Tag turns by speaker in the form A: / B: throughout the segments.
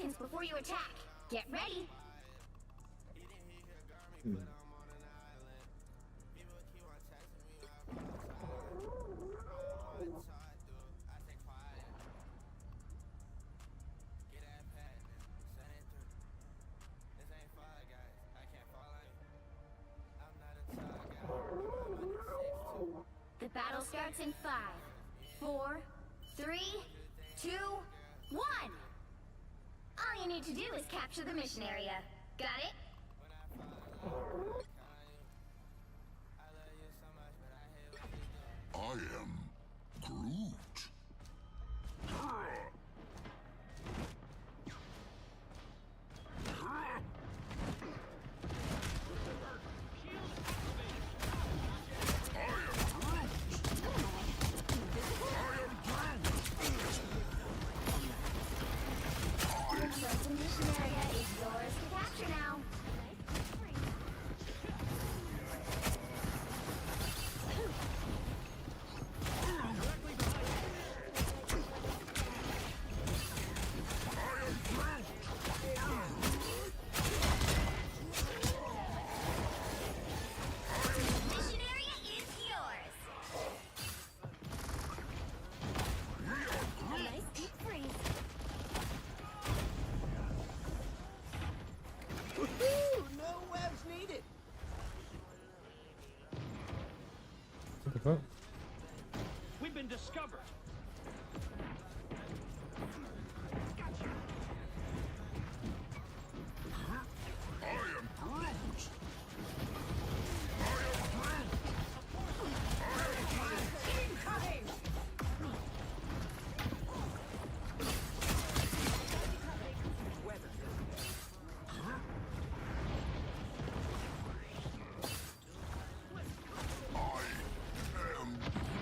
A: seconds before you attack. Get ready. The battle starts in 5, 4, 3, 2, 1. All you need to do is capture the mission area. Got it?
B: I am Groot.
A: The mission area is yours to capture now. Mission area is yours. A nice deep freeze.
C: Woohoo! No webs needed.
D: What the fuck?
E: We've been discovered.
B: I am Groot.
C: Incoming! Weather.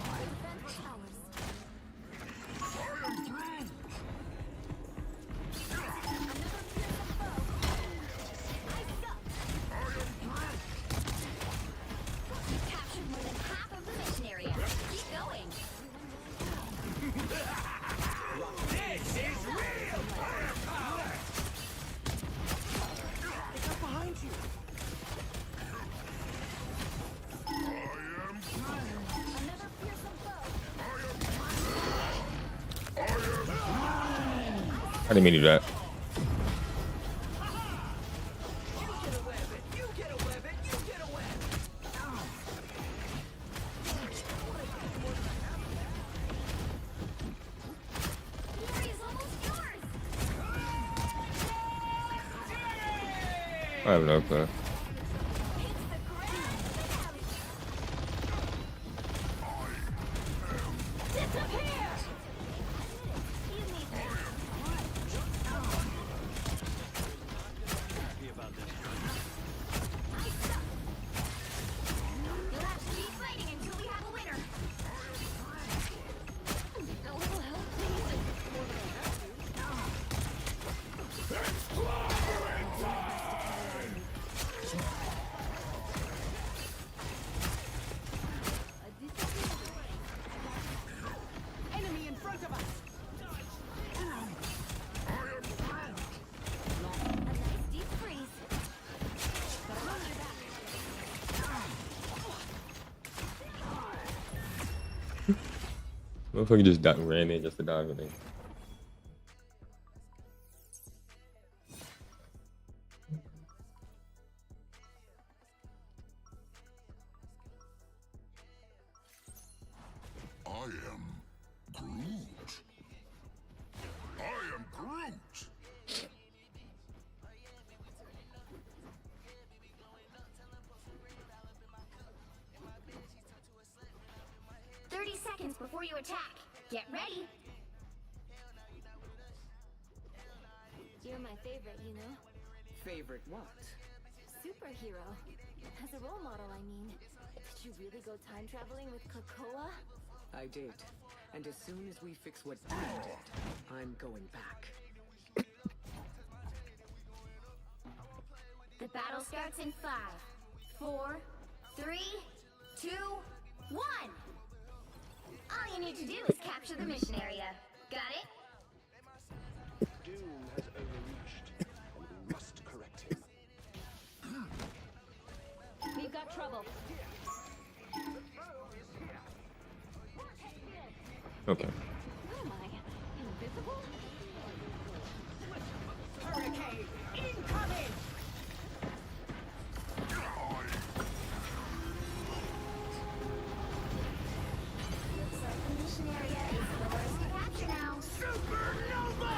B: I am Groot.
A: Captured more than half of the mission area. Keep going.
C: This is real firepower! Look up behind you.
A: Another fearsome foe.
D: I didn't mean to do that.
C: You get a web it, you get a web it, you get a web.
A: Glory is almost yours.
D: I have no clue.
A: Hits the ground. Disappear. You need
E: Happy about this.
A: You'll have to keep fighting until we have a winner. A little help, please.
C: Enemy in front of us.
A: A nice deep freeze.
D: Motherfucker just ran in just to dive in.
B: I am Groot. I am Groot.
A: 30 seconds before you attack. Get ready.
F: You're my favorite, you know?
C: Favorite what?
F: Superhero. As a role model, I mean. Did you really go time traveling with Krakoa?
C: I did. And as soon as we fix what Doom did, I'm going back.
A: The battle starts in 5, 4, 3, 2, 1. All you need to do is capture the mission area. Got it?
E: Doom has overreached.
D: Okay.
F: What am I? Invisible?
C: Hurricane incoming!
A: Looks like the mission area is yours to capture now.
E: Supernova!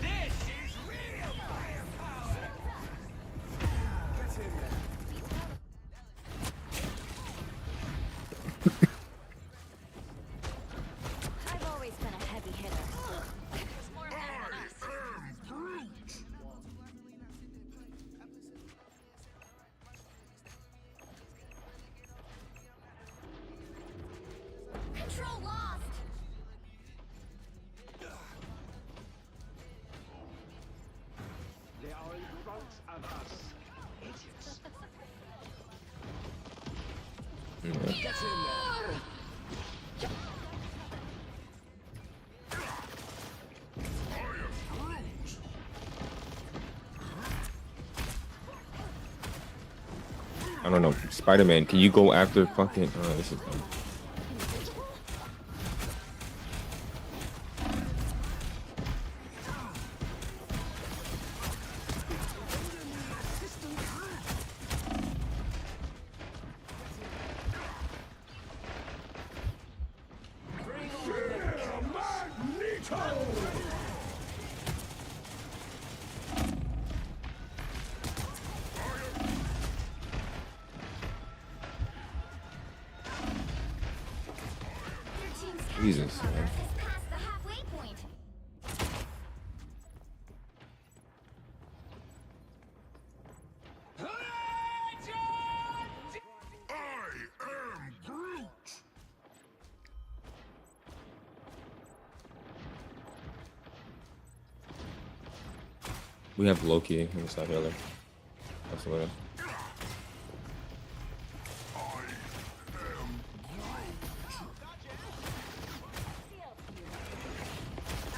E: This is real firepower!
F: I've always been a heavy hitter.
A: Control lost.
E: They are in front of us. Idiots.
D: I don't know. Spider-Man, can you go after fucking? This is dumb.
A: Your team's
D: Jesus,
A: capture
D: man.
A: progress is past the halfway point.
B: I am Groot.
D: We have Loki in the side healer. That's what it is.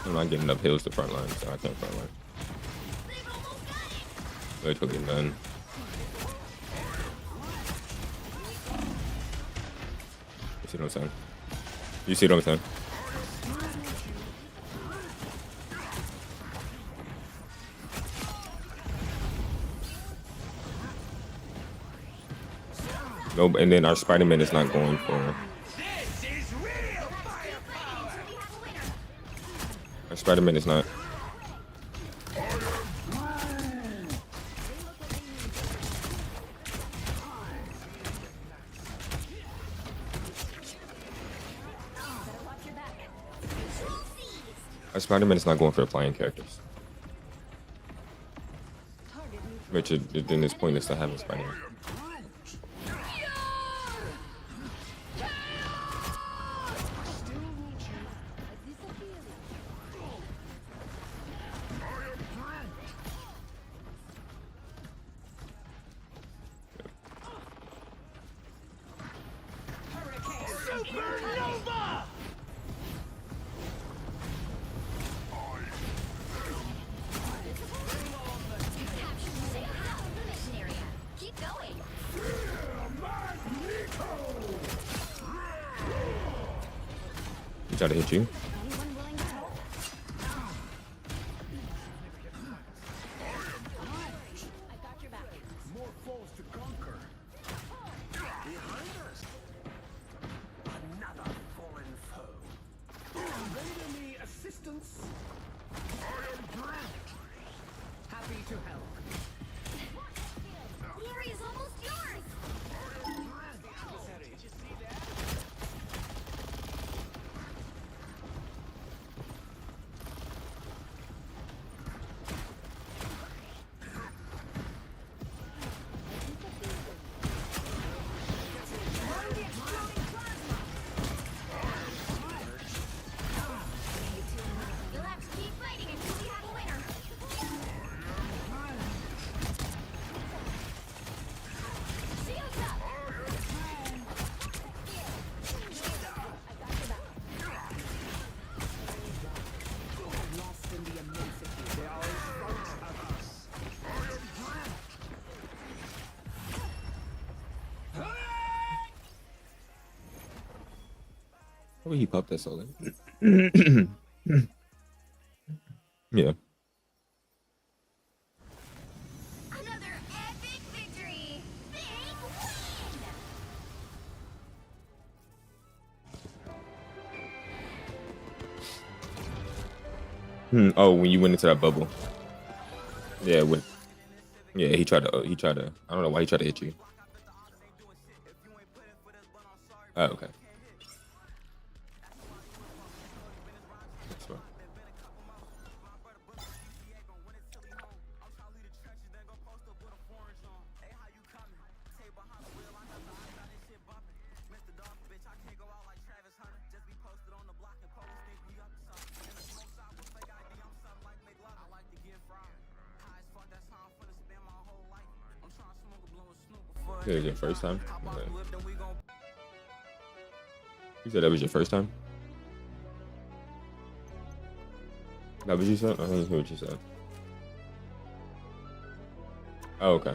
D: I'm not getting enough heals to front line, so I can't front line.
A: They've almost got it.
D: Literally none. You see what I'm saying? You see what I'm saying? Nope, and then our Spider-Man is not going for.
E: This is real
A: Fighting
E: firepower!
A: until we have a winner.
D: Our Spider-Man is not.
F: Better watch your back.
A: Control seized.
D: Our Spider-Man is not going for the flying characters. Which then it's pointless to have a Spider-Man.
E: Supernova!
A: Stay out of the mission area. Keep going.
D: He tried to hit you.
F: Anyone willing to help? I got your back.
E: More foes to conquer. Behind us. Another fallen foe. Render me assistance.
C: Happy to help.
A: The area's almost yours.
E: Did you see that?
D: How would he pop that so late? Yeah.
A: Another epic victory! Big win!
D: Oh, when you went into that bubble. Yeah, when. Yeah, he tried to. I don't know why he tried to hit you. Oh, okay. That's fine. That was your first time? Okay. You said that was your first time? That was you said? I didn't hear what you said. Oh, okay.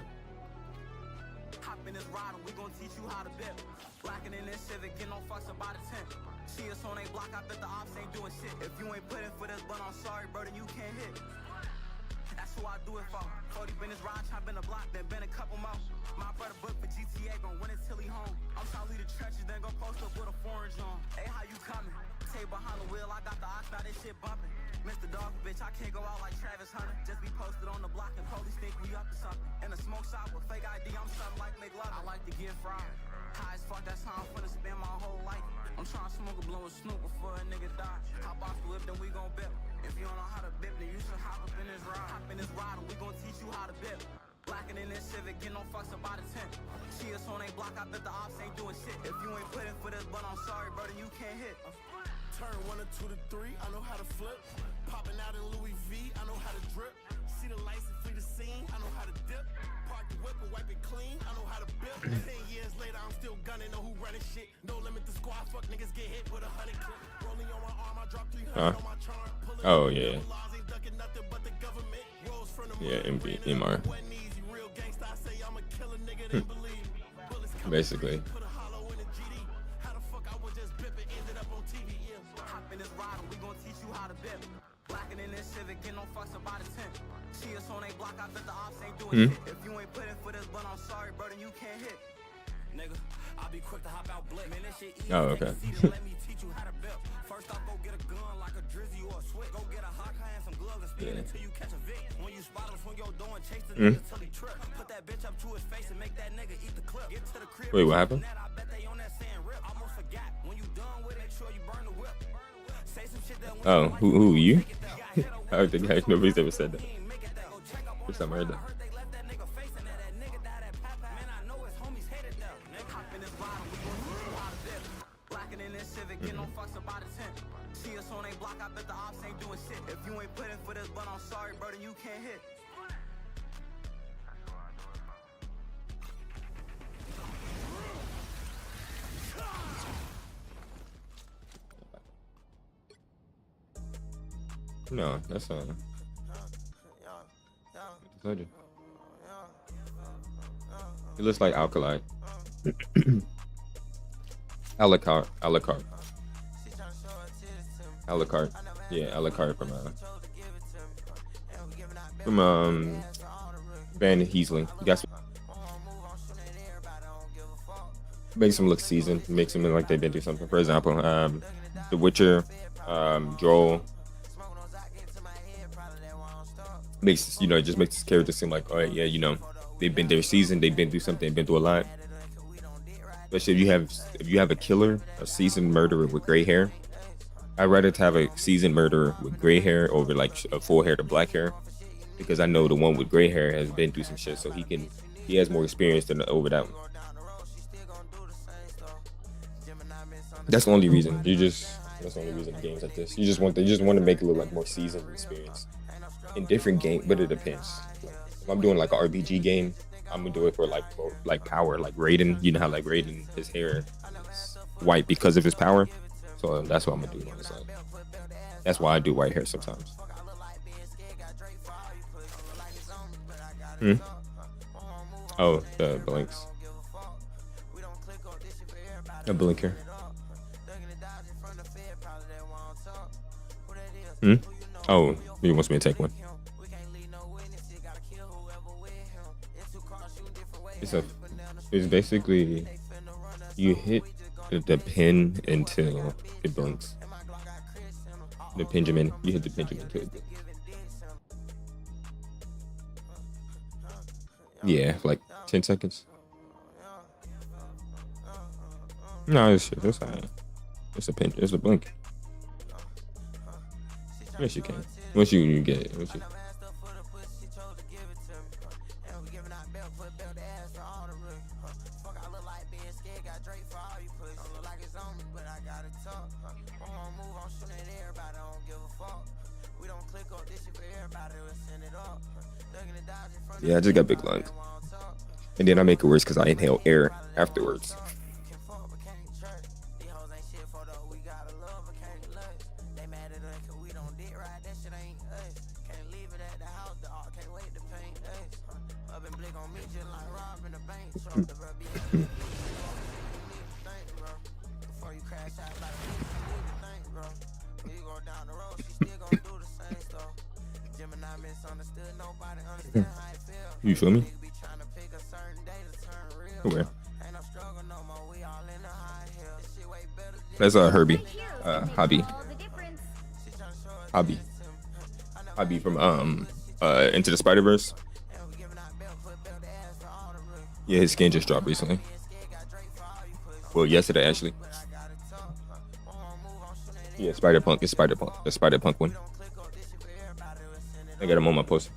G: Hop in this ride and we gon' teach you how to bip. Blacking in this Civic, get no fucks about a 10. See us on a block, I bet the ops ain't doing shit. If you ain't putting for this, but I'm sorry, bro, then you can't hit. That's who I do it for. 40 been this ride, chop in the block, then been a couple more. My brother booked for GTA, gon' win it till he home. I'm trying to leave the trenches, then go post up with a foreign on. Hey, how you coming? Tay behind the wheel, I got the ox, now this shit bumping. Mr. Dog, bitch, I can't go out like Travis Hunter. Just be posted on the block and police think we up to something. In a smoke shop with fake ID, I'm something like McLovin. I like to get fried. High as fuck, that's how I'm finna spend my whole life. I'm trying to smoke a blow and snoop before a nigga die. Hop off the whip, then we gon' bip. If you don't know how to bip, then you should hop up in this ride. Hop in this ride and we gon' teach you how to bip. Blacking in this Civic, get no fucks about a 10. See us on a block, I bet the ops ain't doing shit. If you ain't putting for this, but I'm sorry, brother, you can't hit.
E: Turn 1 to 2 to 3, I know how to flip. Popping out in Louis V, I know how to drip. See the lights and flee the scene, I know how to dip. Park the whip and wipe it clean, I know how to bip. 10 years later, I'm still gunning, know who running shit. No limit to squad, fuck niggas get hit with 100 clip. Rolling on my arm, I drop 300 on my charm.
D: Oh, yeah.
E: Laws ain't ducking nothing but the government. Rolls from the
D: Yeah, MR.
E: real gangsta, I say I'm a killer nigga, they believe. Bullets come
D: Basically.
E: put a hollow in a GD. How the fuck I was just bipping, ended up on TV, yeah.
G: Hop in this ride and we gon' teach you how to bip. Blacking in this Civic, get no fucks about a 10. See us on a block, I bet the ops ain't doing shit. If you ain't putting for this, but I'm sorry, brother, you can't hit. Nigga, I'll be quick to hop out blick. Man, that shit easy.
D: Oh, okay.
G: Let me teach you how to bip. First off, go get a gun like a drizzy or a switch. Go get a hot and some gloves and spin until you catch a vic. When you spot him, swing your door and chase the nigga till he trip. Put that bitch up to his face and make that nigga eat the clip. Get to the crib.
D: Wait, what happened?
G: I bet they on that saying rip. Almost forgot. When you done with it, make sure you burn the whip. Say some shit that
D: Oh, who you? I don't think nobody's ever said that. First time I heard that.
G: Get no fucks about a 10. See us on a block, I bet the ops ain't doing shit. If you ain't putting for this, but I'm sorry, brother, you can't hit.
D: No, that's I told you. It looks like Alkali. Alucard. Yeah, Alucard from Van Helsing. You guys makes them look seasoned, makes them look like they've been through something. For example, The Witcher, Joel makes it just makes this character seem like, all right, yeah, they've been there seasoned, they've been through something, they've been through a lot. Especially if you have a killer, a seasoned murderer with gray hair. I'd rather have a seasoned murderer with gray hair over like a full hair to black hair, because I know the one with gray hair has been through some shit, so he has more experience than over that one. That's the only reason. That's the only reason games like this. They just want to make it look like more seasoned experience. In different games, but it depends. If I'm doing like an RPG game, I'm gonna do it for like power, like Raiden. You know how like Raiden, his hair is white because of his power. So that's what I'm gonna do on the side. That's why I do white hair sometimes. Oh, the blinks. A blinker. Hmm? Oh, he wants me to take one. It's basically you hit the pin until it blinks. The Benjamin, you hit the Benjamin until it blinks. Yeah, for like 10 seconds. No, it's alright. It's a pinch. It's a blink. Yes, you can. Once you get it. Once you... Yeah, I just got big lungs. And then I make it worse because I inhale air afterwards. You feel me? Where? That's Herbie. Hobby from Into the Spider-Verse. Yeah, his skin just dropped recently. Well, yesterday actually. Yeah, Spider-Punk. It's Spider-Punk. The Spider-Punk one. I got him on my poster.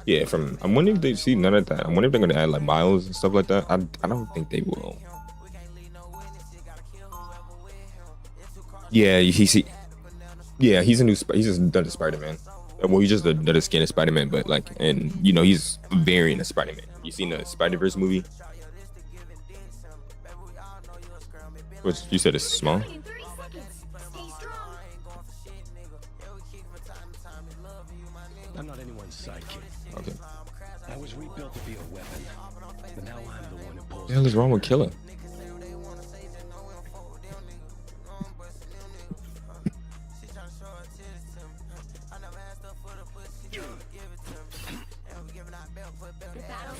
D: Yeah, from I'm wondering if they see none of that. I'm wondering if they're gonna add like Miles and stuff like that. I don't think they will. Yeah, he's a new he's just done the Spider-Man. Well, he's just another skin of Spider-Man, but like, and you know, he's a variant of Spider-Man. You seen the Spider-Verse movie? Which you said is small?
H: I'm not anyone's sidekick.
D: Okay.
H: I was rebuilt to be a weapon, but now I'm the one who pulls.
D: What the hell is wrong with Killer?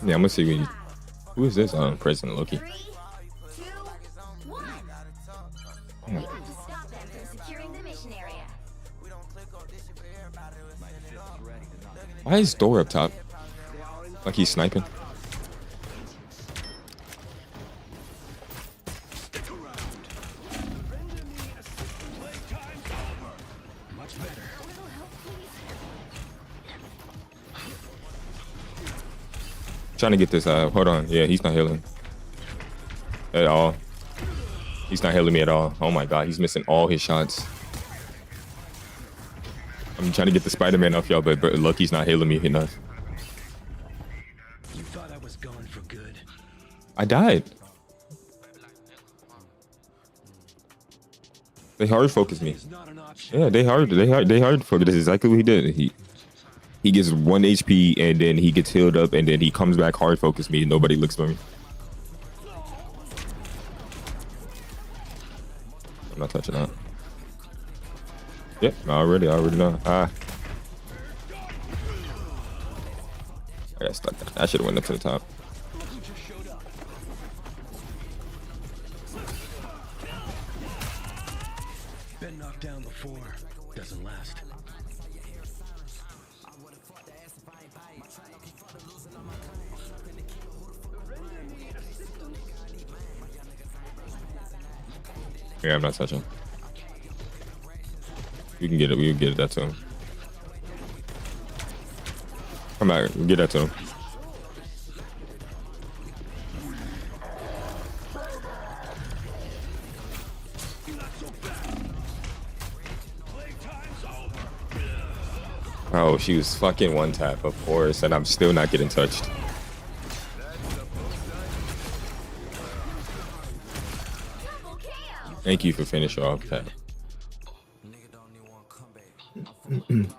D: Yeah, I'm gonna see who is this President Loki.
A: 3, 2, 1. We have to stop them from securing the mission area.
D: Why is Thor up top? Like he's sniping. Trying to get this hold on. Yeah, he's not healing at all. He's not healing me at all. Oh my god, he's missing all his shots. I'm trying to get the Spider-Man off y'all, but Loki's not healing me enough.
H: You thought I was gone for good.
D: I died. They hard focused me.
H: It's not an option.
D: Yeah, they hard focused. That's exactly what he did. He gets 1 HP and then he gets healed up and then he comes back hard focus me and nobody looks for me. I'm not touching that. Yep, I already know. I got stuck. I should have went up to the top.
H: Been knocked down before. Doesn't last.
D: Yeah, I'm not touching. You can get it. We can get that to him. Come back. We'll get that to him. Oh, she was fucking one tap, of course, and I'm still not getting touched. Thank you for finishing off that.
F: With an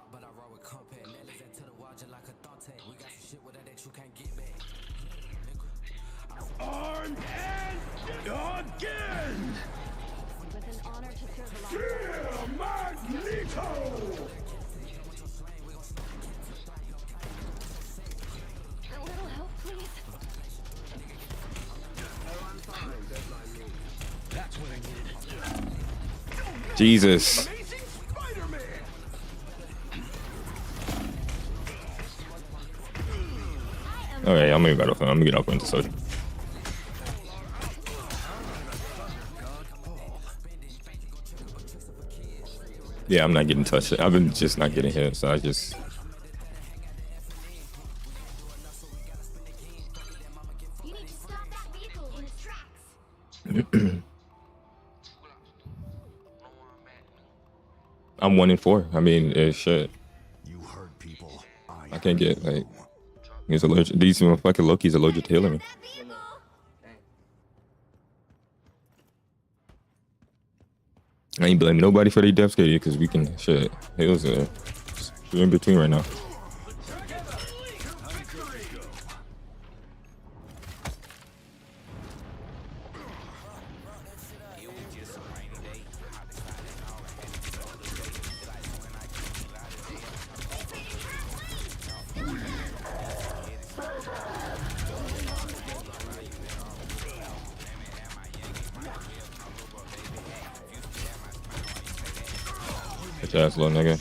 F: honor to serve
D: Jesus. Okay, I'm gonna get off. I'm gonna get off into social. Yeah, I'm not getting touched. I've been just not getting hit, so I just.
A: You need to stop that vehicle in its tracks.
D: I'm 1-4. I mean, shit.
B: You hurt people.
D: I can't get like. He's allergic. These fucking Loki's allergic to healing me.
A: That vehicle.
D: I ain't blaming nobody for their deaths, Katie, because we can shit. Hills are in between right now. Bitch ass little nigga.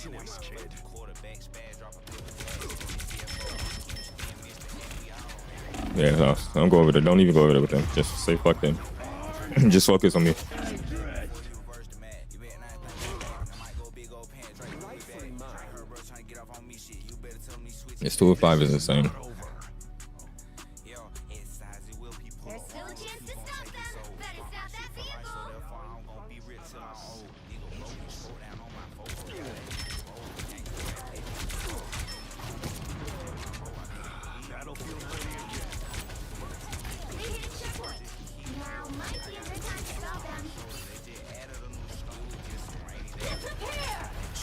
D: Yeah, no, don't go over there. Don't even go over there with them. Just say fuck them. Just focus on me. It's 2-5 is insane.
A: There's still a chance to stop them. Better stop that vehicle. They hit a checkpoint. Now might be a good time to stop them.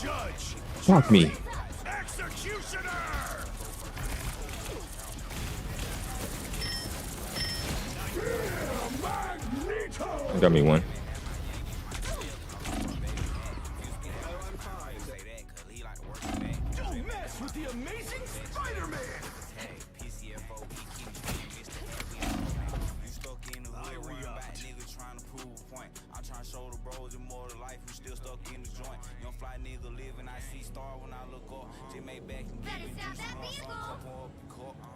B: Judge,
D: Fuck me.
B: executioner. Magneto.
D: Got me one.
B: Don't mess with the amazing Spider-Man.
G: I'm trying to show the bros immortal life, you still stuck in the joint. Young fly nigga living, I see star when I look up. Just made back and
A: Better stop that vehicle.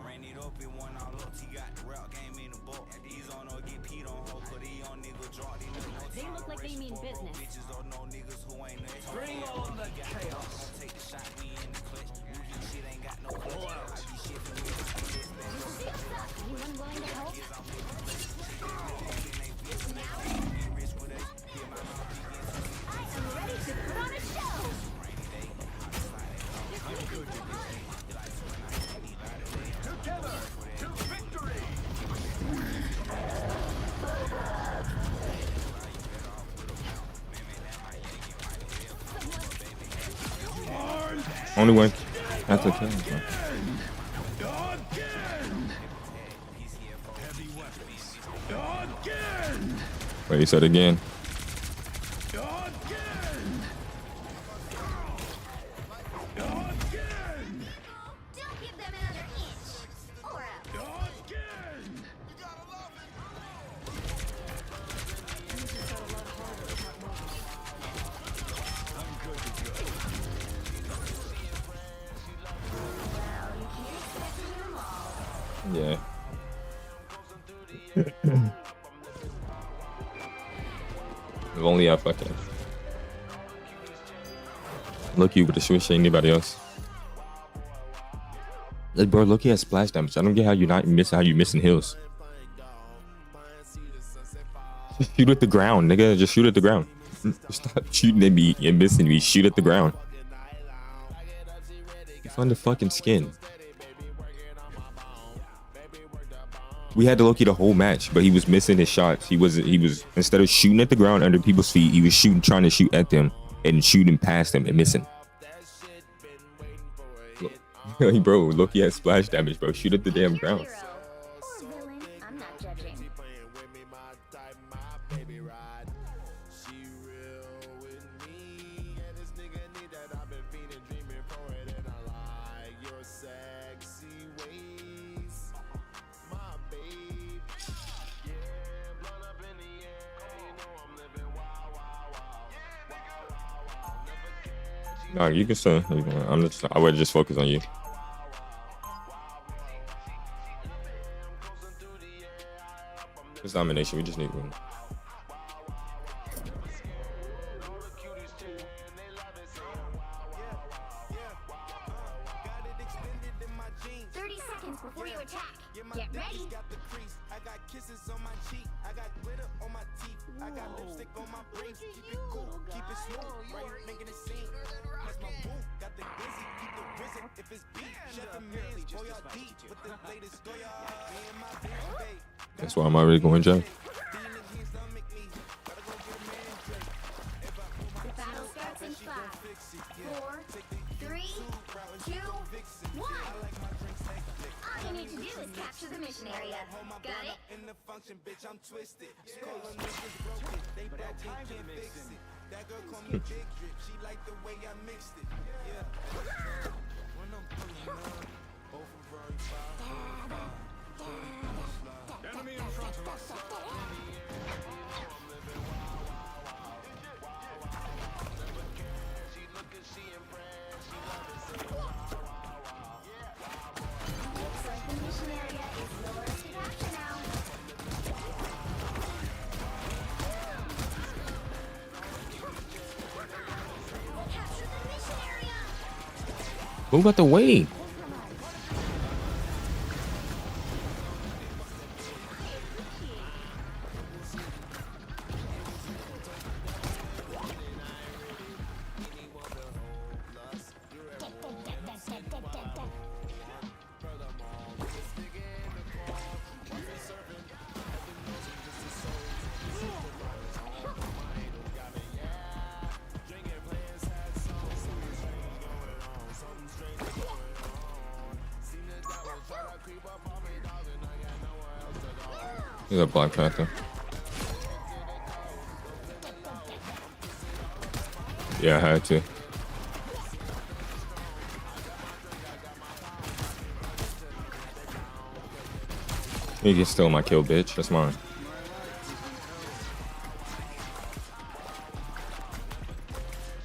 G: ran it up and won all up. He got the rap game in the book. These on no get Pete on hold, cause these young niggas drunk.
F: They look like they mean business.
G: Bitches don't know niggas who ain't nuts.
E: Bring on the chaos.
G: Take the shot, we in the clutch. Rookie shit ain't got no clutch. I be shifting with
F: Anyone willing to help?
A: I am ready to put on a show.
B: Together to victory.
D: Only way. That's a kill.
B: Again. Heavy weapons. Again.
D: Wait, you said again.
B: Again. Again.
A: Don't give them another inch. Or else.
B: Again.
D: Yeah. If only I fucking Loki with the switch, ain't anybody else. Like, bro, Loki has splash damage. I don't get how you're not missing. How you missing heals? Just shoot at the ground, nigga. Just shoot at the ground. Stop shooting at me and missing me. Shoot at the ground. Find the fucking skin. We had to Loki the whole match, but he was missing his shots. He was instead of shooting at the ground under people's feet, he was trying to shoot at them and shooting past them and missing. Look, bro, Loki has splash damage, bro. Shoot at the damn ground.
A: Hero. Or villain. I'm not judging.
D: No, you can still. I would just focus on you. It's domination. We just need one.
A: Before you attack, get ready.
E: I got kisses on my cheek, I got glitter on my teeth, I got lipstick on my braids. Keep it cool, keep it smooth, right? Making it scene. Cause my boo got the glizzy, keep the risen. If it's beat, chef and Mills, boy, y'all deep with the latest Goya. Me and my baby.
D: That's why I'm already going Jack.
A: The battle starts in 5, 4, 3, 2, 1. All you need to do is capture the mission area. Got it?
E: In the function, bitch, I'm twisted. Scroll niggas broken, they back can't fix it. That girl call me Big Drip, she like the way I mixed it. Yeah. When I'm pulling up, over very far.
B: Enemy in front of us.
A: Looks like the mission area is yours to capture now. Capture the mission area!
D: Move out the way. He's a Black Panther. Yeah, I had to. You can steal my kill, bitch. That's mine.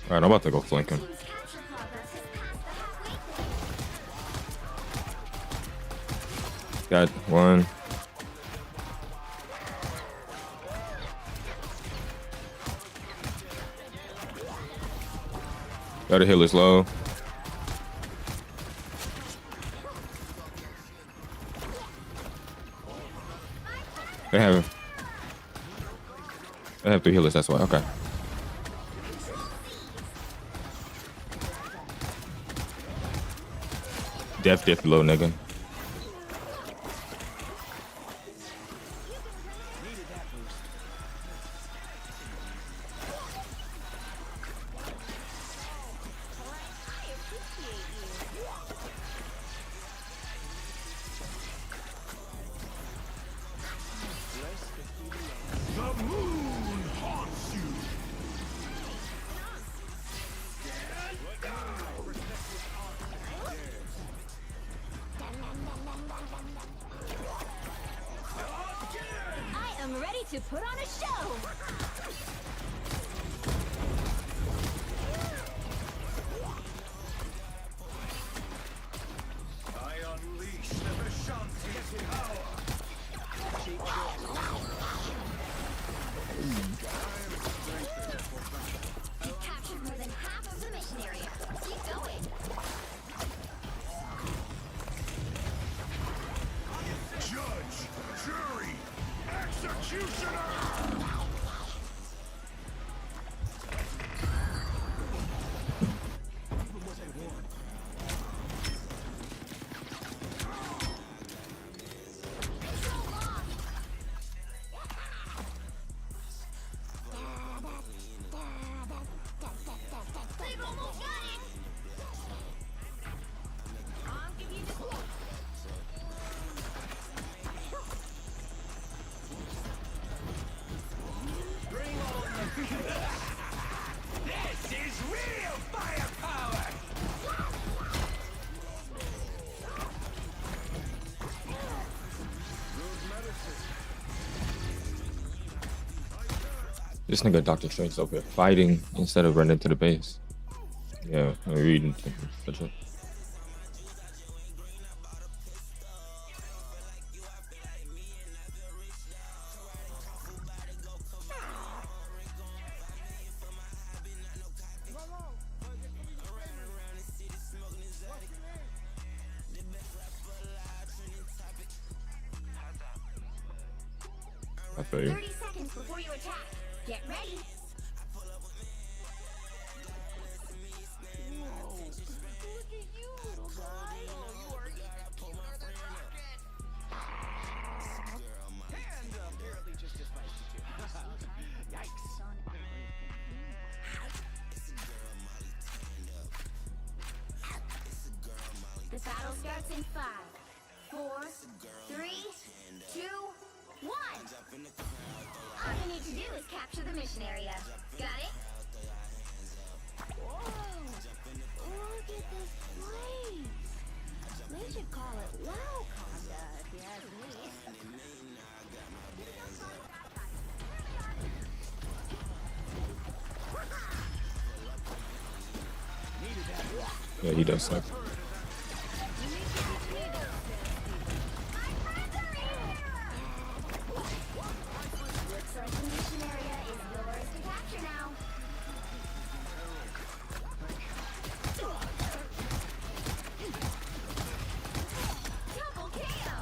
D: Alright, I'm about to go flank him.
A: Team's capture progress has passed the halfway point.
D: Got one. Gotta heal is low. They have 3 healers, that's why. Okay. Death low, nigga.
B: The moon haunts you.
F: I am ready to put on a show.
B: I unleash the Vishanti's power.
A: You've captured more than half of the mission area. Keep going.
B: Judge, jury, executioner.
A: They've almost got it. I'll give you the
B: This is real firepower.
D: This nigga Dr. Strange is over here fighting instead of running to the base. Yeah, I read such a. I feel you.
A: 30 seconds before you attack. Get ready. The battle starts in 5, 4, 3, 2, 1. All you need to do is capture the mission area. Got it?
F: Whoa! Look at this place! They should call it Wowconda, if you ask me.
D: Yeah, he does suck.
A: Looks like the mission area is yours to capture now. Double KO!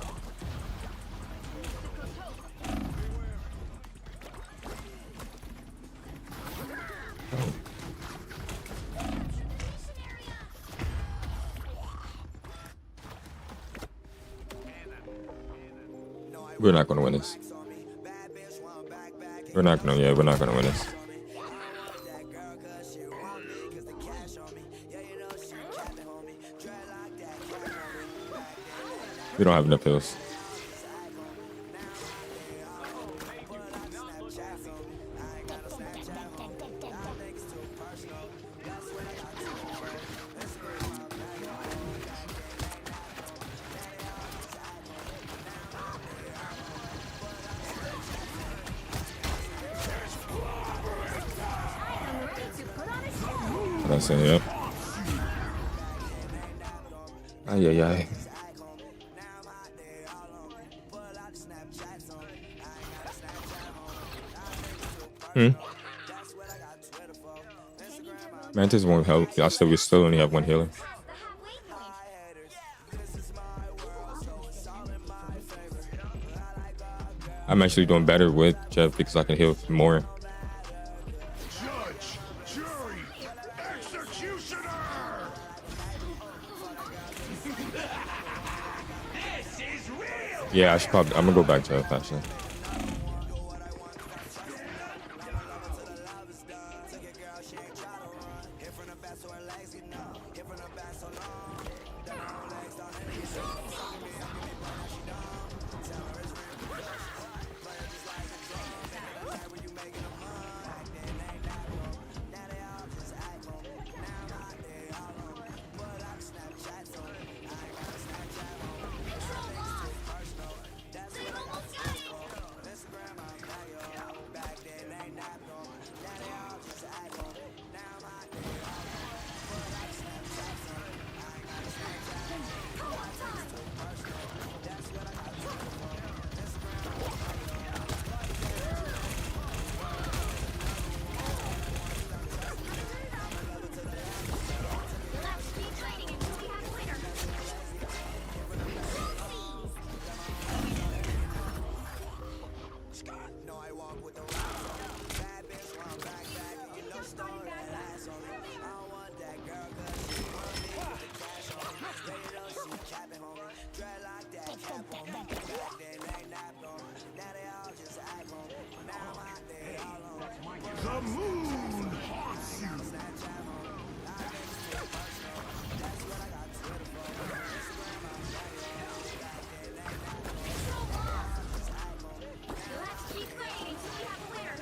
D: We're not gonna win this. We're not gonna win this. We don't have enough hills.
A: I'm ready to put on a show.
D: That's it, yep. Ay, ay, ay. Mantis won't help. We still only have one healer.
A: Past the halfway point.
D: I'm actually doing better with Jeff because I can heal more.
B: Judge, jury, executioner! This is real!
D: Yeah, I'm gonna go back to Jeff actually.
A: Let's keep fighting until we have a winner.
B: The moon haunts you!
A: Let's keep fighting until we have a winner.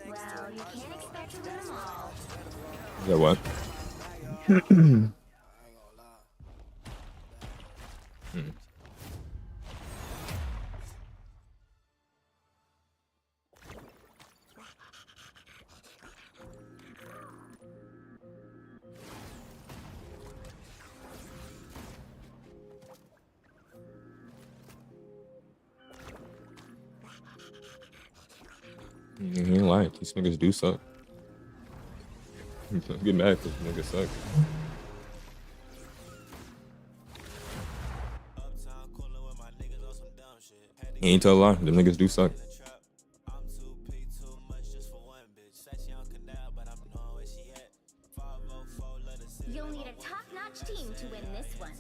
A: Well, you can't expect to win them all.
D: Yeah, what? He ain't lying. These niggas do suck. Get mad because niggas suck. He ain't tell a lie. Them niggas do suck.
A: You'll need a top-notch team to win this one.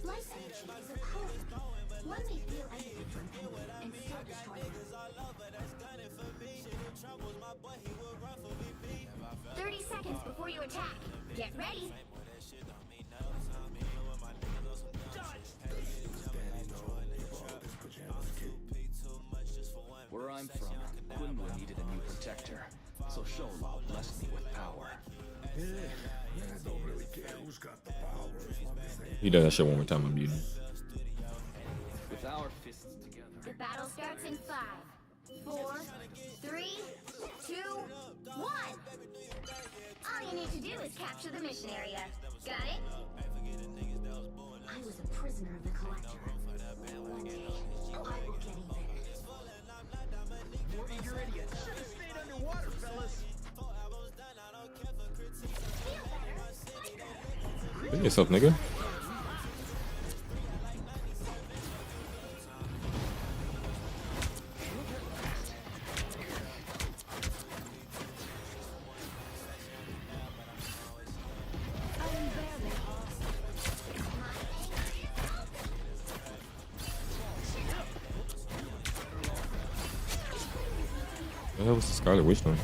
A: Life energy is a power. One may feel energy from pain and still destroy them. 30 seconds before you attack. Get ready.
H: Where I'm from, Quinlan needed a new protector, so Sholal blessed me with power.
B: I don't really care who's got the power as long as they
D: He does that shit one more time, I'm muting.
H: With our fists together.
A: The battle starts in 5, 4, 3, 2, 1. All you need to do is capture the mission area. Got it? I was a prisoner of the Collector. One day, I will get even.
B: You idiot. Should have stayed underwater, fellas.
D: Kill yourself, nigga. What the hell was the Scarlet Witch doing?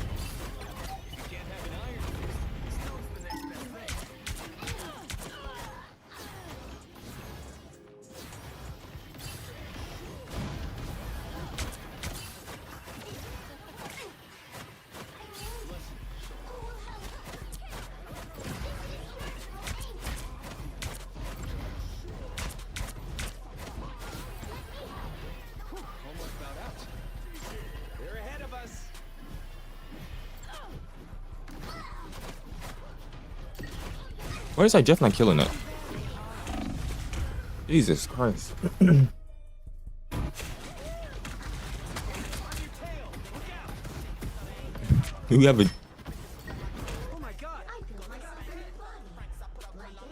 B: They're ahead of us.
D: Why is that Jeff not killing that? Jesus Christ. We have a
B: Oh my god.
A: I feel myself in the body. Like it?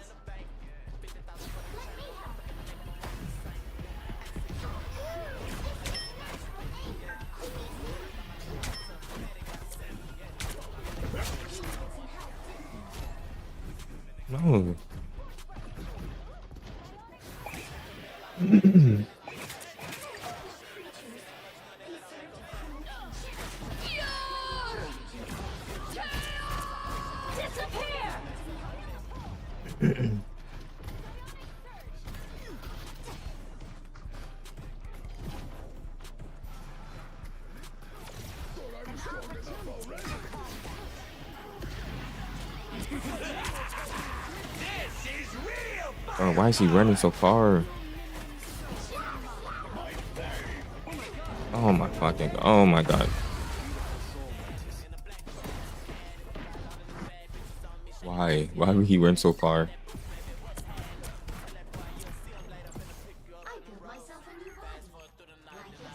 A: Let me help.
D: no.
A: Disappear!
D: Bro, why is he running so far? Oh my fucking god. Oh my god. Why? Why would he run so far?
A: I feel myself in your body. Like it?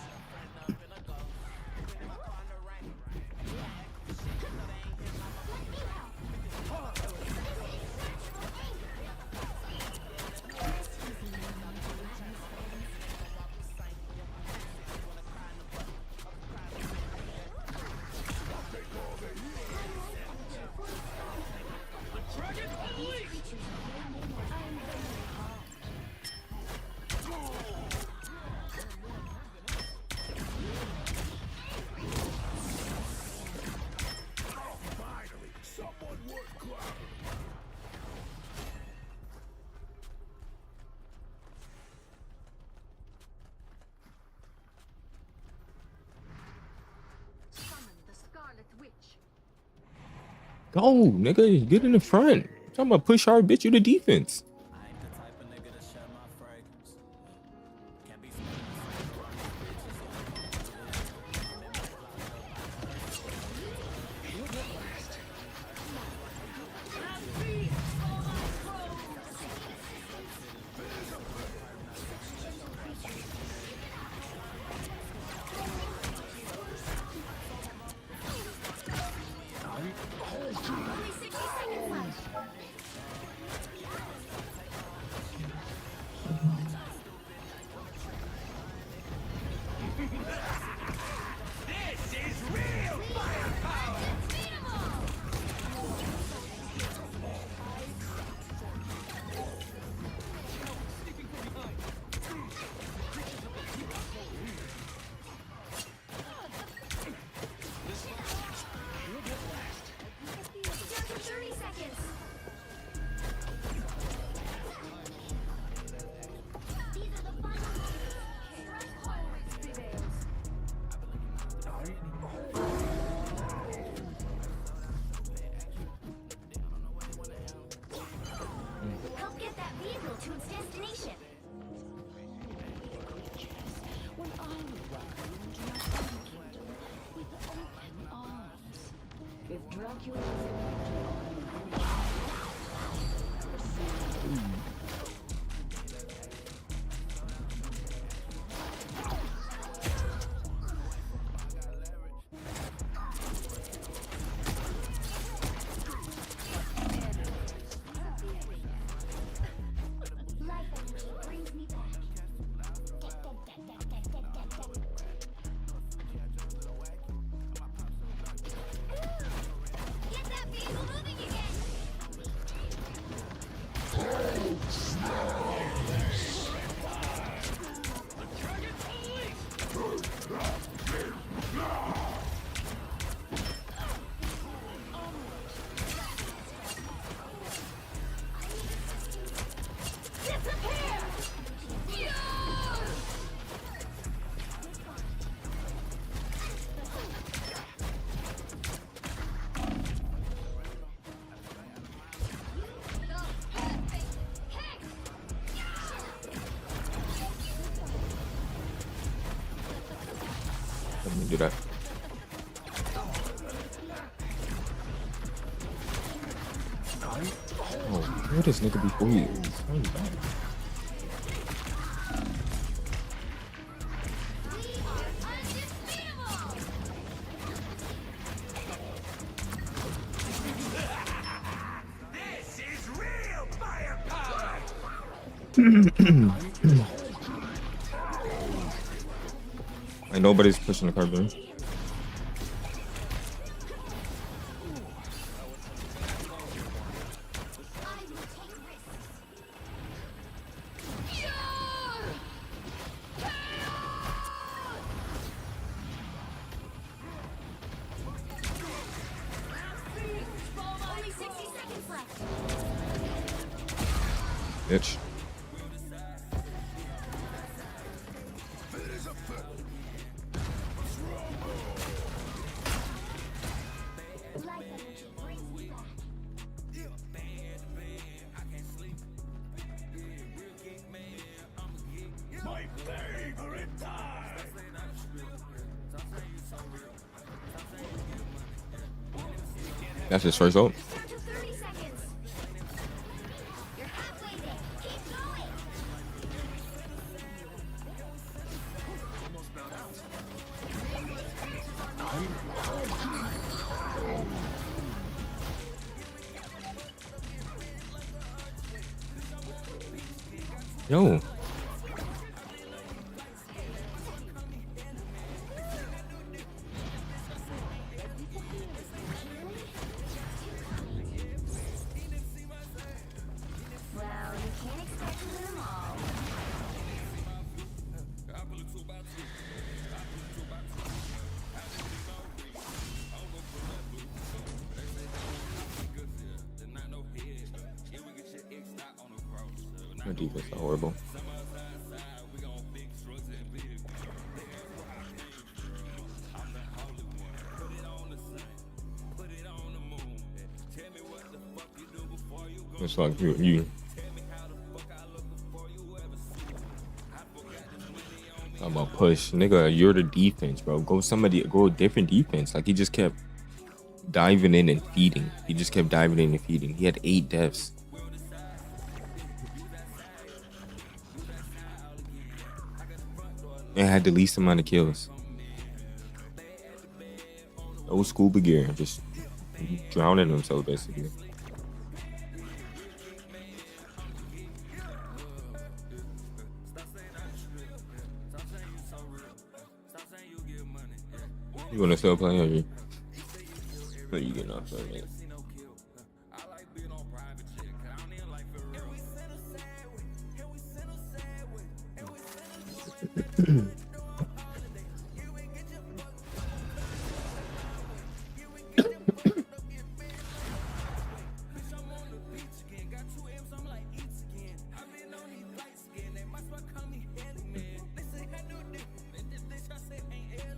D: No, nigga, get in the front. I'm talking about push hard, bitch. You the defense.
G: I ain't the type of nigga to share my fragrance. Can't be
A: Only 60 seconds left. Down to 30 seconds. These are the final always prevails. Help get that vehicle to its destination.
F: When I will welcome you into my own kingdom with open arms.
C: If Dracula is inflicted on you,
A: Life energy brings me back. Get that vehicle moving again. Disappear!
D: Let me do that. Oh, kill this nigga before you turn back.
A: We are undefeatable!
E: This is real firepower.
D: Like nobody's pushing the car, bro.
A: I will take risks. Only 60 seconds left.
D: Bitch.
A: Life energy brings me back.
B: My favorite time.
D: That's his first ult.
A: Down to 30 seconds. You're halfway there. Keep going.
D: Yo.
A: Well, you can't expect to win them all.
D: My defense is horrible. It's like you. I'm about push, nigga. You're the defense, bro. Go a different defense. Like he just kept diving in and feeding. He just kept diving in and feeding. He had 8 deaths. And had the least amount of kills. Old scuba gear, just drowning himself basically. You wanna still play, or you? Or you getting off for a minute?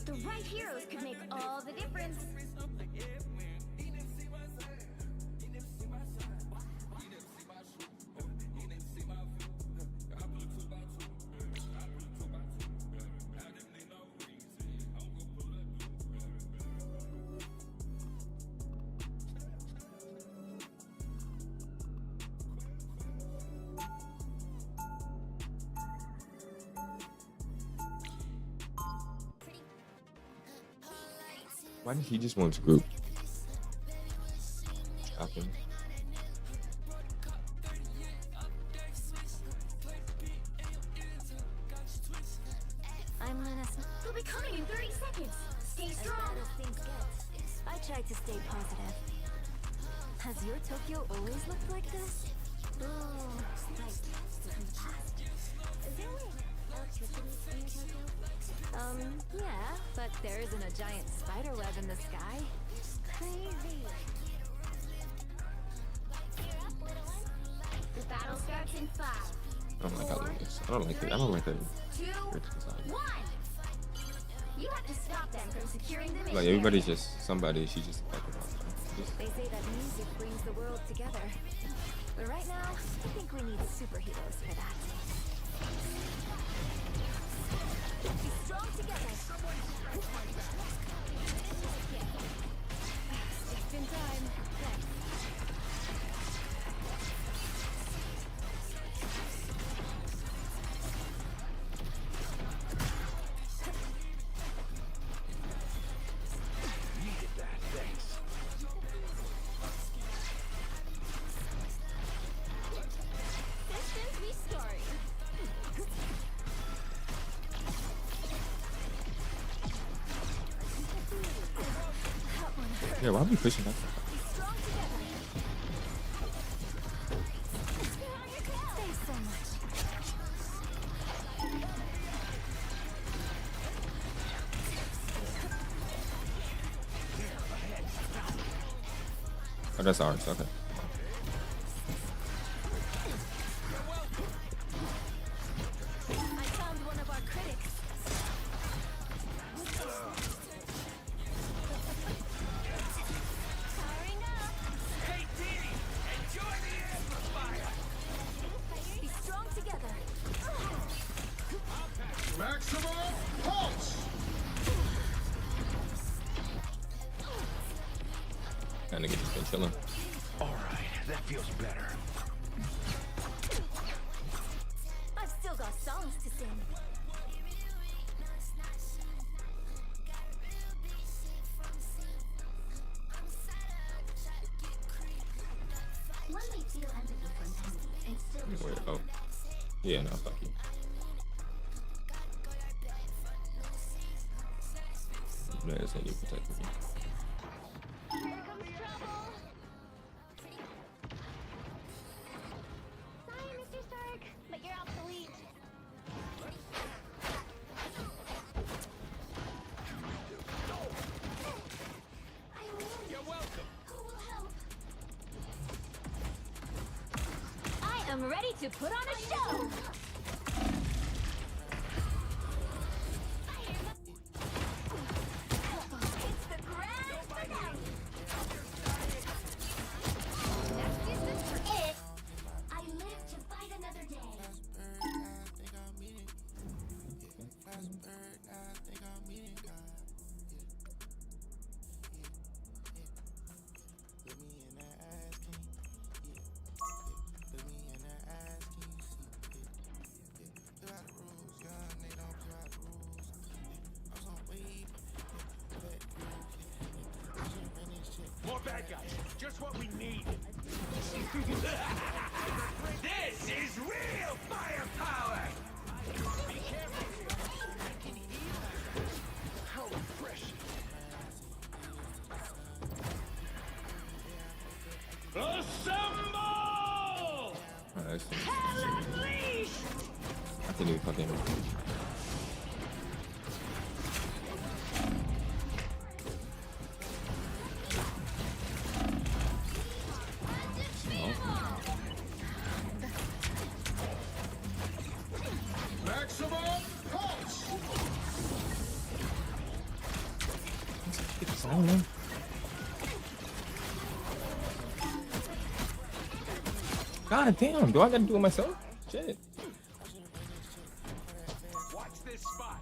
A: The right heroes could make all the difference.
D: Why did he just want to group? Drop him.
F: I'm Lena.
A: They'll be coming in 30 seconds. Stay strong.
F: As things get, I tried to stay positive. Has your Tokyo always looked like this? Oh, right. From the past. Is there like electricity in your Tokyo? Yeah, but there isn't a giant spider web in the sky. Crazy.
A: The battle starts in 5.
D: I don't like how they do this. I don't like it. I don't like that.
A: 2, 1. You have to stop them from securing the mission.
D: Like everybody's just somebody. She just affected all the time.
F: They say that music brings the world together. But right now, I think we need superheroes for that. Be strong together. Just in time. Thanks.
H: Needed that, thanks.
F: Systems restoring.
D: Yeah, why are we pushing that?
F: Strong together. Thanks so much.
D: Oh, that's ours. Okay.
F: I found one of our critics. Powering up.
E: Hey, Diddy, enjoy the amplifier.
F: Be strong together.
B: Maximum pulse!
D: That nigga just been chilling.
H: Alright, that feels better.
F: I've still got songs to sing.
A: One may feel empathy for an enemy and still
D: Wait, oh. Yeah, no, fuck you. No, it's not you protecting me.
F: Here comes trouble. Sorry, Mr. Stark, but you're obsolete.
E: You're welcome.
F: I am ready to put on a show. It's the grand finale.
B: just what we need. This is real firepower. Be careful. How refreshing. Assemble!
D: That's I think we fucking.
B: Maximum pulse.
D: God damn, do I gotta do it myself? Shit.
B: Watch this spot.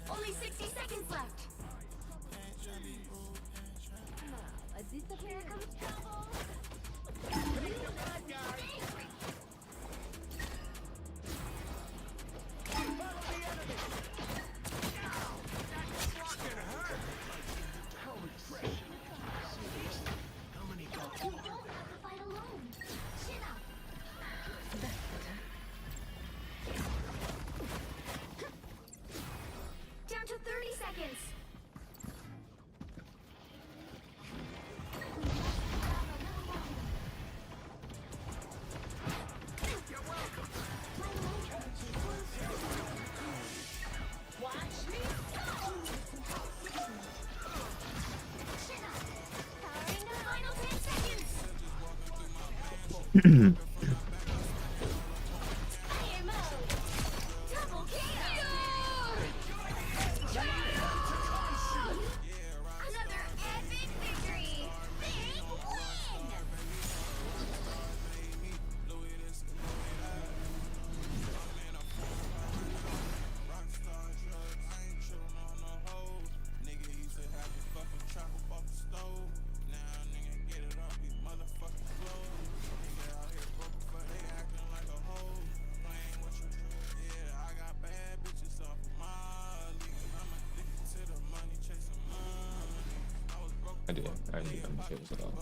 A: Only 60 seconds left.
F: Here comes trouble.
B: How refreshing. How many
A: You don't have to fight alone. Chin up. Down to 30 seconds. Watch me go. Chin up. Powering the final 10 seconds. Fire mode. Double kill. Another epic victory. Big win.
D: I did. I knew I'm shit was it all.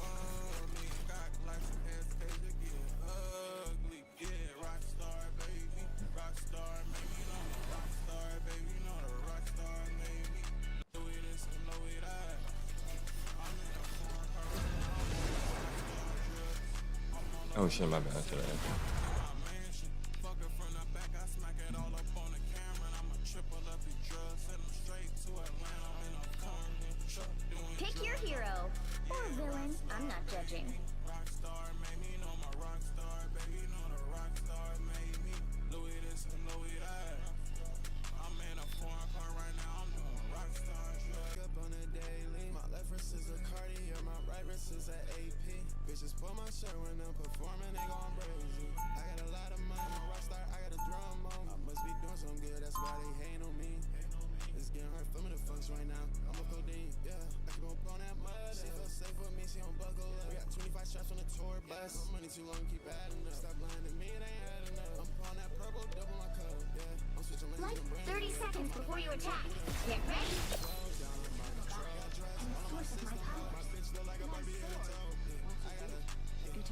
D: Oh shit, my bad. Sorry.
A: Pick your hero or villain. I'm not judging.
E: Too long, keep adding up. Stop lying to me, it ain't adding up. I'm on that purple, double my cup. Yeah, I'm switching lanes
A: Like
E: and brand.
A: 30 seconds before you attack. Get ready. And the source of my power.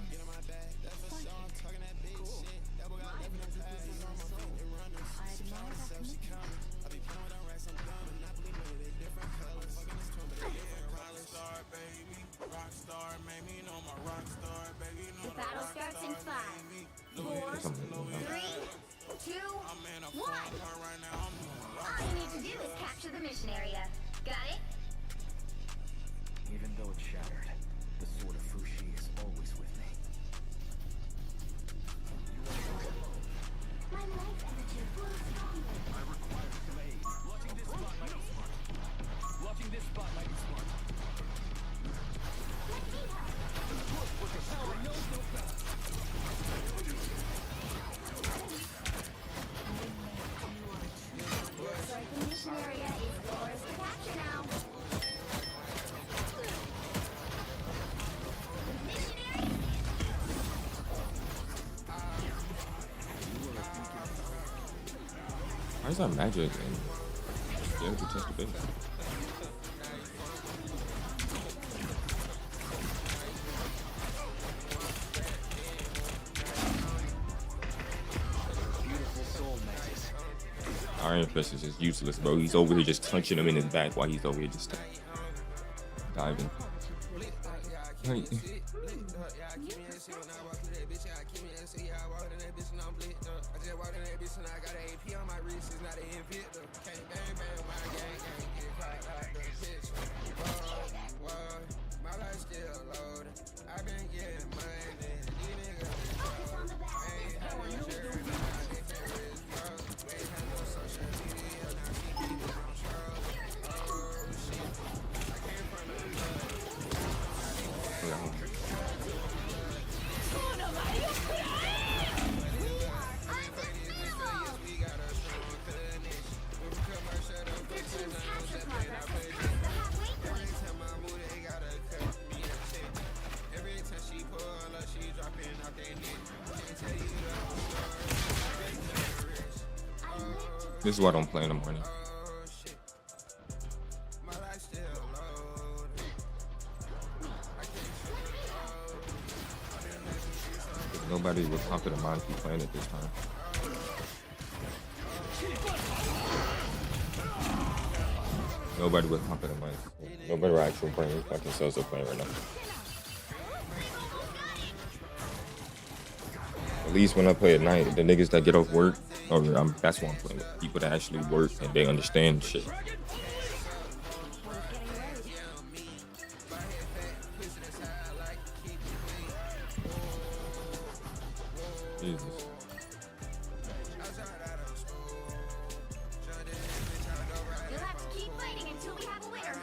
E: Get in my bag, that's for sure. I'm talking that big shit. That boy got definite pass. He's on my feet and running. She trying herself, she coming. I be playing with them racks, I'm done. Monopoly money, they different colors. Fucking this twin, but they different colors. Rockstar, baby. Rockstar, made me know my rockstar, baby.
A: The battle starts in 5, 4, 3, 2, 1. All you need to do is capture the mission area. Got it?
H: Even though it's shattered, the sword of Fushi is always with me.
A: My life energy flows stronger.
H: I require some aid. Watching this spot might be smart. Watching this spot might be smart.
A: Let me help.
H: With the power knows no bounds.
A: Looks like the mission area is yours to capture now. Missionary?
D: Why is that magic and be able to test the base? Iron Fist is just useless, bro. He's over here just punching him in his back while he's over here just diving. Like, this is why I don't play in the morning. Nobody will top of the mind keep playing it this time. Nobody will top of the mind. Nobody will actually playing fucking Cells are playing right now. At least when I play at night, the niggas that get off work, that's what I'm playing with. People that actually work and they understand shit. Jesus.
A: You'll have to keep fighting until we have a winner.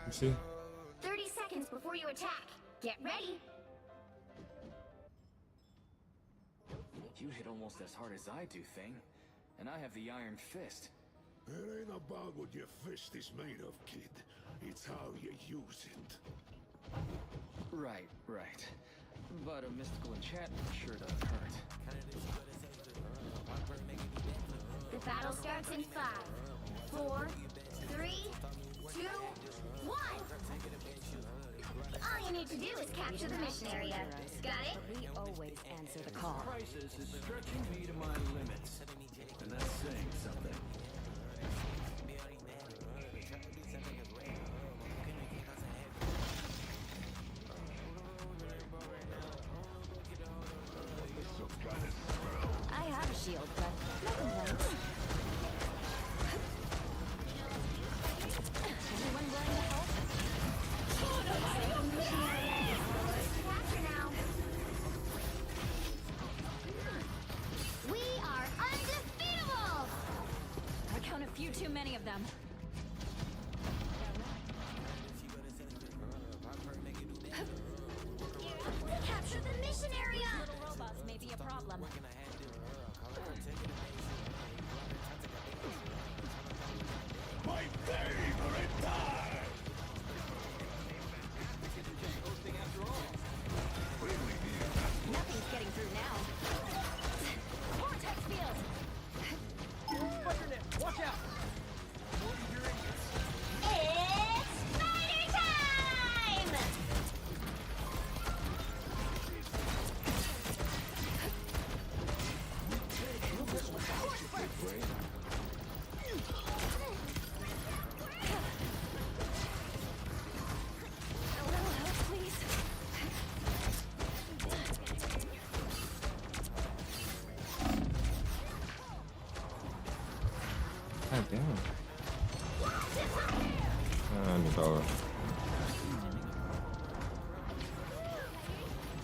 D: You see?
A: 30 seconds before you attack. Get ready.
H: You hit almost as hard as I do, Thing. And I have the Iron Fist.
B: It ain't about what your fist is made of, kid. It's how you use it.
H: Right. But a mystical enchantment sure does hurt.
A: The battle starts in 5, 4, 3, 2, 1. All you need to do is capture the mission area. Got it?
F: We always answer the call.
H: Crisis is stretching me to my limits. And that's saying something.
F: I have a shield, but no complaints. Anyone willing to help?
A: Capture now. We are undefeatable!
F: I count a few too many of them.
A: Capture the mission area!
F: Little robots may be a problem.
B: My favorite time!
F: Nothing's getting through now. Vortex field!
H: Watch out!
A: It's spider time!
F: A little help, please.
D: God damn. Dog.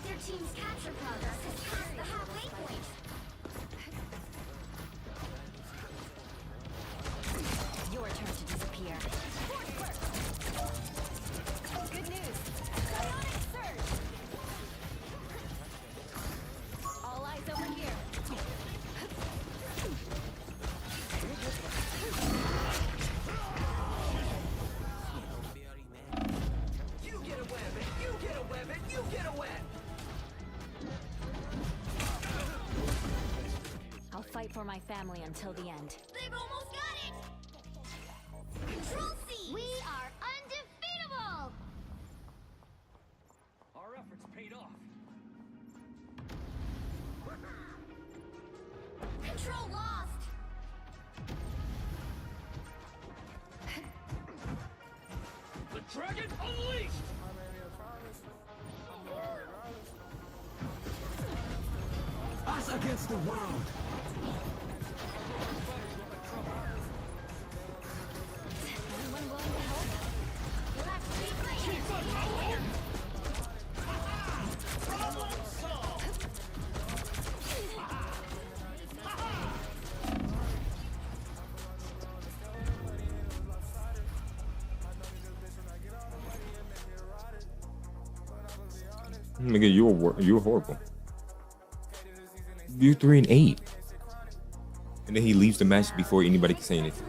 A: Their team's capture progress has passed the halfway point.
F: Your turn to disappear. Good news. Psionic surge. All eyes over here. for my family until the end.
A: They've almost got it! Control C! We are undefeatable!
H: Our efforts paid off.
A: Control lost!
H: The dragon unleashed!
E: Us against the world.
F: Anyone willing to help?
A: Let's be brave!
D: Nigga, you were horrible. You're 3-8, and then he leaves the match before anybody can say anything.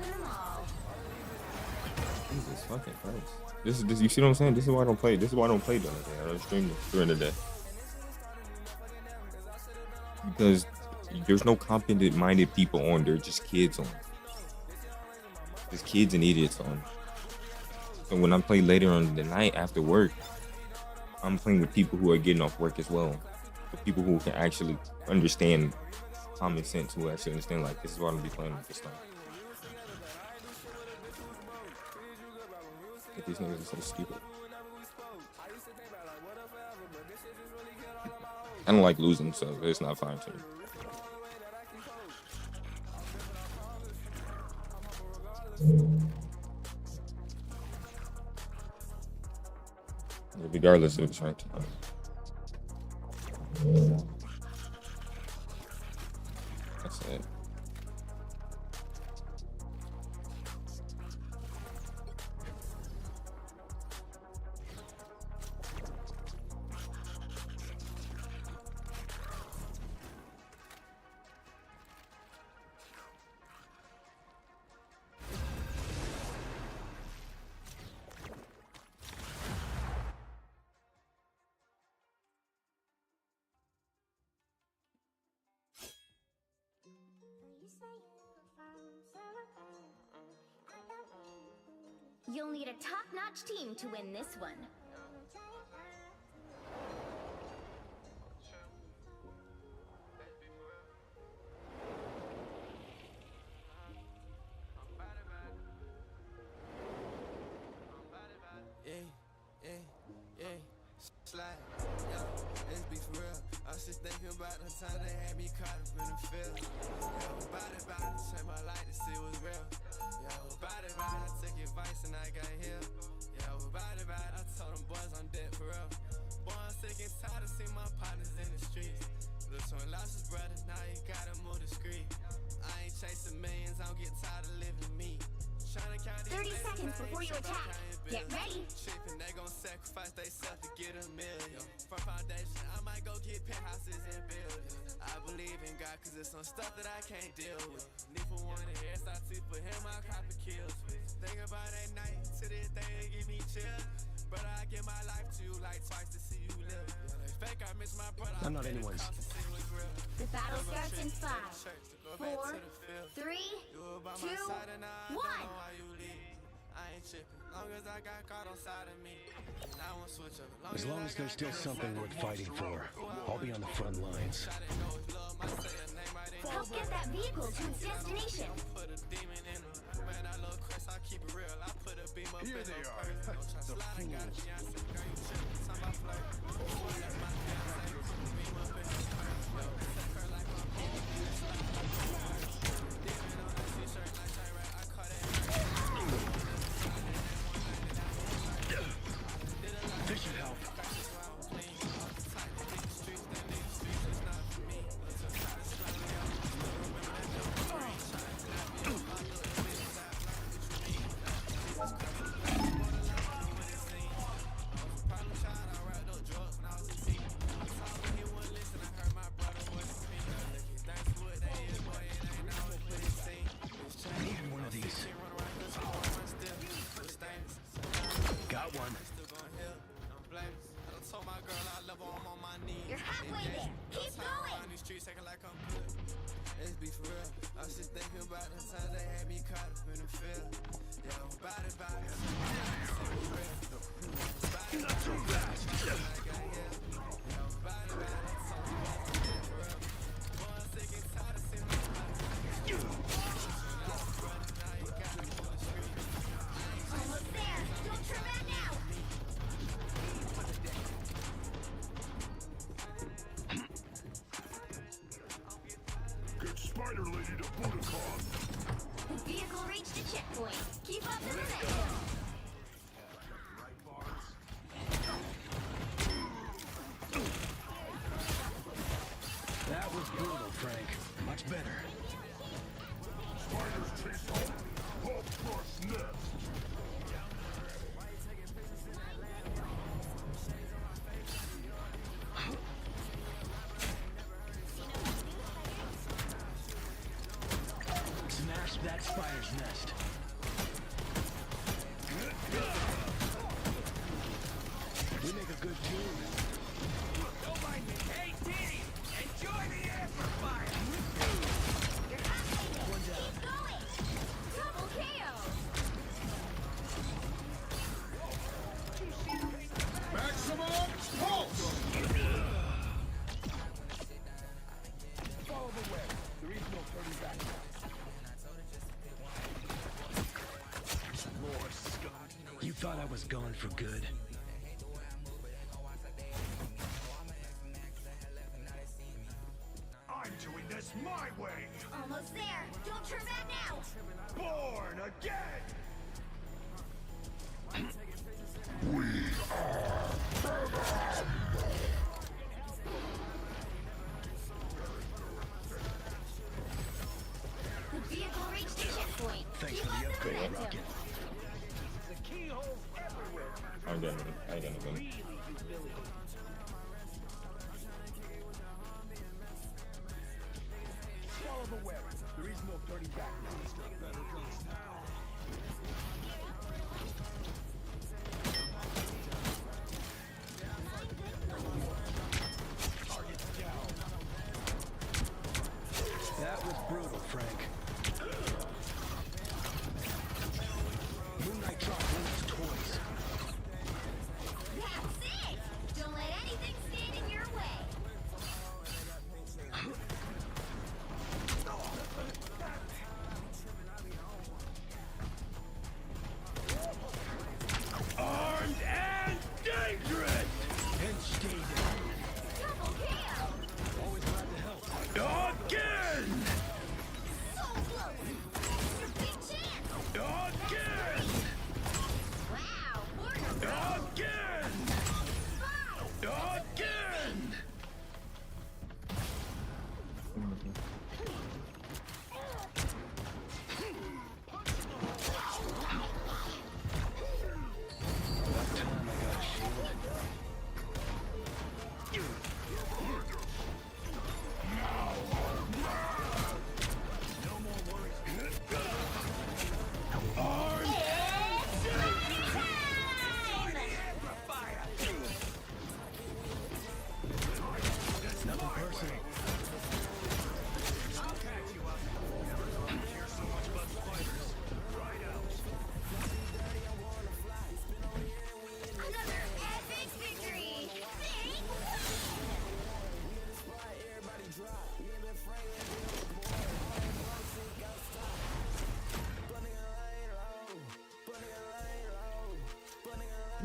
D: Jesus fucking Christ! This. You see what I'm saying? This is why I don't play. This is why I don't play during the day. I don't stream during the day because there's no competent-minded people on. They're just kids on. There's kids and idiots on. So when I play later on the night after work, I'm playing with people who are getting off work as well. The people who can actually understand common sense, who actually understand, like, this is why I'm gonna be playing with this stuff. Like, these niggas are so stupid. I don't like losing, so it's not fine to me. Regardless of it's ranked. That's it.
A: You'll need a top-notch team to win this one.
E: Slide, yeah, let's be for real. I was just thinking about the time they had me caught up in the field. Yeah, about it, turn my light to see what's real. Yeah, about it, I took advice and I got healed. Yeah, about it, I told them boys I'm dead for real. Boy, I'm sick and tired of seeing my partners in the streets. Little twin lost his brother, now he gotta move discreet. I ain't chasing millions, I don't get tired of living me.
A: 30 seconds before you attack. Get ready.
E: Chippin', they gon' sacrifice theyself to get a million. For foundation, I might go get penthouses and buildings. I believe in God, cause it's some stuff that I can't deal with. Need for one to hairstyle to for him, I copy kills. Think about that night, to this day, it give me chills. But I give my life to you like twice to see you live. Fake, I miss my brother.
I: I'm not anyone's.
A: The battle starts in 5, 4, 3, 2, 1.
I: As long as there's still something worth fighting for, I'll be on the front lines.
A: Help get that vehicle to its destination.
I: Here they are. The This should help. Need one of these. Got one.
A: You're halfway there. Keep going.
E: let's be for real. I was just thinking about the times they had me caught up in the field. Yeah, body.
B: Not so fast!
A: Almost there. Don't turn back now.
B: Get Spider Lady to Budokan!
A: The vehicle reached a checkpoint. Keep up the momentum.
I: That was brutal, Frank. Much better.
B: Spiders chase home! Hulk crush next!
I: Smash that spider's nest. We make a good team.
E: Don't mind me. Hey, Diddy, enjoy the amplifier.
A: You're hustling it. Keep going. Double KO.
B: Maximum pulse!
I: Follow the web. There is no turning back. More scum. You thought I was gone for good?
B: I'm doing this my way!
A: Almost there. Don't turn back now.
B: Born again!
A: The vehicle reached a checkpoint.
I: Thanks
A: Keep
I: for
A: up
I: the
A: the
I: upgrade,
A: momentum.
I: Rocket.
D: I ain't getting nothing.
I: Follow the web. There is no turning back. That was brutal, Frank. Moon Knight dropped one of his toys.
A: That's it. Don't let anything stand in your way.
B: Armed and dangerous!
I: And stayed
A: Double KO.
I: always glad to help.
B: Again!
A: So close. It's your big chance.
B: Again!
A: Wow. Border
B: Again!
A: five.
B: Again!
I: About time I got a shield. Nothing personal.
A: Another epic victory. Big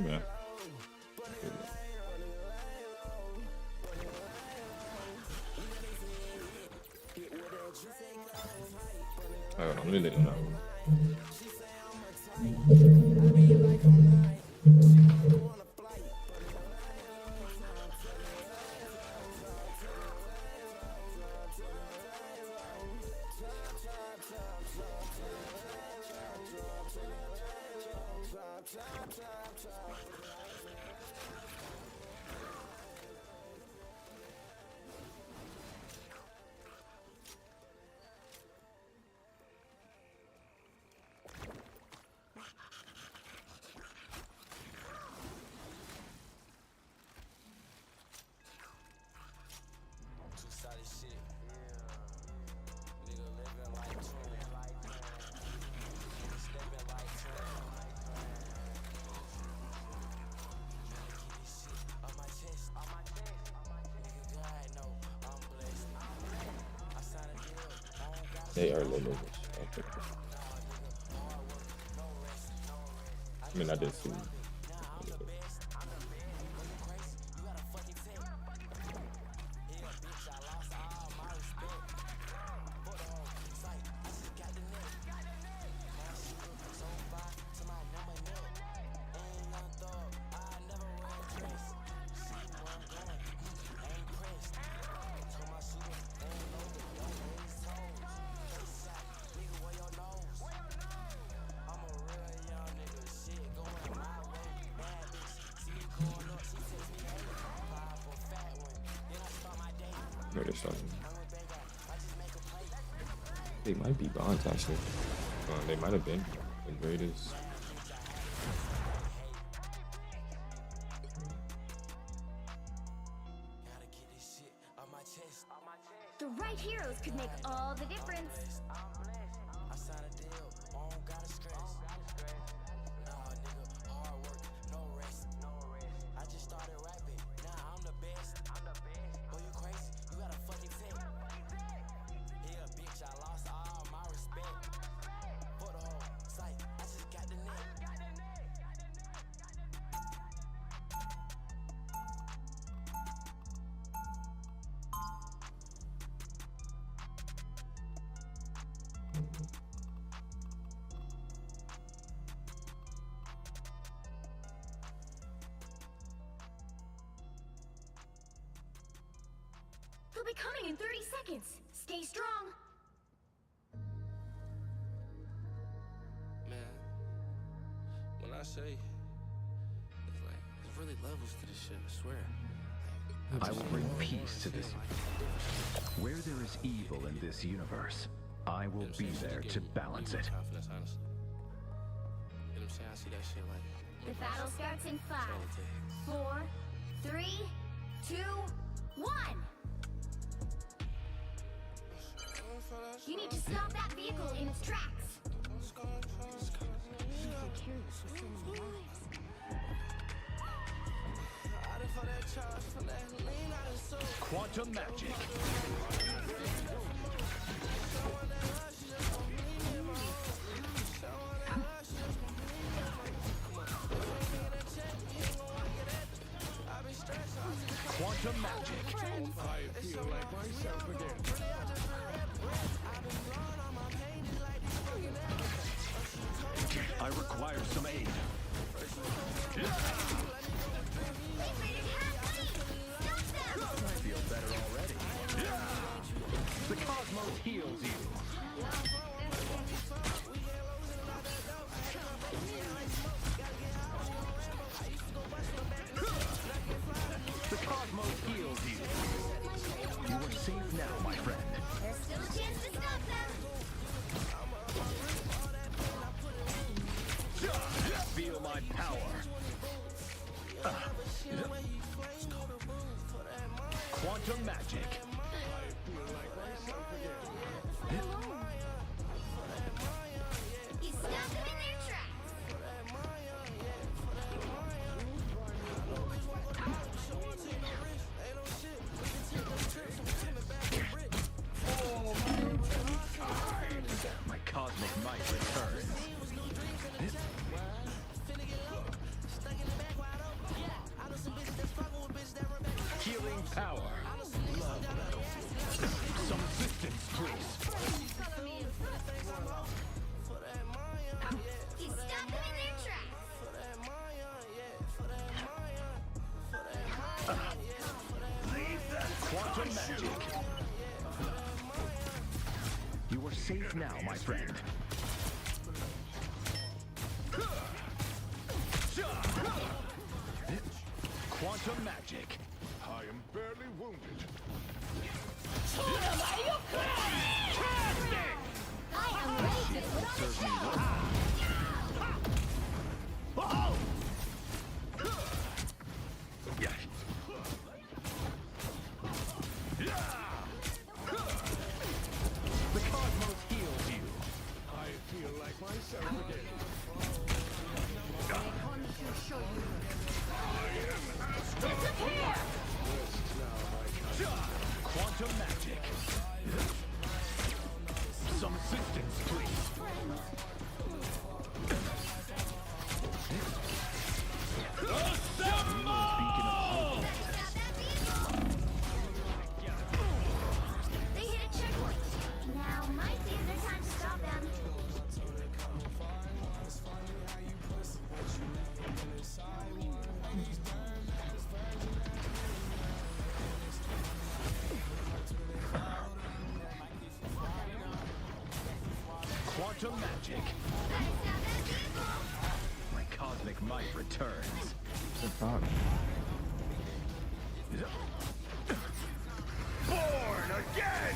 D: Yeah. Hold on, let me let it know. They are low numbers. Okay. I mean, I did see. No, they're starting. They might be Bonds actually. They might have been the Raiders.
A: The right heroes could make all the difference. They'll be coming in 30 seconds. Stay strong.
E: Man, when I say, it's like, there's really levels to this shit, I swear.
I: I will bring peace to this. Where there is evil in this universe, I will be there to balance it.
E: Confidence, honestly. You know what I'm saying? I see that shit like.
A: The battle starts in 5, 4, 3, 2, 1. You need to stop that vehicle in its tracks.
I: Quantum magic. Quantum magic.
B: I feel like myself again.
I: I require some aid. I feel better already. The cosmos heals you. The cosmos heals you. You are safe now, my friend.
A: There's still a chance to stop them.
I: Feel my power. Quantum magic.
A: You stop them in their tracks.
I: My cosmic might returns. Healing power. Some assistance, please.
A: You stop them in their tracks.
I: Quantum magic. You are safe now, my friend. Quantum magic.
B: I am barely wounded.
A: I am ready to put on a show.
I: The cosmos heals you.
B: I feel like myself again.
I: Quantum magic. Some might returns.
D: God.
I: Born again!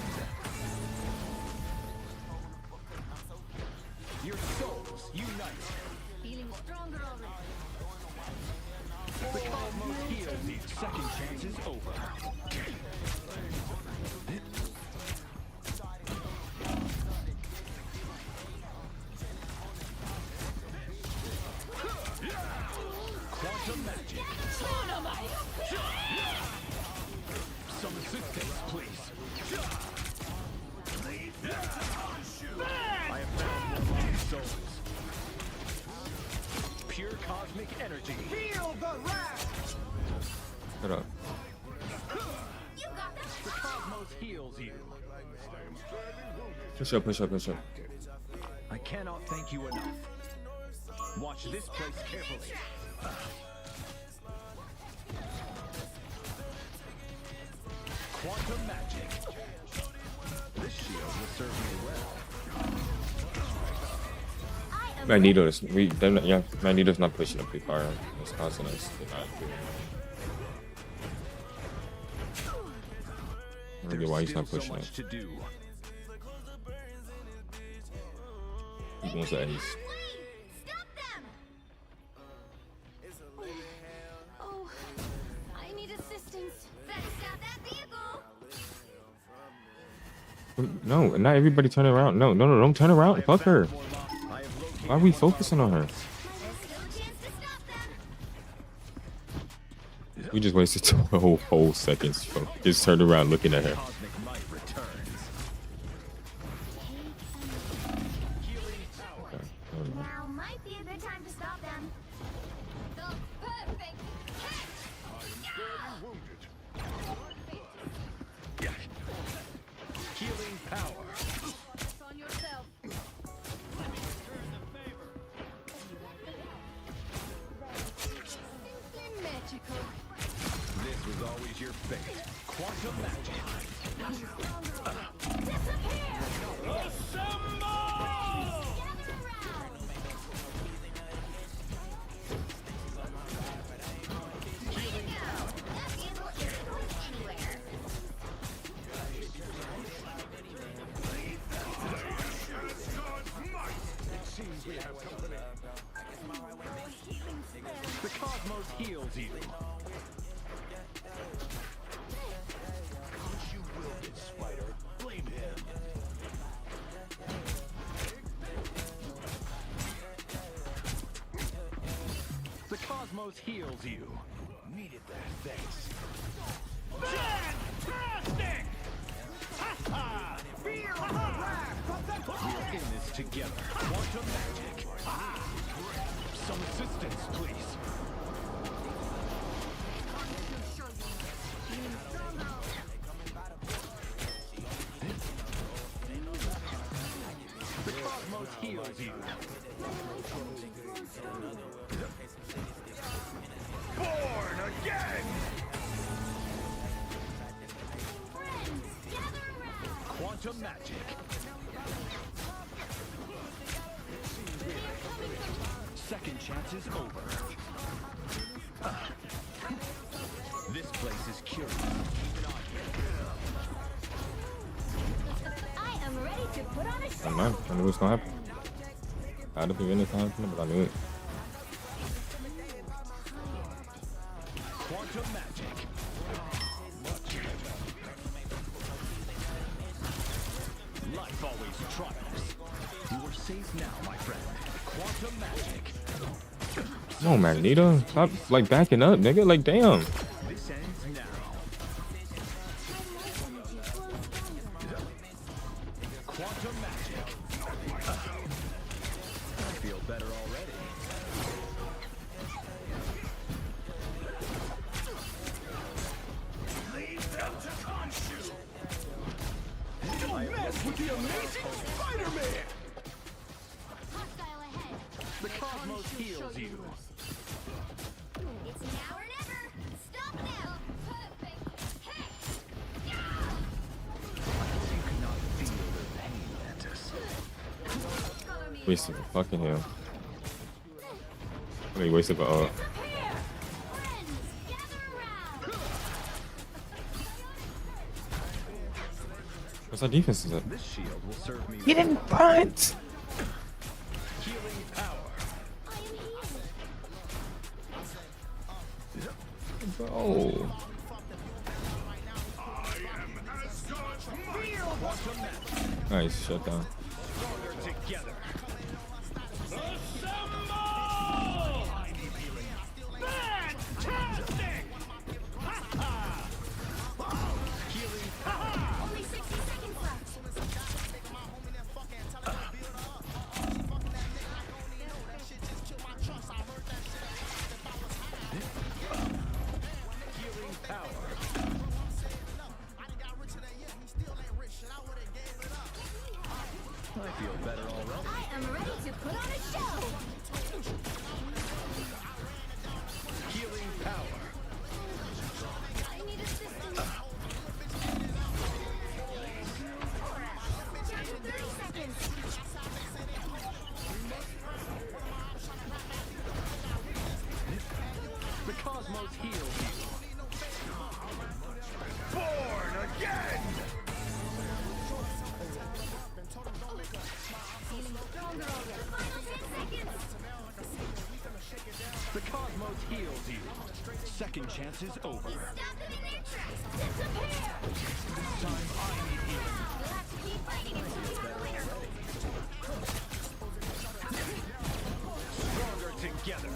I: Your souls unite.
F: Feeling stronger already.
I: The cosmos heals you. Second chance is over. Quantum magic. Some assistance, please. I have found one of these souls. Pure cosmic energy. Feel the wrath!
D: Shut up.
A: You got them.
I: The cosmos heals you.
D: Push up, push up, push up.
I: I cannot thank you enough. Watch this place carefully. Quantum magic. This shield will serve me well.
D: Magneto is Magneto's not pushing up too far. It's causing us to not do it. I don't get why he's not
I: Still so
D: pushing
I: much
D: it.
I: to do.
D: He wants that ace.
A: Stop them! Oh, I need assistance. Better stop that vehicle.
D: No, not everybody turn around. No, don't turn around. Fuck her.
I: I have located
D: Why are we focusing on her?
A: There's still a chance to stop them.
D: We just wasted 12 whole seconds. Bro. Just turned around looking at her.
I: cosmic might returns.
A: Now might be a good time to stop them. The perfect
I: Healing power.
F: On yourself. Simply magical.
I: This was always your fate. Quantum magic.
A: disappear!
I: The cosmos heals you. The cosmos heals you. Needed that, thanks. Fantastic! We're in this together. Quantum magic. Some assistance, please. The cosmos heals you. Born again! Quantum magic. Second chance is over. This place is curious.
A: I am ready to put on a
D: I
A: show.
D: don't know. I knew what's gonna happen. I had to prevent it from happening, but I knew it.
I: Quantum magic. Life always triumphs. You are safe now, my friend. Quantum magic.
D: Come on, Magneto. Stop like backing up, nigga. Like damn.
I: This ends now. Quantum magic. I feel better already. Don't mess with the amazing Spider-Man!
A: Hostile ahead.
I: The cosmos heals you.
A: It's now or never. Stop them. Perfect hit.
I: You cannot feel the pain, Mantis.
D: Wasted the fucking hell. He wasted the
A: Prepare! Friends, gather around!
D: What's our defense is up?
I: This shield will serve me.
D: He didn't punt.
I: Healing power.
F: I am healed.
D: Bro. Nice, shut down.
I: Stronger together.
A: Only 60 seconds left.
I: Healing power. I feel better already.
A: I am ready to put on a show!
I: Healing power.
F: I need assistance.
A: Down to 30 seconds.
I: The cosmos heals you. Born again!
A: Feeling stronger already. Final 10 seconds.
I: The cosmos heals you. Second chance is over.
A: Stop them in their tracks. Disappear!
I: This time I need healing.
A: You'll have to keep fighting until you have a winner.
I: Stronger together.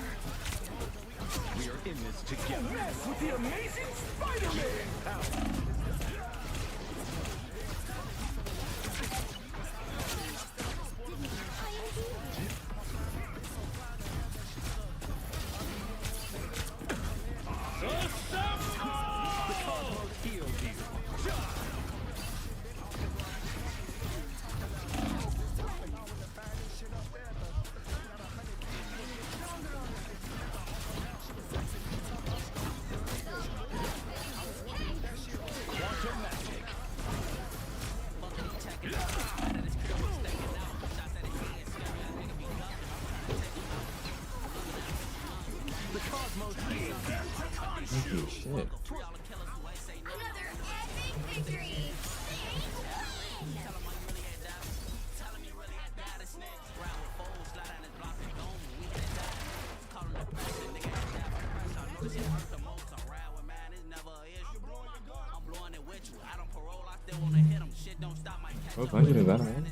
I: We are in this together. Mess with the amazing Spider-Man! Power. The cosmos heals you. Quantum magic. The cosmos heals you.
D: Thank you, shit.
A: Another epic victory!
D: What budget is that, man?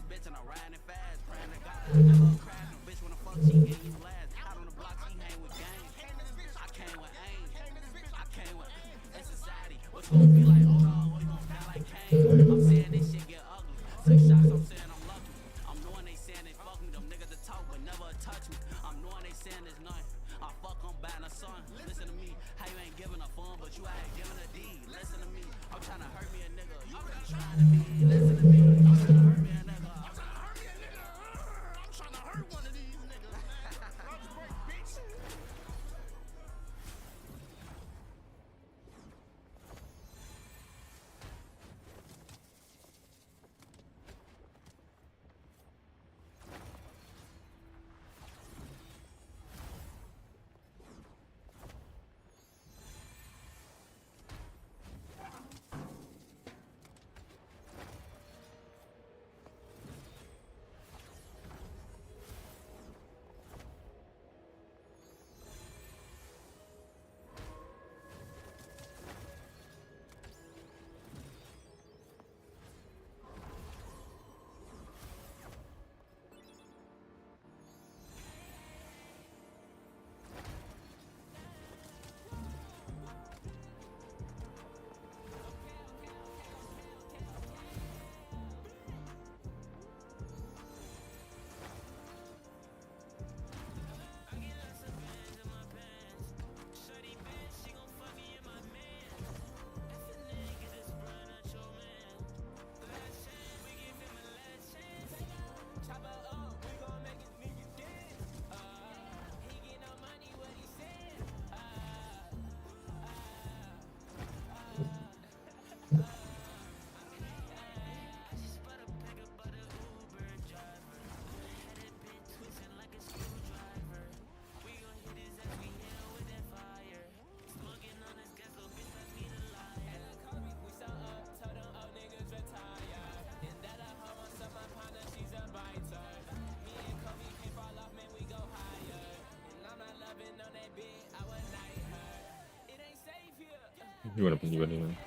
D: You went up and you went in.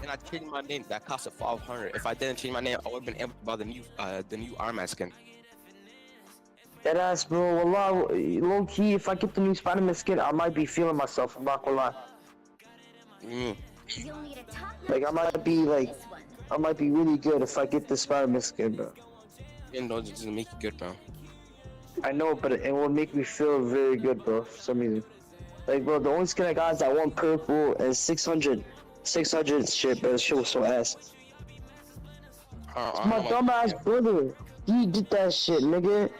J: And I changed my name. That cost 500. If I didn't change my name, I would have been able to buy the new Iron Man skin.
K: That ass, bro. Wallah, low key, if I get the new Spider-Man skin, I might be feeling myself. I'm not gonna lie.
J: Mm.
A: You'll need a top
K: Like, I might be really good if I get the Spider-Man skin, bro.
J: You know, it doesn't make you good, bro.
K: I know, but it will make me feel very good, bro, for some reason. Like, bro, the only skin I got is that one purple and 600 shit, but the shit was so ass. My dumbass brother, he did that shit, nigga.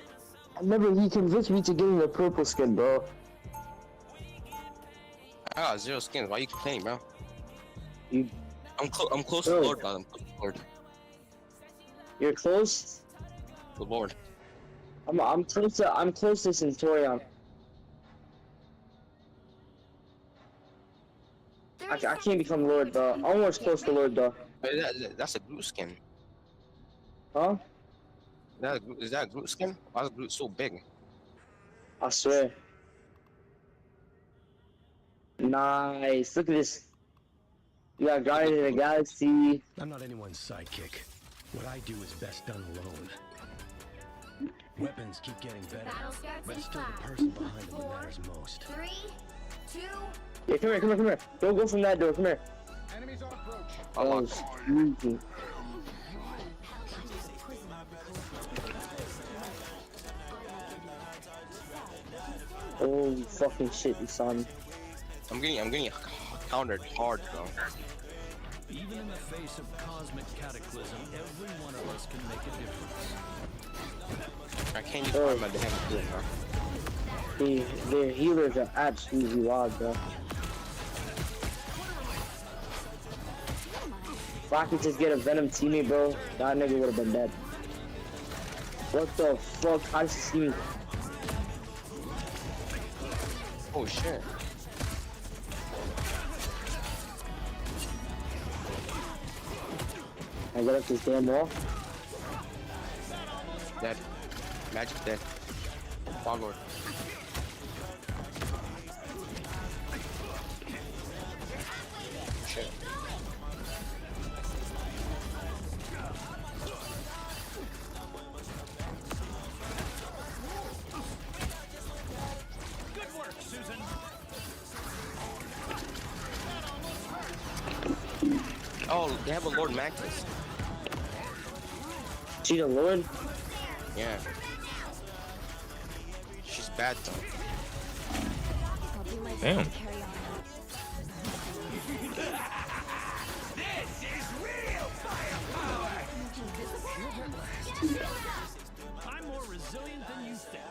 K: I remember he convinced me to getting the purple skin, bro.
J: I got 0 skins. Why you complaining, bro? I'm close to
K: Bro.
J: Lord, bro. I'm close to Lord.
K: You're close?
J: The Lord.
K: I'm close to Centurion. I can't become Lord, though. I'm almost close to Lord, though.
J: That's a Groot skin.
K: Huh?
J: Is that a Groot skin? Why is Groot so big?
K: I swear. Nice. Look at this. You got Guardians of the Galaxy.
L: I'm not anyone's sidekick. What I do is best done alone. Weapons keep getting better, but it's still the person behind them that matters most.
A: 3, 2.
K: Yeah, come here. Don't go from that door. Come here.
L: Enemies on approach.
K: Oh, sneaky. Holy fucking shit, you saw me.
J: I'm getting countered hard, bro.
H: Even in the face of cosmic cataclysm, every one of us can make a difference.
J: I can't use my damn tool, bro.
K: Their healers are absolutely wild, bro. If I could just get a Venom teammate, bro, that nigga would have been dead. What the fuck? How does he see me?
J: Oh shit.
K: I got up this damn wall.
J: Dead. Magic dead. Fog Lord. Shit.
H: Good work, Susan.
J: Oh, they have a Lord Mantis.
K: See the Lord?
J: Yeah. She's bad though.
D: Damn.
H: I'm more resilient than you think.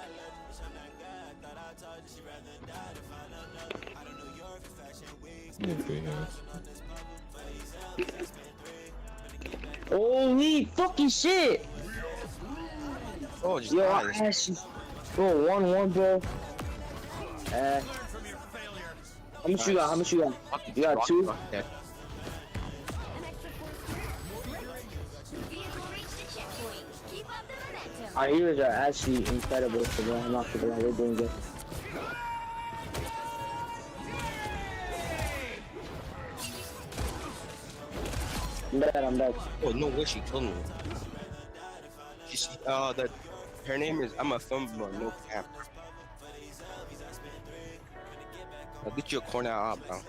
D: Okay, yeah.
K: Holy fucking shit!
J: Oh, just
K: Yo,
J: died.
K: Ash, bro, 1-1, bro. How much you got? How much you got? You got 2?
J: Dead.
A: Vehicle reached the checkpoint. Keep up the momentum.
K: Our healers are actually incredible, so bro, I'm not gonna lie, they're doing good. I'm dead.
J: Oh no way she killed me. She's her name is I'm a Thumbler, no cap. I'll get you a corner out, bro.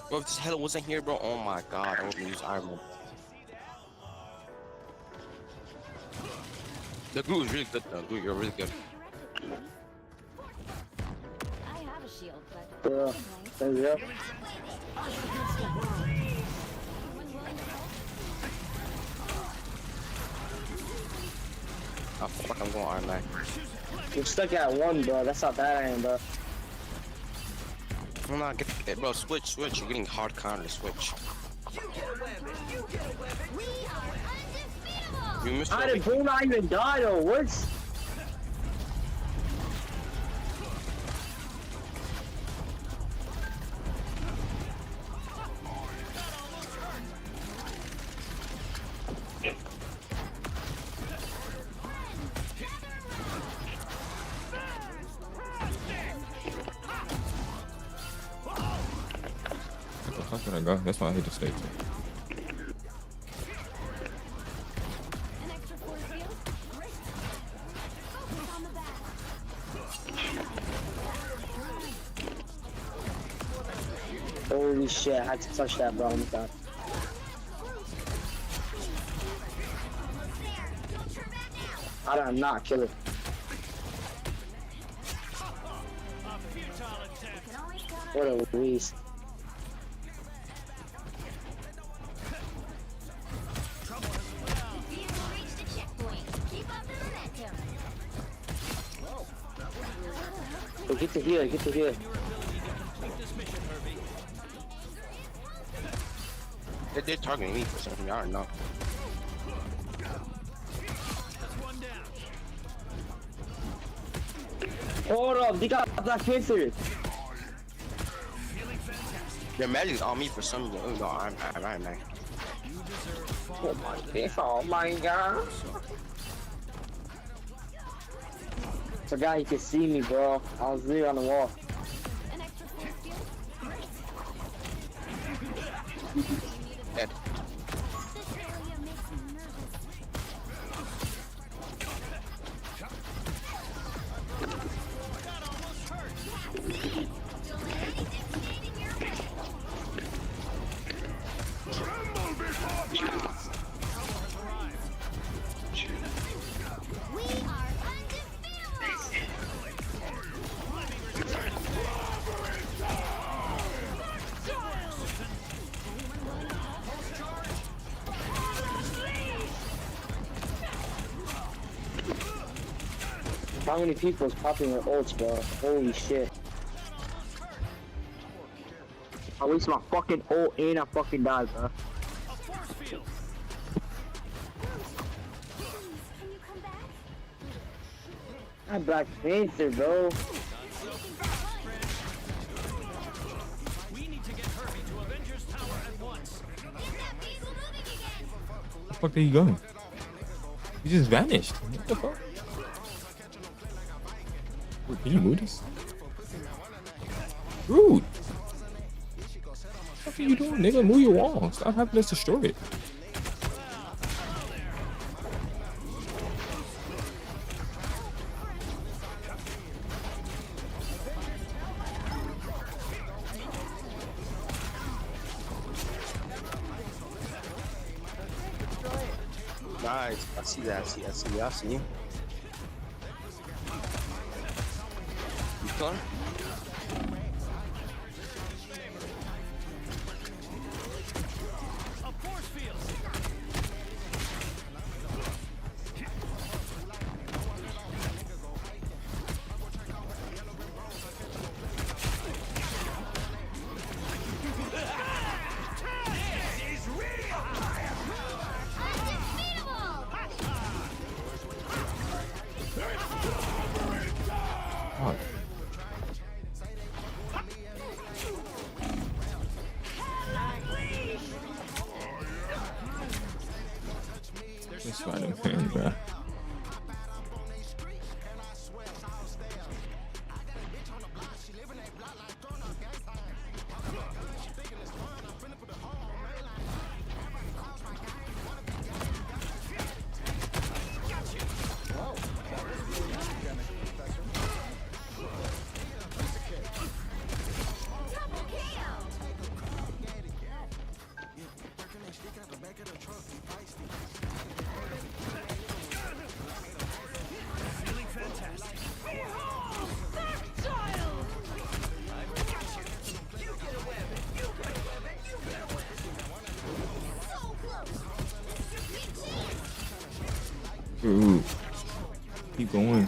J: Bro, if this hell wasn't here, bro, oh my god, I wouldn't use Iron Man. The glue is really good though, dude, you're really good.
F: I have a shield, but
K: Bro, thank you.
J: Oh fuck, I'm going Iron Man.
K: You're stuck at 1, bro. That's how bad I am, bro.
J: I'm not getting, bro, switch, you're getting hard counter to switch.
A: We are undefeatable.
J: You missed
K: How
J: your
K: did Bro not even die, though? What?
D: There I go. That's why I hate to stay too.
F: An extra force field. Great. Focus on the back.
K: Holy shit, I had to touch that, bro. Oh my god. I did not kill it. What a waste. Oh, get to here, get to here.
J: They're targeting me for something. I don't know.
K: Hold up, they got Black Panther.
J: Their magic's on me for some reason. Oh, no, I'm not.
K: Oh my god. Oh my god. Forgot he could see me, bro. I was literally on the wall.
F: An extra force field.
J: Dead.
F: This area makes me nervous.
A: We are undefeatable!
K: How many people is popping their ults, bro? Holy shit. I wasted my fucking ult and I fucking died, bro. I'm Black Panther, bro.
H: We need to get Herbie to Avengers Tower at once.
D: Where the fuck did he go? He just vanished. What the fuck? Wait, can you move this? Rude. What are you doing, nigga? Move your wall. Stop having us destroy it.
J: Nice. I see that. I see. You killer?
H: A force field.
D: Fuck. This Spider-Man, bro. Ooh. Keep going.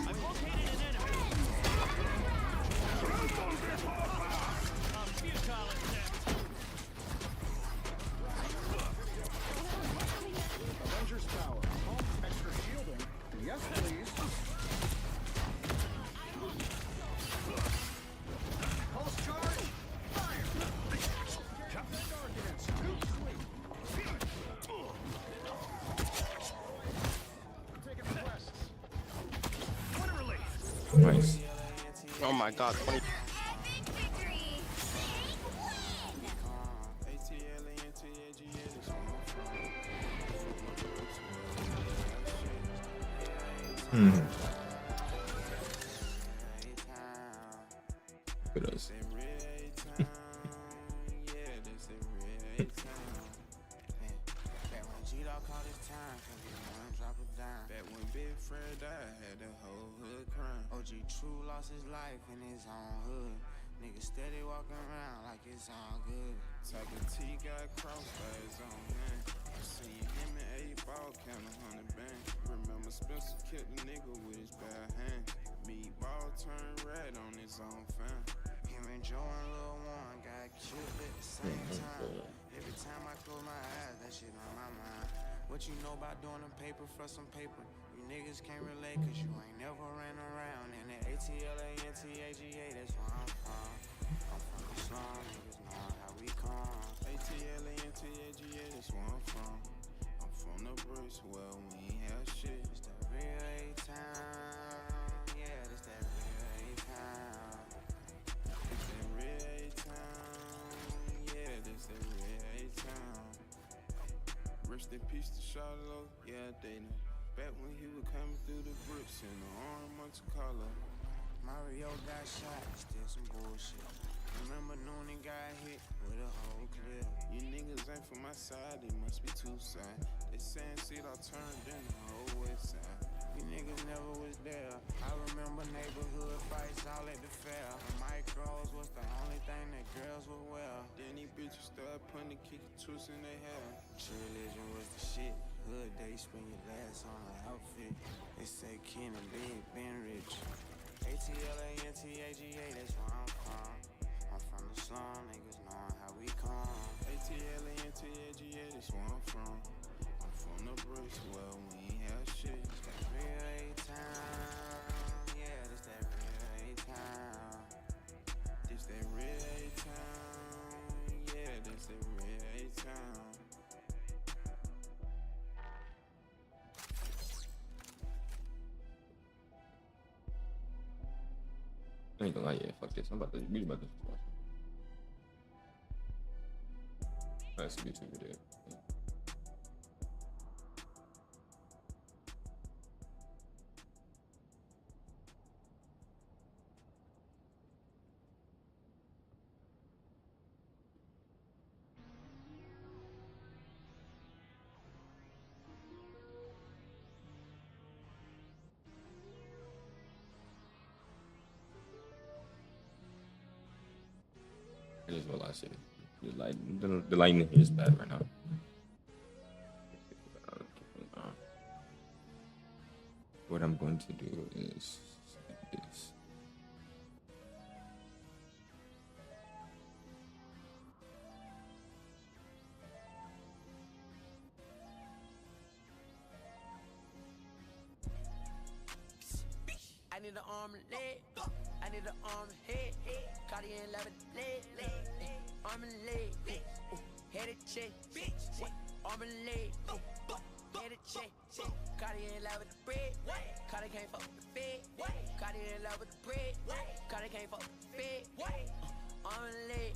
E: Avengers Tower. Extra shielding. Yes, please. Pulse charge. Fire.
D: Nice.
J: Oh my god. 20.
D: What else?
E: Back when Big Fred died, had the whole hood crying. OG True lost his life in his own hood. Niggas steady walking around like it's all good. Tiger T got crossed by his own man. I seen him and 8 Ball count 100 bang. Remember Spencer killed the nigga with his bad hand. Meatball turned red on his own fan. Him and Joe and Lil Warren got killed at the same time. Every time I close my eyes, that shit on my mind. What you know about doing them paper for some paper? You niggas can't relate cause you ain't never ran around. And the ATLANTAGA, that's where I'm from. I'm from the slum, niggas knowin' how we come. ATLANTAGA, that's where I'm from. I'm from the bricks, well, we ain't have shit. It's that real A-Town, yeah, it's that real A-Town. It's that real A-Town, yeah, that's that real A-Town. Rest in peace to Charlotte, yeah, they know. Back when he was coming through the bricks in the arm Monte Carlo. Mario got shot, still some bullshit. Remember Noonan got hit with a whole clip. You niggas ain't from my side, they must be two sides. They saying shit I turned in the whole west side. You niggas never was there. I remember neighborhood fights all at the fair. The micros was the only thing that girls would wear. Then these bitches started putting the kick and twist in their hair. Cheerleading was the shit. Hood day, spend your last on an outfit. They say Ken and Big Ben Rich. ATLANTAGA, that's where I'm from. I'm from the slum, niggas knowin' how we come. ATLANTAGA, that's where I'm from. I'm from the bricks, well, we ain't have shit. It's that real A-Town, yeah, this that real A-Town. This that real A-Town, yeah, this that real A-Town.
D: I ain't gonna lie, yeah, fuck this. I'm about to read about this. That's a YouTube video. I just realized it. The lighting here is bad right now. What I'm going to do is this.
G: I need an arm and leg. I need an arm and head. Cardi and love it, leg. Arm and leg. Head and check. Arm and leg. Head and check. Cardi in love with the bread. Cardi can't fuck with the fed. Cardi in love with the bread. Cardi can't fuck with the fed. Arm and leg.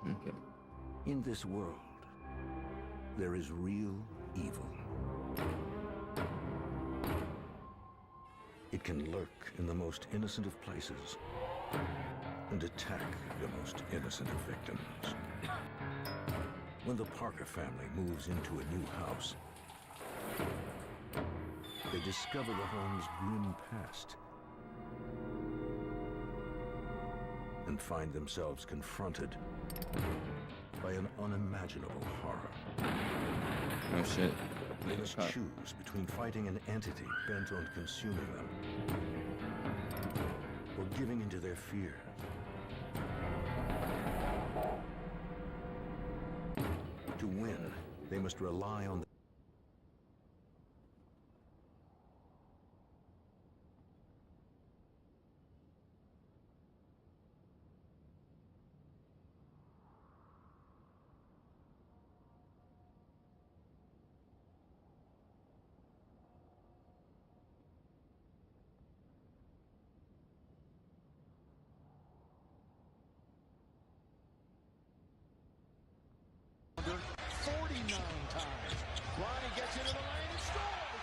I: Okay. In this world, there is real evil. It can lurk in the most innocent of places and attack the most innocent of victims. When the Parker family moves into a new house, they discover the home's grim past and find themselves confronted
M: by an unimaginable horror.
D: Oh shit.
M: They must choose between fighting an entity bent on consuming them or giving into their fear. To win, they must rely on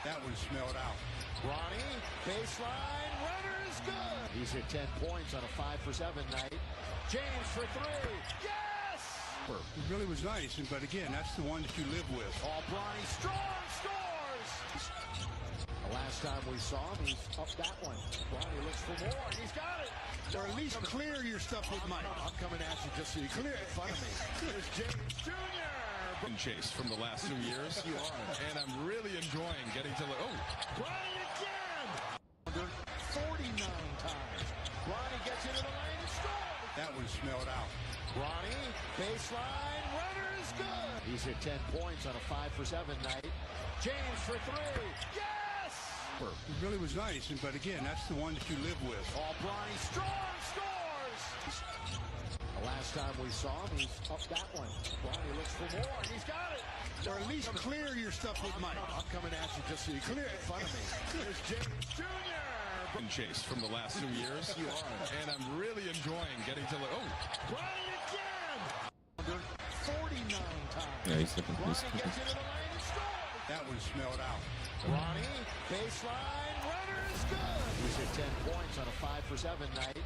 N: That one smelled out. Ronnie, baseline, runner is good. He's hit 10 points on a 5 for 7 night. James for 3. Yes!
B: It really was nice, but again, that's the one that you live with.
N: Oh, Bronny strong scores! The last time we saw him, he's up that one. Bronny looks for more, and he's got it.
B: Or at least clear your stuff with Mike.
N: I'm coming at you just so you can get in front of me. Here's James Jr.
O: Chase from the last 2 years.
N: You are.
O: And I'm really enjoying getting to look. Oh,
N: Bronny again! 49 times. Bronny gets into the lane and scores.
B: That one smelled out.
N: Ronnie, baseline, runner is good. He's hit 10 points on a 5 for 7 night. James for 3. Yes!
B: It really was nice, but again, that's the one that you live with.
N: Oh, Bronny strong scores! The last time we saw him, he's up that one. Bronny looks for more, and he's got it.
B: Or at least clear your stuff with Mike.
N: I'm coming at you just so you can get in front of me. Here's James Jr.
O: Chase from the last 2 years.
N: You are.
O: And I'm really enjoying getting to look. Oh,
N: Bronny again! 49 times.
D: Yeah, he's looking.
N: Bronny gets into the lane and scores.
B: That one smelled out.
N: Ronnie, baseline, runner is good. He's hit 10 points on a 5 for 7 night.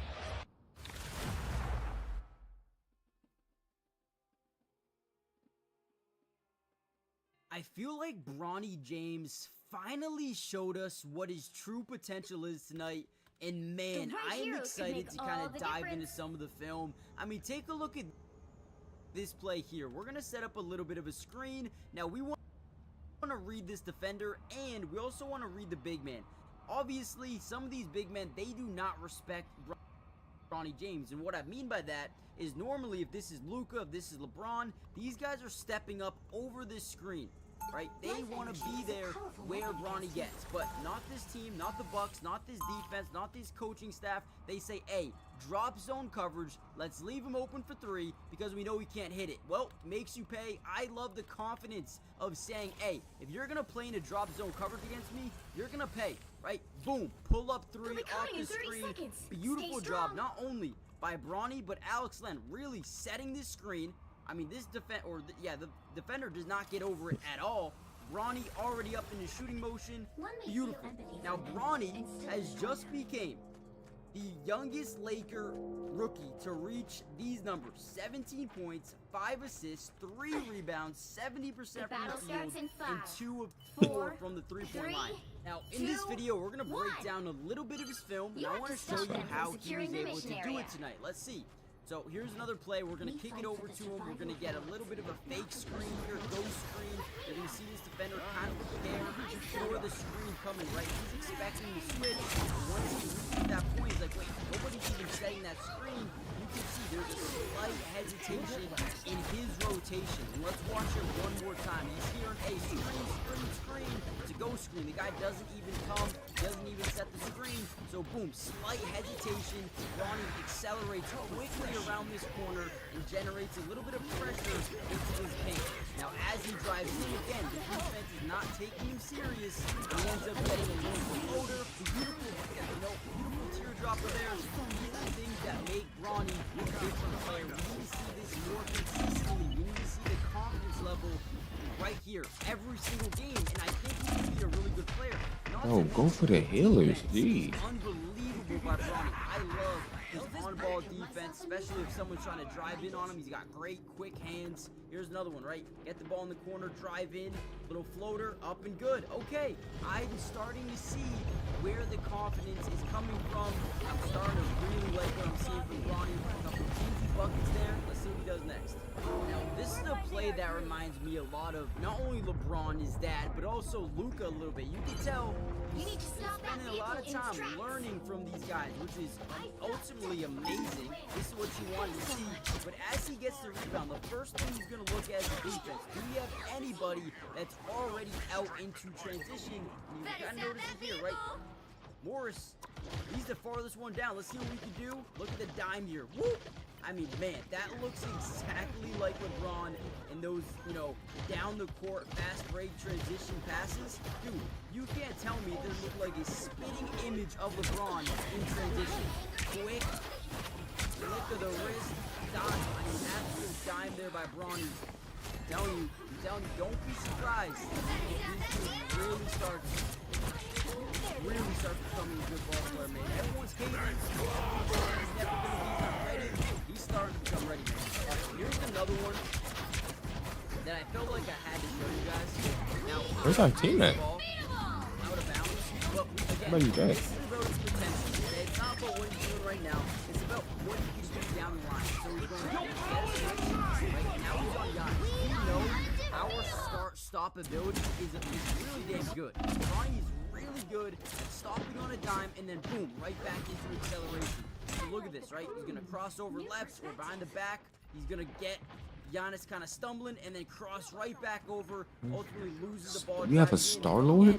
P: I feel like Bronny James finally showed us what his true potential is tonight, and man, I am excited to kind of dive into some of the film. I mean, take a look at this play here. We're going to set up a little bit of a screen. Now, we want to read this defender, and we also want to read the big man. Obviously, some of these big men, they do not respect Bronny James, and what I mean by that is normally if this is Luka, if this is LeBron, these guys are stepping up over this screen, right? They want to be there where Bronny gets, but not this team, not the Bucks, not this defense, not this coaching staff. They say, hey, drop zone coverage, let's leave him open for 3 because we know he can't hit it. Well, makes you pay. I love the confidence of saying, hey, if you're going to play in a drop zone coverage against me, you're going to pay, right? Boom, pull up 3 off the screen. Beautiful job, not only by Bronny, but Alex Len really setting this screen. I mean, this the defender does not get over it at all. Bronny already up in his shooting motion. Beautiful. Now, Bronny has just became the youngest Laker rookie to reach these numbers. 17 points, 5 assists, 3 rebounds, 70% from the field, and 2 of 4 from the three-point line. Now, in this video, we're going to break down a little bit of his film, and I want to show you how he was able to do it tonight. Let's see. So here's another play. We're going to kick it over to him. We're going to get a little bit of a fake screen here, ghost screen. You're going to see this defender kind of prepare for the screen coming, right? He's expecting to switch. And once he reaches that point, he's like, wait, nobody's even setting that screen. You can see there's a slight hesitation in his rotation. And let's watch it one more time. He's hearing a screen. It's a ghost screen. The guy doesn't even come, doesn't even set the screen. So boom, slight hesitation. Bronny accelerates quickly around this corner and generates a little bit of pressure into his paint. Now, as he drives in again, the defense is not taking him serious. He ends up getting a little floater. Beautiful teardropper there. These are things that make Bronny a different player. We need to see this more consistently. We need to see the confidence level right here every single game, and I think he can be a really good player.
D: Oh, go for the healers, geez.
P: Unbelievable by Bronny. I love his on-ball defense, especially if someone's trying to drive in on him. He's got great, quick hands. Here's another one, right? Get the ball in the corner, drive in, little floater, up and good. Okay, I'm starting to see where the confidence is coming from. I'm starting to really like what I'm seeing from Bronny. A couple easy buckets there. Let's see what he does next. Now, this is a play that reminds me a lot of not only LeBron, his dad, but also Luka a little bit. You can tell he's spending a lot of time learning from these guys, which is ultimately amazing. This is what you want to see. But as he gets the rebound, the first thing he's going to look at is defense. Do we have anybody that's already out into transition? And you kind of notice it here, right? Morris, he's the farthest one down. Let's see what we can do. Look at the dime here. Woo! I mean, man, that looks exactly like LeBron in those, you know, down the court, fast break transition passes. Dude, you can't tell me it doesn't look like a spitting image of LeBron in transition. Quick, flick of the wrist, dime. I mean, absolute dime there by Bronny. I'm telling you, don't be surprised if these two really start becoming a good ball player, man. Everyone's hating. He's never going to be ready. He's starting to become ready, man. All right, here's another one that I felt like I had to show you guys. Now,
D: where's our team at?
P: Out of bounds. But again,
D: How about you guys?
P: this is about his potential. Okay? It's not about what he's doing right now. It's about what he can do down the line. So he's going to get his right now. He's on Giannis. We know our stop ability is really damn good. Bronny's really good at stopping on a dime and then boom, right back into acceleration. So look at this, right? He's gonna cross over left or behind the back. He's gonna get Giannis kind of stumbling and then cross right back over. Ultimately loses the ball.
D: We have a Star-Lord?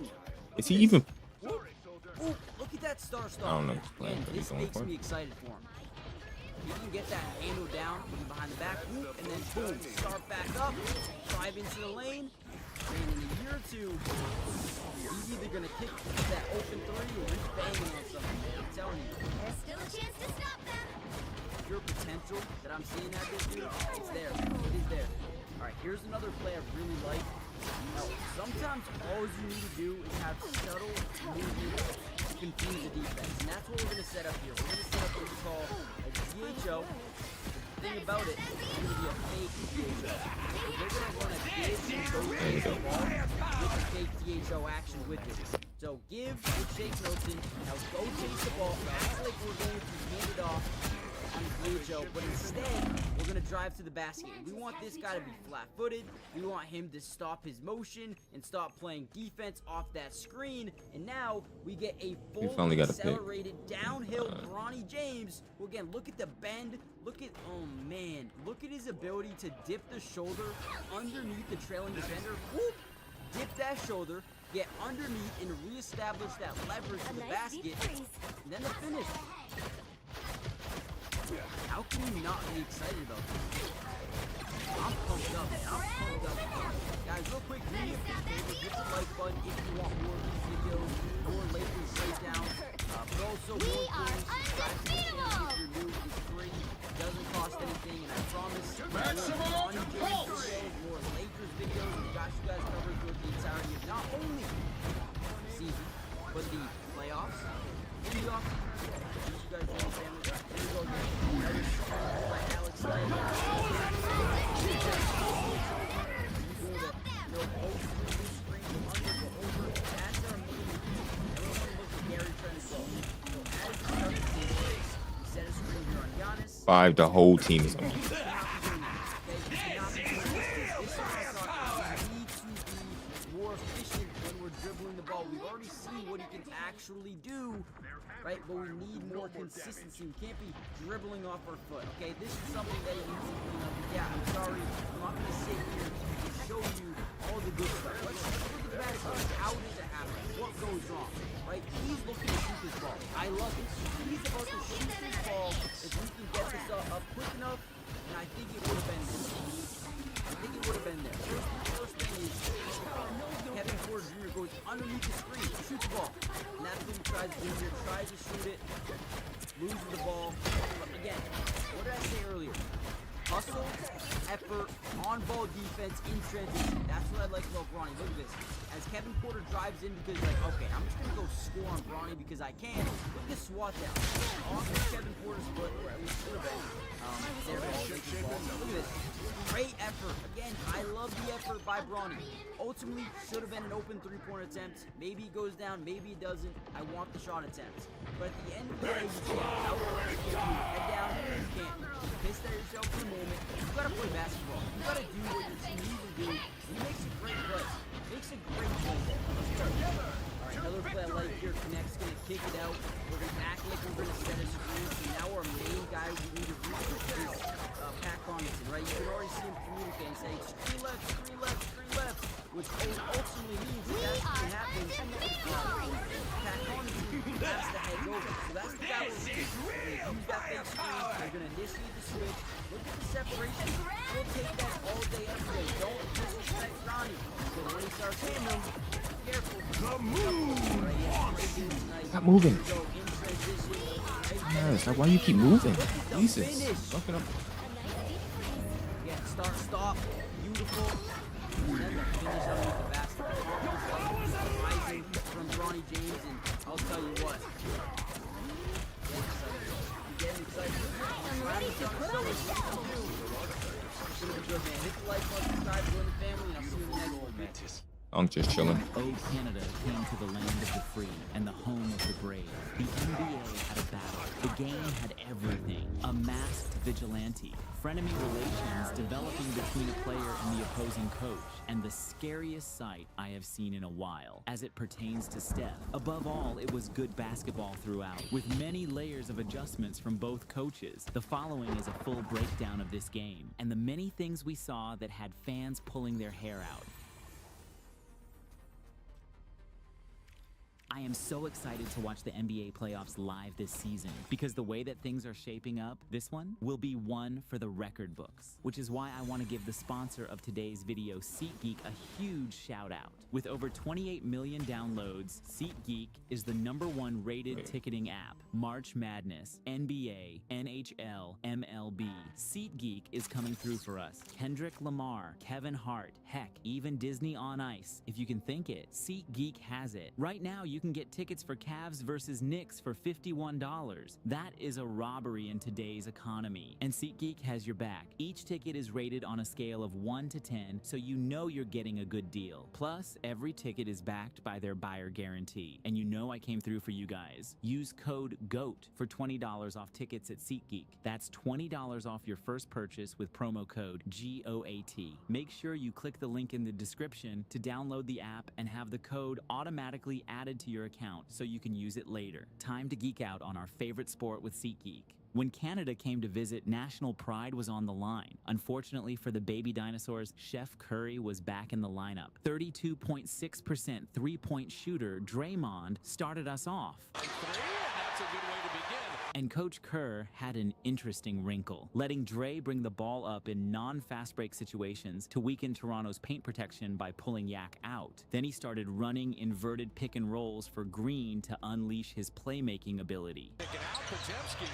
D: Is he even?
P: Ooh, look at that star.
D: I don't know.
P: And this makes me excited for him. You can get that handle down from behind the back hoop, and then boom, start back up, drive into the lane, and in a year or two, he's either gonna kick that open three or he's banging on something, man. I'm telling you.
A: There's still a chance to stop them.
P: Pure potential that I'm seeing at this dude, it's there. It is there. All right, here's another play I really like. Now, sometimes all you need to do is have subtle movement to confuse the defense, and that's what we're gonna set up here. We're gonna set up what we call a DHO. The thing about it, it's gonna be a fake DHO. So they're gonna run a give and go chase the ball with the fake DHO action with it. So give with Shake Milton. Now go chase the ball. Act like we're going to hand it off on the DHO, but instead we're gonna drive to the basket. We want this guy to be flat-footed. We want him to stop his motion and stop playing defense off that screen. And now we get a fully accelerated downhill Bronny James. Well, again, look at the bend. Look at, oh man, look at his ability to dip the shoulder underneath the trailing defender. Whoop! Dip that shoulder, get underneath, and reestablish that leverage to the basket. And then the finish. How can you not be excited about this? I'm pumped up. Guys, real quick, do me a big favor. Hit the like button if you want more of these videos, more Lakers breakdowns. But also, more things. Subscribe to the channel if you're new. It's free. It doesn't cost anything. And I promise, more videos, more Lakers videos. We got you guys covered through the entirety of not only the season, but the playoffs and the offseason. You guys are all family. Here we go again. By Alex Slade.
D: Five, the whole team is on.
P: We've already seen what he can actually do, right? But we need more consistency. We can't be dribbling off our foot, okay? This is something that he needs to clean up. Yeah, I'm sorry. I'm not going to sit here and show you all the good stuff. Let's look at the bad stuff. How does it happen? What goes wrong, right? He's looking to shoot this ball. I love it. He's about to shoot this ball. If we can get this up quick enough, and I think it would have been there. First thing is, Kevin Porter Jr. goes underneath the screen, shoots the ball. And that's what he tries to do here. Tries to shoot it, loses the ball. Again, what did I say earlier? Hustle effort, on-ball defense in transition. That's what I like about Bronny. Look at this. As Kevin Porter drives in because like, okay, I'm just gonna go score on Bronny because I can. Look at this swat down. Off of Kevin Porter's foot, or at least should have been. There it is. Look at this. Great effort. Again, I love the effort by Bronny. Ultimately, should have been an open three-point attempt. Maybe it goes down, maybe it doesn't. I want the shot attempt. But at the end of the day, you can't head down, you can't be pissed at yourself for a moment. You gotta play basketball. You gotta do what your team needs to do. He makes a great play. Makes a great play. Alright, another play I like here. Connect's gonna kick it out. We're gonna act like we're gonna set a screen. So now our main guy we need to reach is Pat Connaughton, right? You can already see him communicate and say screen left, screen left, screen left, which ultimately means that that's what happens. Pat Connaughton grabs the head over. So that's the guy we're reaching. Use that fake screen. They're gonna initiate the switch. Look at the separation. We'll take that all day, every day. Don't disrespect Ronnie. So when he starts hitting them, careful. The move!
D: Stop moving. Yes, like, why you keep moving? Jesus. Fuck it up.
P: Yeah, start, stop. Beautiful. And then the finish underneath the basket. Rising from Bronny James, and I'll tell you what. Get excited.
A: I'm ready to put on a show.
P: It's gonna be good, man. Hit the like button, subscribe, join the family, and I'll see you in the next one, man.
D: I'm just chilling.
Q: Oh, Canada came to the land of the free and the home of the brave. The NBA had a battle. The game had everything. A masked vigilante. Frenemy relations developing between a player and the opposing coach. And the scariest sight I have seen in a while, as it pertains to Steph. Above all, it was good basketball throughout, with many layers of adjustments from both coaches. The following is a full breakdown of this game, and the many things we saw that had fans pulling their hair out. I am so excited to watch the NBA playoffs live this season because the way that things are shaping up, this one will be one for the record books, which is why I want to give the sponsor of today's video, SeatGeek, a huge shout out. With over 28 million downloads, SeatGeek is the #1 rated ticketing app. March Madness, NBA, NHL, MLB. SeatGeek is coming through for us. Kendrick Lamar, Kevin Hart, heck, even Disney on Ice. If you can think it, SeatGeek has it. Right now, you can get tickets for Cavs versus Knicks for $51. That is a robbery in today's economy. And SeatGeek has your back. Each ticket is rated on a scale of 1 to 10, so you know you're getting a good deal. Plus, every ticket is backed by their buyer guarantee. And you know I came through for you guys. Use code GOAT for $20 off tickets at SeatGeek. That's $20 off your first purchase with promo code GOAT. Make sure you click the link in the description to download the app and have the code automatically added to your account so you can use it later. Time to geek out on our favorite sport with SeatGeek. When Canada came to visit, national pride was on the line. Unfortunately for the baby dinosaurs, Chef Curry was back in the lineup. 32.6% three-point shooter Draymond started us off.
H: That's a good way to begin.
Q: And Coach Kerr had an interesting wrinkle, letting Dre bring the ball up in non-fast break situations to weaken Toronto's paint protection by pulling Yak out. Then he started running inverted pick and rolls for Green to unleash his playmaking ability.
H: Picking out Podziemski.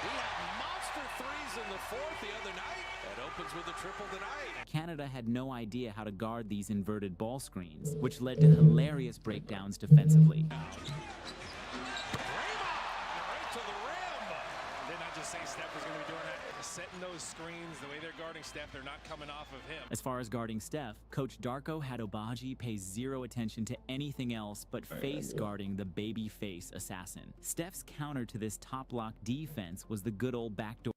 H: He had monster threes in the fourth the other night. That opens with a triple tonight.
Q: Canada had no idea how to guard these inverted ball screens, which led to hilarious breakdowns defensively.
R: Say Steph was going to be doing that, setting those screens, the way they're guarding Steph, they're not coming off of him.
Q: As far as guarding Steph, Coach Darko Hadobaji pays zero attention to anything else but face guarding the baby face assassin. Steph's counter to this top block defense was the good old backdoor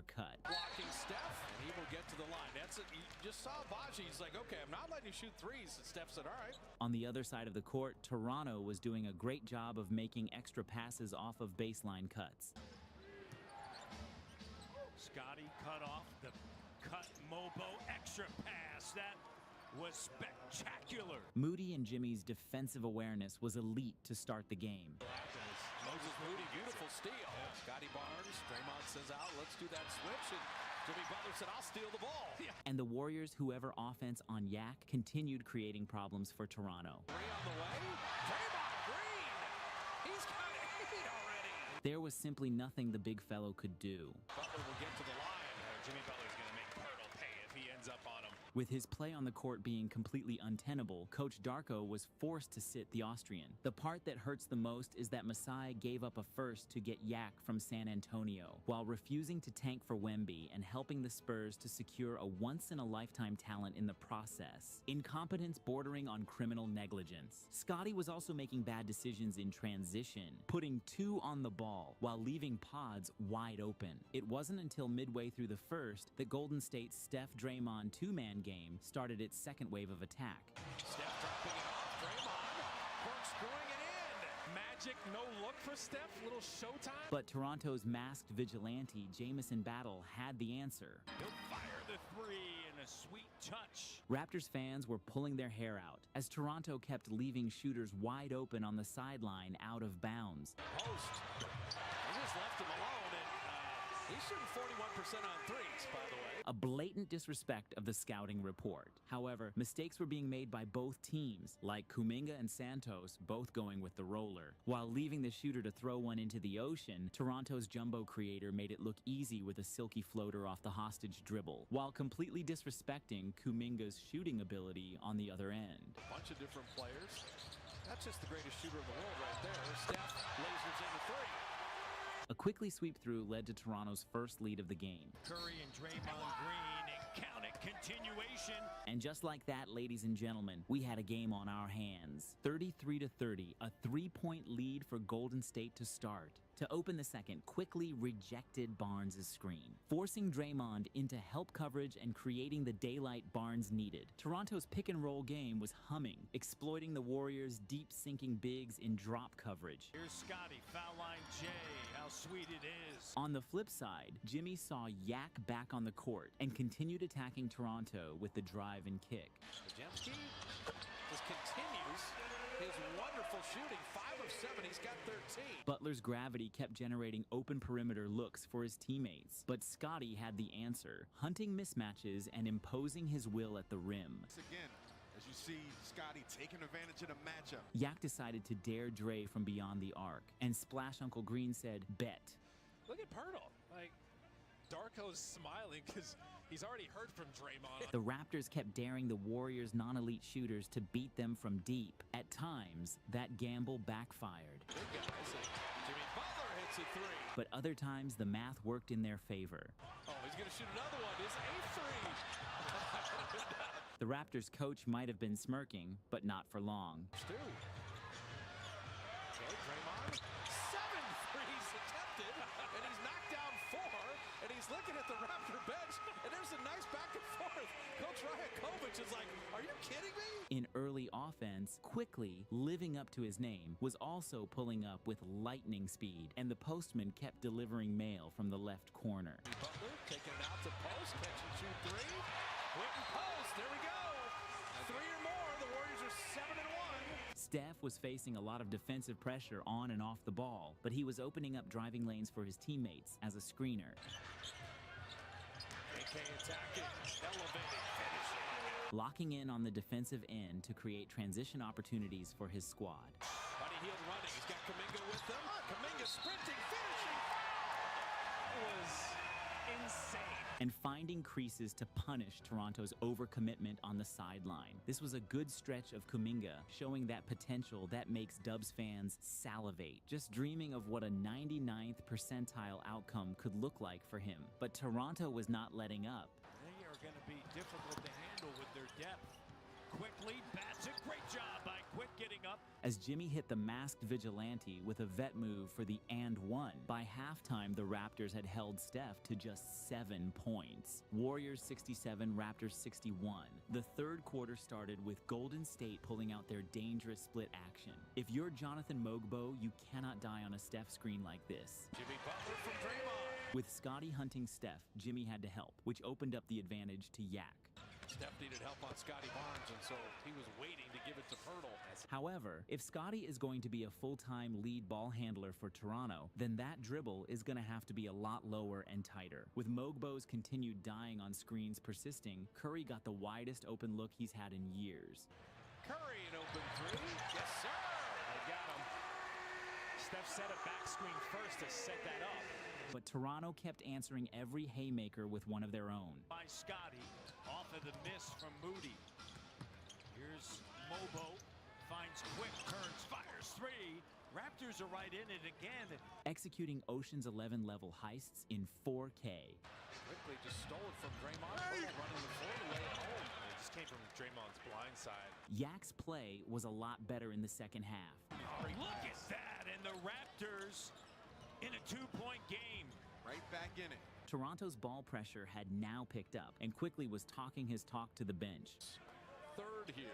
Q: cut.
H: Blocking Steph, and he will get to the line. That's it. You just saw Baji. He's like, okay, I'm not letting you shoot threes. And Steph said, all right.
Q: On the other side of the court, Toronto was doing a great job of making extra passes off of baseline cuts.
R: Scotty cut off the cut Mobo extra pass. That was spectacular.
Q: Moody and Jimmy's defensive awareness was elite to start the game.
H: Moses Moody, beautiful steal. Scotty Barnes, Draymond says out, let's do that switch. And Jimmy Butler said, I'll steal the ball.
Q: And the Warriors, whoever offense on Yak, continued creating problems for Toronto.
H: Three on the way. Draymond Green. He's got 8 already.
Q: There was simply nothing the big fellow could do.
H: Butler will get to the line. Jimmy
Q: With his play on the court being completely untenable, Coach Darko was forced to sit the Austrian. The part that hurts the most is that Masai gave up a first to get Yak from San Antonio, while refusing to tank for Wemby and helping the Spurs to secure a once-in-a-lifetime talent in the process. Incompetence bordering on criminal negligence. Scotty was also making bad decisions in transition, putting 2 on the ball while leaving pods wide open. It wasn't until midway through the first that Golden State's Steph-Draymond two-man game started its second wave of attack.
R: Steph dropping it off. Draymond corkscrewing it in. Magic, no look for Steph. Little showtime.
Q: But Toronto's masked vigilante, Jamison Battle, had the answer.
R: He'll fire the three and a sweet touch.
Q: Raptors fans were pulling their hair out as Toronto kept leaving shooters wide open on the sideline out of bounds.
R: Post. They just left him alone, and he's shooting 41% on threes, by the way.
Q: A blatant disrespect of the scouting report. However, mistakes were being made by both teams, like Kuminga and Santos both going with the roller. While leaving the shooter to throw one into the ocean, Toronto's jumbo creator made it look easy with a silky floater off the hostage dribble, while completely disrespecting Kuminga's shooting ability on the other end.
R: A bunch of different players. That's just the greatest shooter in the world right there. Steph lasers in the three.
Q: A quickly sweep through led to Toronto's first lead of the game.
R: Curry and Draymond Green, and count it, continuation.
Q: And just like that, ladies and gentlemen, we had a game on our hands. 33-30, a 3-point lead for Golden State to start. To open the second, quickly rejected Barnes' screen, forcing Draymond into help coverage and creating the daylight Barnes needed. Toronto's pick-and-roll game was humming, exploiting the Warriors' deep-sinking bigs in drop coverage.
R: Here's Scotty, foul line J, how sweet it is.
Q: On the flip side, Jimmy saw Yak back on the court and continued attacking Toronto with the drive and kick.
R: Podziemski just continues his wonderful shooting. 5 of 7, he's got 13.
Q: Butler's gravity kept generating open perimeter looks for his teammates, but Scotty had the answer, hunting mismatches and imposing his will at the rim.
S: Again, as you see, Scotty taking advantage of the matchup.
Q: Yak decided to dare Dre from beyond the arc, and Splash Uncle Green said, bet.
R: Look at Pirtle. Like, Darko's smiling because he's already heard from Draymond.
Q: The Raptors kept daring the Warriors' non-elite shooters to beat them from deep. At times, that gamble backfired.
R: Big guys, like Jimmy Butler hits a three.
Q: But other times, the math worked in their favor.
R: Oh, he's going to shoot another one. It's a three.
Q: The Raptors' coach might have been smirking, but not for long.
R: Stu. Okay, Draymond. 7 threes attempted, and he's knocked down 4, and he's looking at the Raptor bench, and there's a nice back and forth. Coach Rajakovic is like, are you kidding me?
Q: In early offense, quickly, living up to his name, was also pulling up with lightning speed, and the postman kept delivering mail from the left corner.
R: Butler taking it out to post, catch and shoot 3. Quick and post, there we go. 3 or more, the Warriors are 7-1.
Q: Steph was facing a lot of defensive pressure on and off the ball, but he was opening up driving lanes for his teammates as a screener.
R: AK attacking, elevating, finishing.
Q: Locking in on the defensive end to create transition opportunities for his squad.
R: Buddy Hield running, he's got Kuminga with them. Kuminga sprinting, finishing. That was insane.
Q: And finding creases to punish Toronto's overcommitment on the sideline. This was a good stretch of Kuminga, showing that potential that makes Dubs fans salivate, just dreaming of what a 99th percentile outcome could look like for him. But Toronto was not letting up.
R: They are going to be difficult to handle with their depth. Quickly, that's a great job by Quick getting up.
Q: As Jimmy hit the masked vigilante with a vet move for the and one. By halftime, the Raptors had held Steph to just 7 points. Warriors 67, Raptors 61. The third quarter started with Golden State pulling out their dangerous split action. If you're Jonathan Mogbo, you cannot die on a Steph screen like this.
R: Jimmy Butler from Draymond.
Q: With Scotty hunting Steph, Jimmy had to help, which opened up the advantage to Yak.
R: Steph needed help on Scotty Barnes, and so he was waiting to give it to Pirtle.
Q: However, if Scotty is going to be a full-time lead ball handler for Toronto, then that dribble is going to have to be a lot lower and tighter. With Mogbo's continued dying on screens persisting, Curry got the widest open look he's had in years.
R: Curry an open 3. Yes, sir. I got him. Steph set a back screen first to set that up.
Q: But Toronto kept answering every haymaker with one of their own.
R: By Scotty, off of the miss.
H: miss from Moody. Here's Mobo. Finds quick, turns, fires three. Raptors are right in it again.
Q: Executing Ocean's 11 level heists in 4K.
R: Quickly just stole it from Draymond. Running the floor away at home. It just came from Draymond's blind side.
Q: Yak's play was a lot better in the second half.
H: Look at that, and the Raptors in a 2-point game.
S: Right back in it.
Q: Toronto's ball pressure had now picked up and quickly was talking his talk to the bench.
R: Third here.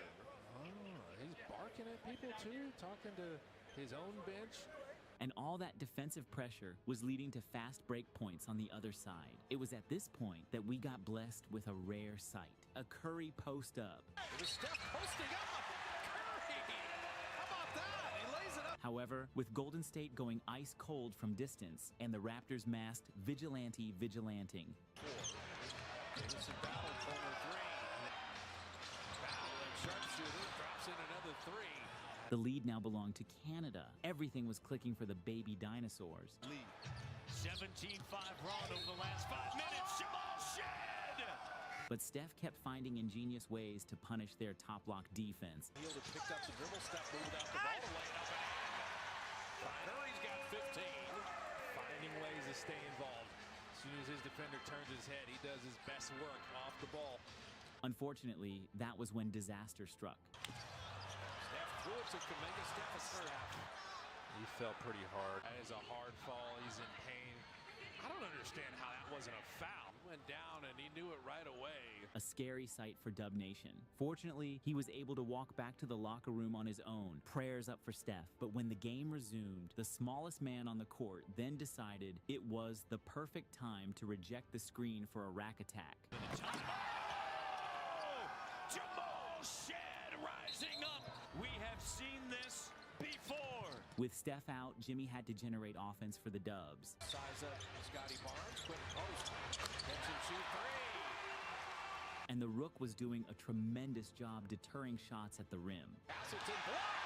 R: Oh, he's barking at people too, talking to his own bench.
Q: And all that defensive pressure was leading to fast break points on the other side. It was at this point that we got blessed with a rare sight. A Curry post up.
R: It was Steph posting up. Curry! How about that? He lays it up.
Q: However, with Golden State going ice cold from distance and the Raptors masked vigilanting.
R: Davison Battle, corner three. Battle and sharpshooter drops in another three.
Q: The lead now belonged to Canada. Everything was clicking for the baby dinosaurs.
H: Lead. 17-5 run over the last 5 minutes. Jamal Shead!
Q: But Steph kept finding ingenious ways to punish their top-lock defense.
R: Fielder picked up the dribble step, moved out the ball, and laid up and in. Curry's got 15. Finding ways to stay involved. As soon as his defender turns his head, he does his best work off the ball.
Q: Unfortunately, that was when disaster struck.
R: Steph threw it to Kuminga. Steph is hurt. He fell pretty hard. That is a hard fall. He's in pain. I don't understand how that wasn't a foul. He went down and he knew it right away.
Q: A scary sight for Dub Nation. Fortunately, he was able to walk back to the locker room on his own. Prayers up for Steph. But when the game resumed, the smallest man on the court then decided it was the perfect time to reject the screen for a rack attack.
H: Jamal Shead rising up. We have seen this before.
Q: With Steph out, Jimmy had to generate offense for the Dubs.
R: Size up Scotty Barnes, quick post, catch and shoot three.
Q: And the Rook was doing a tremendous job deterring shots at the rim.
R: Pass it to block,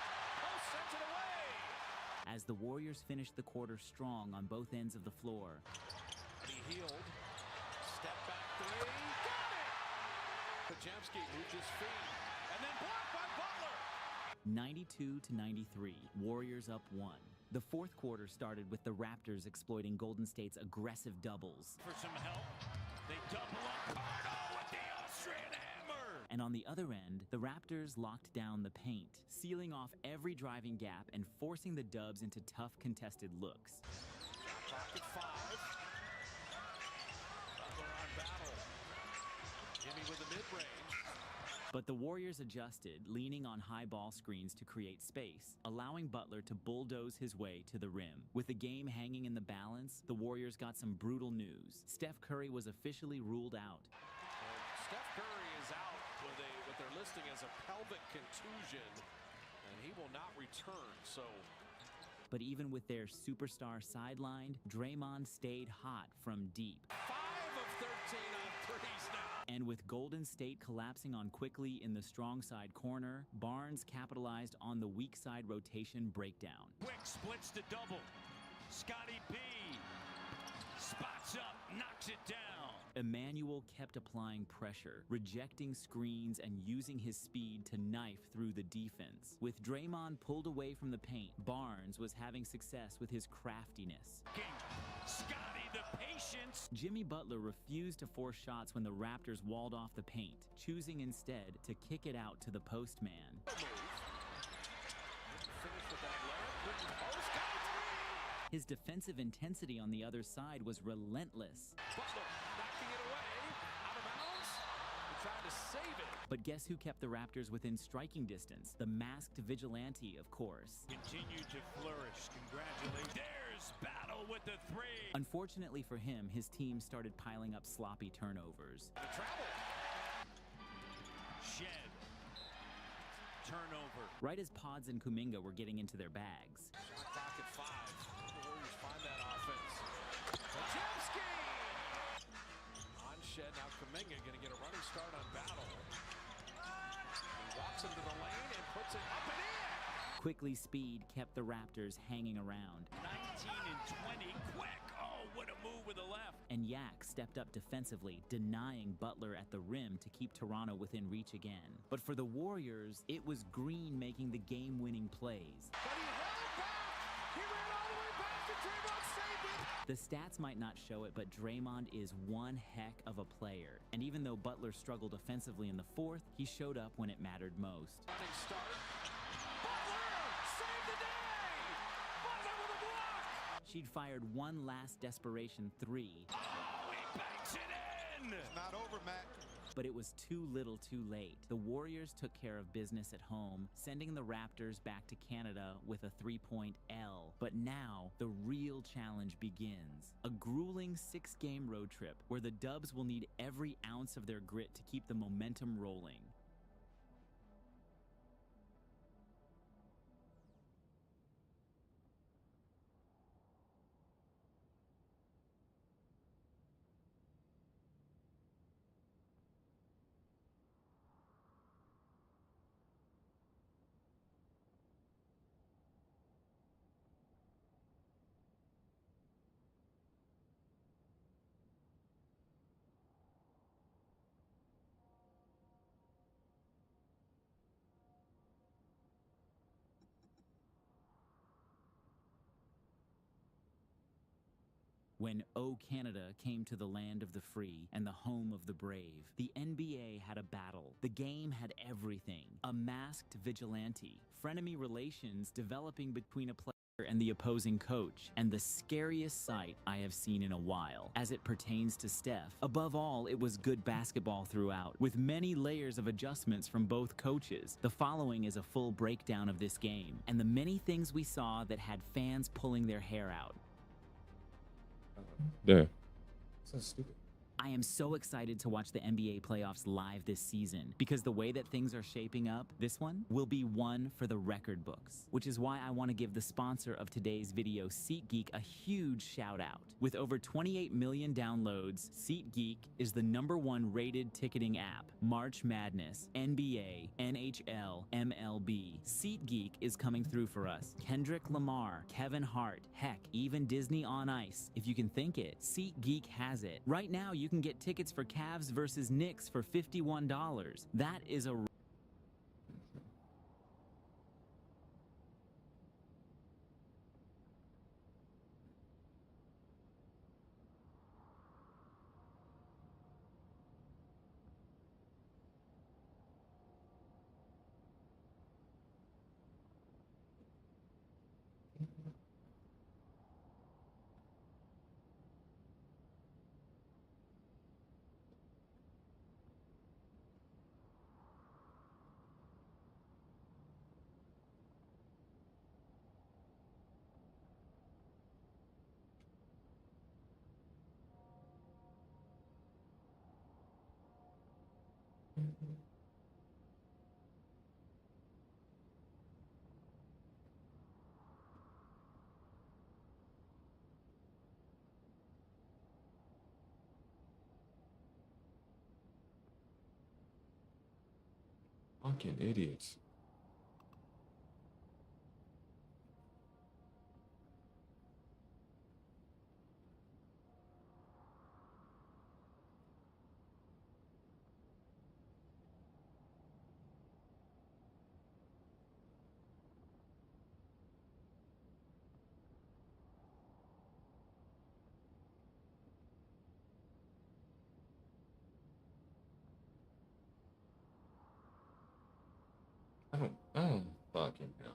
R: post sent it away.
Q: As the Warriors finished the quarter strong on both ends of the floor.
R: He healed, step back three, got it! Podziemski moved his feet, and then blocked by Butler.
Q: 92-93, Warriors up 1. The fourth quarter started with the Raptors exploiting Golden State's aggressive doubles.
H: For some help, they double up Cardo with the Austrian hammer.
Q: And on the other end, the Raptors locked down the paint, sealing off every driving gap and forcing the Dubs into tough contested looks.
R: Clock at 5. Butler on Battle. Jimmy with the mid-range.
Q: But the Warriors adjusted, leaning on high ball screens to create space, allowing Butler to bulldoze his way to the rim. With the game hanging in the balance, the Warriors got some brutal news. Steph Curry was officially ruled out.
R: Steph Curry is out with what they're listing as a pelvic contusion, and he will not return, so...
Q: But even with their superstar sidelined, Draymond stayed hot from deep.
R: 5 of 13 on threes now.
Q: And with Golden State collapsing on quickly in the strong side corner, Barnes capitalized on the weak side rotation breakdown.
H: Quick splits to double. Scotty B spots up, knocks it down.
Q: Emmanuel kept applying pressure, rejecting screens and using his speed to knife through the defense. With Draymond pulled away from the paint, Barnes was having success with his craftiness.
H: Scotty, the patience.
Q: Jimmy Butler refused to force shots when the Raptors walled off the paint, choosing instead to kick it out to the postman. His defensive intensity on the other side was relentless.
R: Butler knocking it away, out of bounds, and trying to save it.
Q: But guess who kept the Raptors within striking distance? The masked vigilante, of course.
H: Continued to flourish. Congratulations. There's Battle with the three.
Q: Unfortunately for him, his team started piling up sloppy turnovers.
R: The travel.
H: Shed. Turnover.
Q: Right as Pods and Kuminga were getting into their bags.
R: Shot clock at 5. The Warriors find that offense. Podziemski! On Shed, now Kuminga going to get a running start on Battle. He walks into the lane and puts it up and in!
Q: Quickly, speed kept the Raptors hanging around.
H: 19 and 20, quick! Oh, what a move with the left.
Q: and Yak stepped up defensively, denying Butler at the rim to keep Toronto within reach again. But for the Warriors, it was Green making the game-winning plays.
R: But he held back! He ran all the way back to Draymond, saved it!
Q: The stats might not show it, but Draymond is one heck of a player. And even though Butler struggled offensively in the fourth, he showed up when it mattered most.
R: Running start. Butler! Saved the day! Butler with a block!
Q: She'd fired one last desperation three.
R: Oh, he banks it in!
S: It's not over, Matt.
Q: But it was too little too late. The Warriors took care of business at home, sending the Raptors back to Canada with a 3-point L. But now, the real challenge begins. A grueling 6-game road trip where the Dubs will need every ounce of their grit to keep the momentum rolling. When O Canada came to the land of the free and the home of the brave, the NBA had a battle. The game had everything. A masked vigilante, frenemy relations developing between a player and the opposing coach, and the scariest sight I have seen in a while as it pertains to Steph. Above all, it was good basketball throughout, with many layers of adjustments from both coaches. The following is a full breakdown of this game, and the many things we saw that had fans pulling their hair out.
D: Yeah. So stupid.
Q: I am so excited to watch the NBA playoffs live this season because the way that things are shaping up, this one will be one for the record books, which is why I want to give the sponsor of today's video, SeatGeek, a huge shout out. With over 28 million downloads, SeatGeek is the #1 rated ticketing app. March Madness, NBA, NHL, MLB. SeatGeek is coming through for us. Kendrick Lamar, Kevin Hart, heck, even Disney on Ice. If you can think it, SeatGeek has it. Right now, you can get tickets for Cavs versus Knicks for $51. That is a
D: Fucking idiots. I don't fucking know.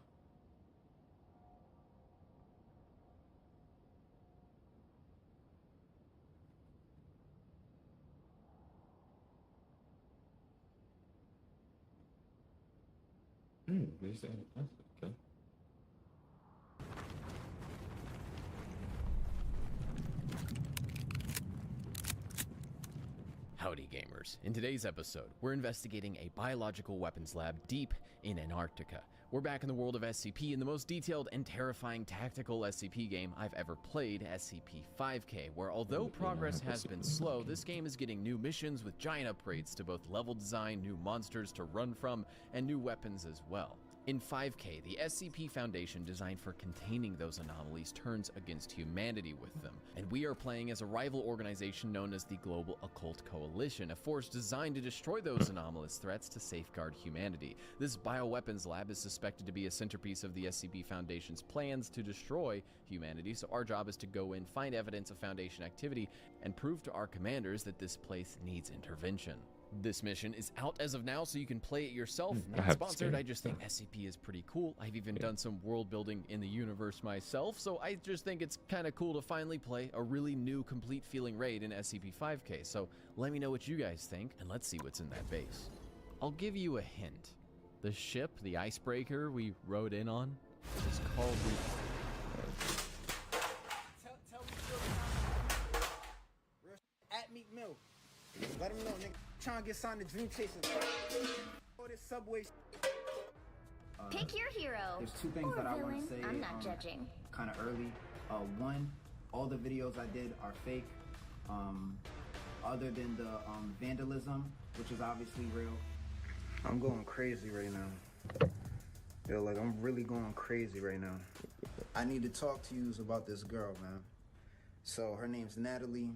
D: Is that okay?
T: Howdy gamers. In today's episode, we're investigating a biological weapons lab deep in Antarctica. We're back in the world of SCP in the most detailed and terrifying tactical SCP game I've ever played, SCP-5K, where although progress has been slow, this game is getting new missions with giant upgrades to both level design, new monsters to run from, and new weapons as well. In 5K, the SCP Foundation designed for containing those anomalies turns against humanity with them, and we are playing as a rival organization known as the Global Occult Coalition, a force designed to destroy those anomalous threats to safeguard humanity. This bioweapons lab is suspected to be a centerpiece of the SCP Foundation's plans to destroy humanity, so our job is to go in, find evidence of Foundation activity, and prove to our commanders that this place needs intervention. This mission is out as of now, so you can play it yourself. Not sponsored, I just think SCP is pretty cool. I've even done some world building in the universe myself, so I just think it's kind of cool to finally play a really new, complete feeling raid in SCP-5K. So let me know what you guys think, and let's see what's in that base. I'll give you a hint. The ship, the icebreaker we rode in on, is called the...
U: At Meek Mill. Let him know, nigga. Trying to get signed to Dream Chasers. Oh, this subway.
A: Pick your hero.
V: There's two things
A: or
V: that I want
A: villain.
V: to say.
A: I'm not judging.
V: Kind of early. One, all the videos I did are fake. Other than the vandalism, which is obviously real. I'm going crazy right now. Yo, like I'm really going crazy right now. I need to talk to you about this girl, man. So her name's Natalie.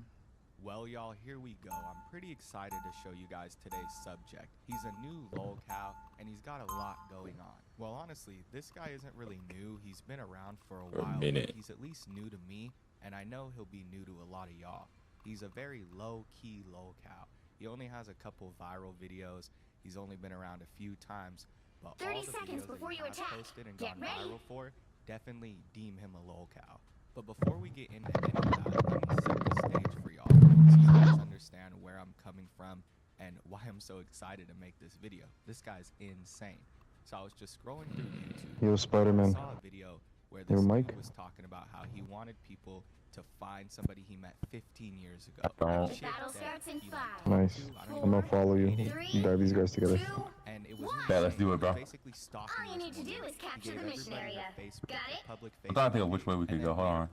W: Well, y'all, here we go. I'm pretty excited to show you guys today's subject. He's a new lolcow, and he's got a lot going on. Well, honestly, this guy isn't really new. He's been around for a while, but he's at least new to me, and I know he'll be new to a lot of y'all. He's a very low-key lolcow. He only has a couple viral videos. He's only been around a few times, but all
A: 30
W: the
A: seconds
W: videos
A: before
W: that he
A: you
W: has
A: attack.
W: posted and
A: Get
W: gone
A: ready.
W: viral for definitely deem him a lolcow. But before we get into any of that, let me set the stage for y'all, so you guys understand where I'm coming from and why I'm so excited to make this video. This guy's insane. So I was just scrolling through YouTube.
X: Yo, Spider-Man.
W: I saw a video where this dude was talking about how he wanted people to find somebody he met 15 years ago.
X: Alright.
W: Shit
A: Battle
W: that
A: starts in
W: he,
A: 5.
X: Nice. I'm gonna follow you. Dive these guys together.
W: And it was
X: Yeah, let's do it, bro.
W: basically stalking
A: All you
W: this
A: need to do
W: woman.
A: is capture
W: He
A: the
W: gave
A: mission
W: everybody
A: area.
W: their Facebook,
A: Got it?
W: public
X: I'm trying to think of which way we could go. Hold on.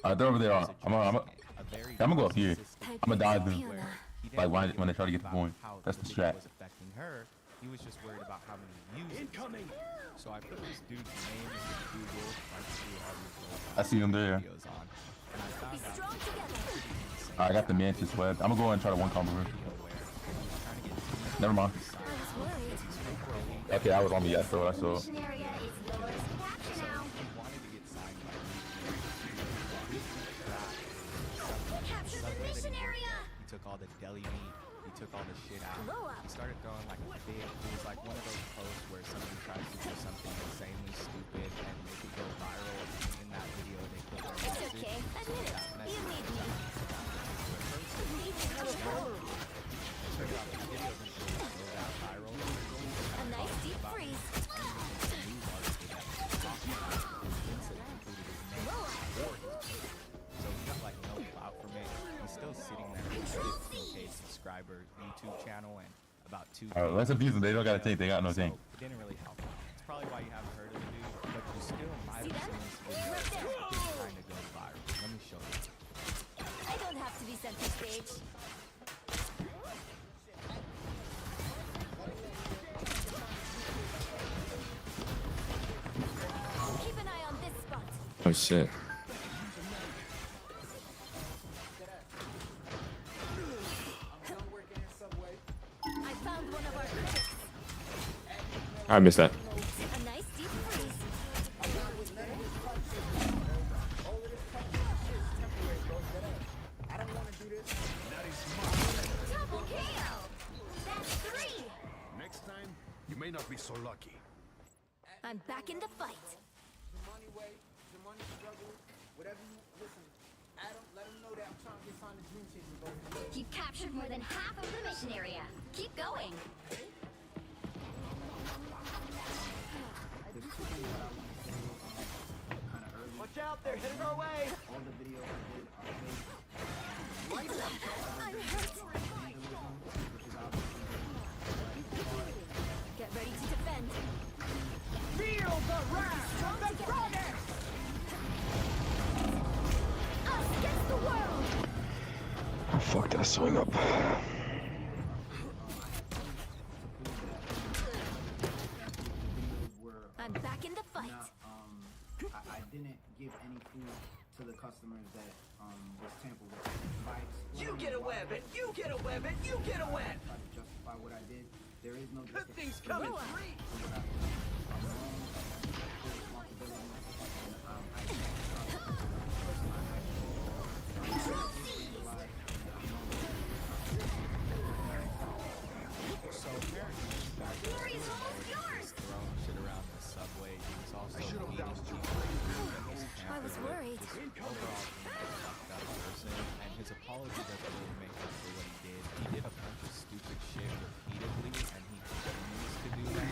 X: Alright, they're over there. I'm gonna go up here. I'm gonna dive them. Like when they try to get the point. That's the strat.
W: Was affecting her. He was just worried about how many views. Incoming. So I put this dude's name into Google.
X: I see him there.
W: Videos on, and I found out
X: I got the Mantis web. I'm gonna go and try to one combo her. Never mind. Okay, I was on the yes, so I saw.
A: Mission area is yours to capture now. Capture the mission area.
W: He took all the deli meat. He took all the shit out. He started throwing like a fit. It was like one of those posts where somebody tries to do something insanely stupid and make it go viral. In that video, they put their
A: It's
W: message.
A: okay. Admit it. You need me. A nice deep freeze.
W: So he got like no clout from it. He's still sitting there with a 15K subscriber YouTube channel and about 2K.
X: Alright, let's abuse them. They don't got a tank. They got no tank.
W: It didn't really help. It's probably why you haven't heard of the dude, but you still might have seen this video. It's trying to go viral. Let me show you.
F: I don't have to be center stage. Keep an eye on this spot.
D: Oh shit.
F: I found one of our critics.
D: I missed that.
F: A nice deep freeze.
A: Double KO. That's 3.
N: Next time, you may not be so lucky.
F: I'm back in the fight.
U: The money way, the money struggle, whatever you listen. Adam, let him know that I'm trying to get signed to Dream Chasers, bro.
A: You've captured more than half of the mission area. Keep going.
U: Watch out, they're headed our way.
V: All the videos I did are fake.
F: I'm hurt. Get ready to defend.
U: Feel the wrath of the goddess!
F: Us against the world.
X: Oh, fuck that swing up.
V: didn't give any food to the customers that was tampered with.
C: You get a weapon! You get a weapon! You get a weapon!
V: Try to justify what I did. There is no
C: Good things come in three!
W: So apparently, throwing shit around the subway. He was also beating people.
F: I was worried.
W: Overall, he's a fucked up person, and his apology doesn't really make up for what he did. He did a bunch of stupid shit repeatedly, and he continues to do that.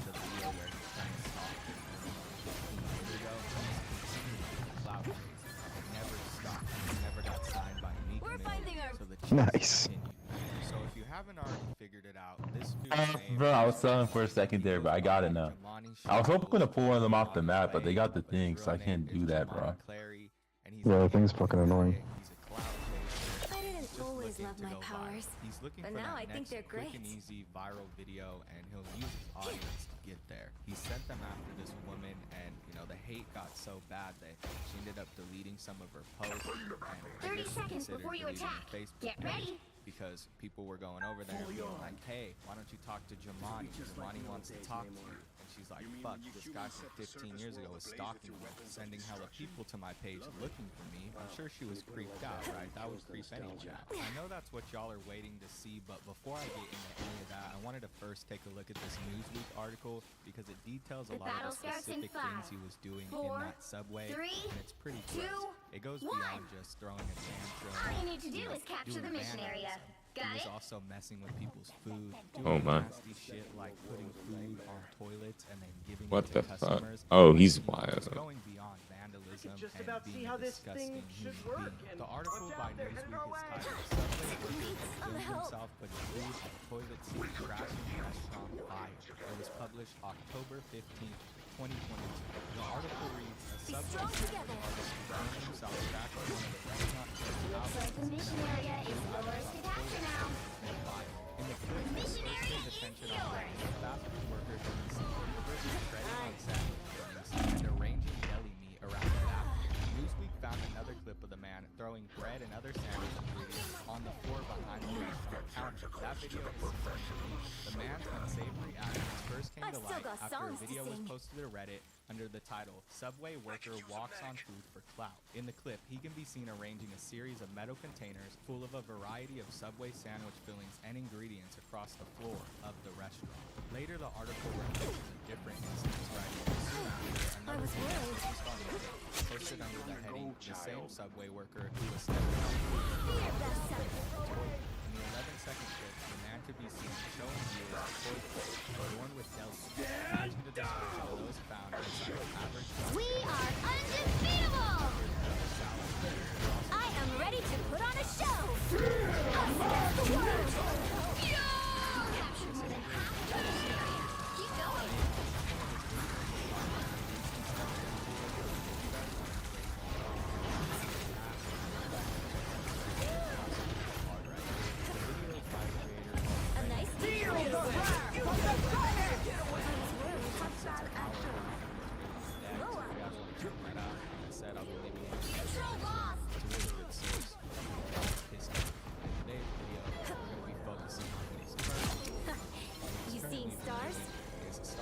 W: The video where he's trying to stop it 15 years ago, he's continuing to clout chase. It never stopped. He never got signed by Meek Mill, so the chase
D: Nice.
W: continued. So if you haven't already figured it out, this dude's name
X: Bro, I was selling for a second there, but I got it now. I was hoping to pull one of them off the map, but they got the thing, so I can't do that, bro.
D: Yeah, the thing's fucking annoying.
F: I didn't always love my powers,
W: He's looking
F: but
W: for
F: now
W: that
F: I think
W: next
F: they're
W: quick
F: great.
W: and easy viral video, and he'll use his audience to get there. He sent them after this woman, and you know the hate got so bad that she ended up deleting some of her posts. And
A: 30 seconds before you attack. Get ready.
W: Because people were going over there and being like, hey, why don't you talk to Jamani? Jamani wants to talk to you. And she's like, fuck, this guy from 15 years ago was stalking me, sending hella people to my page looking for me. I'm sure she was creeped out, right? That would creep any chat. I know that's what y'all are waiting to see, but before I get into any of that, I wanted to first take a look at this Newsweek article because it details a lot of the specific things he was doing in that subway, and it's pretty gross. It goes beyond just throwing a tantrum.
A: All you need to do is capture the mission area. Got
W: He was
A: it?
W: also messing with people's food,
D: Oh,
W: doing
D: my.
W: nasty shit like putting food on toilets and then giving
D: What
W: it
D: the
W: to
D: fuck?
W: customers.
D: Oh, he's
W: You know,
D: wild.
W: just going beyond vandalism
C: just
W: and
C: about
W: being
C: see how
W: a
C: this
W: disgusting
C: thing should
W: human
C: work,
W: being.
C: and
W: The article
C: watch
W: by
C: out, they're headed our
W: Newsweek is
C: way.
W: titled "Subway Worker Killed Himself Putting Food on Toilet Seat Crashing Restaurant Fire." It was published October 15th, 2022. The article reads, a Subway artist burned himself crashing one of the restaurant
A: Looks like the mission area is yours to capture now.
W: in the clip,
A: Mission area is
W: attention
A: yours.
W: on fast food workers in the city shredding on sandwiches and arranging deli meat around the napkin. Newsweek found another clip of the man throwing bread and other sandwich ingredients on the floor behind the restaurant counter. That video is sensational. The man's unsavory actions first came
F: I've
W: to
F: still
W: light
F: got
W: after a
F: songs to
W: video was
F: sing.
W: posted to Reddit under the title "Subway Worker Walks on Food for Clout." In the clip, he can be seen arranging a series of metal containers full of a variety of Subway sandwich fillings and ingredients across the floor of the restaurant. Later, the article references a different instance, writing soon after another video released on Reddit, posted under the heading "The same Subway worker who was stepping on food out of the toilet." In the 11-second clip, the man could be seen showing viewers a toilet adorned with deli meat, matching the description of those found inside an average
A: We are undefeatable!
F: I am ready to put on a show! Us against the world!
A: Capture more than half the mission area. Keep going.
F: A nice deal!
A: Control lost!
F: You seen stars?
W: So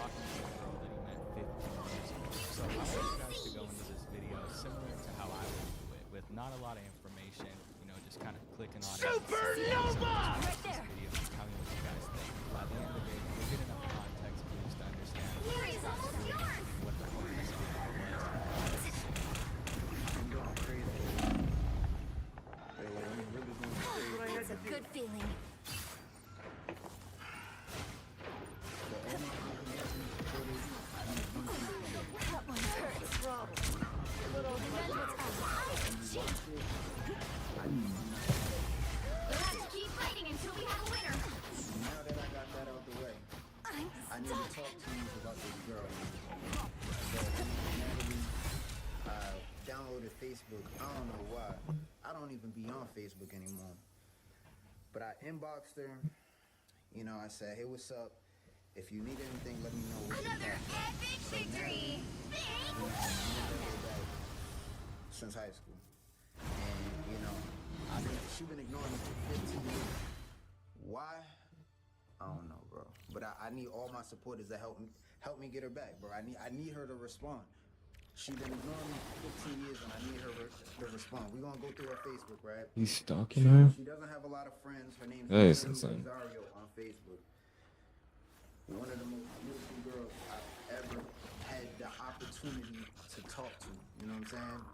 W: I want you guys to go into this video similar to how I would do it, with not a lot of information, you know, just kind of clicking on
C: Supernova!
W: Right there. Video and tell me what you guys think. By the end of it, you'll get enough context for us to understand
A: Here is almost yours!
W: what the point of this video was.
V: I'm going crazy. Hey, like, I'm really going crazy.
F: That's a good feeling. That one hurts, Rob.
A: We'll have to keep fighting until we have a winner.
V: Now that I got that out the way, I need to talk to you about this girl. So, Natalie, downloaded Facebook. I don't know why. I don't even be on Facebook anymore. But I inboxed her. You know, I said, hey, what's up? If you need anything, let me know.
A: Another epic victory!
V: Since high school. And, you know, she's been ignoring me for 15 years. Why? I don't know, bro. But I need all my supporters to help me get her back, bro. I need her to respond. She's been ignoring me for 15 years, and I need her to respond. We're gonna go through her Facebook, right?
D: He's stalking her?
V: She doesn't have a lot of friends. Her name's
D: That is insane.
V: Rosario on Facebook. One of the most beautiful girls I've ever had the opportunity to talk to. You know what I'm saying?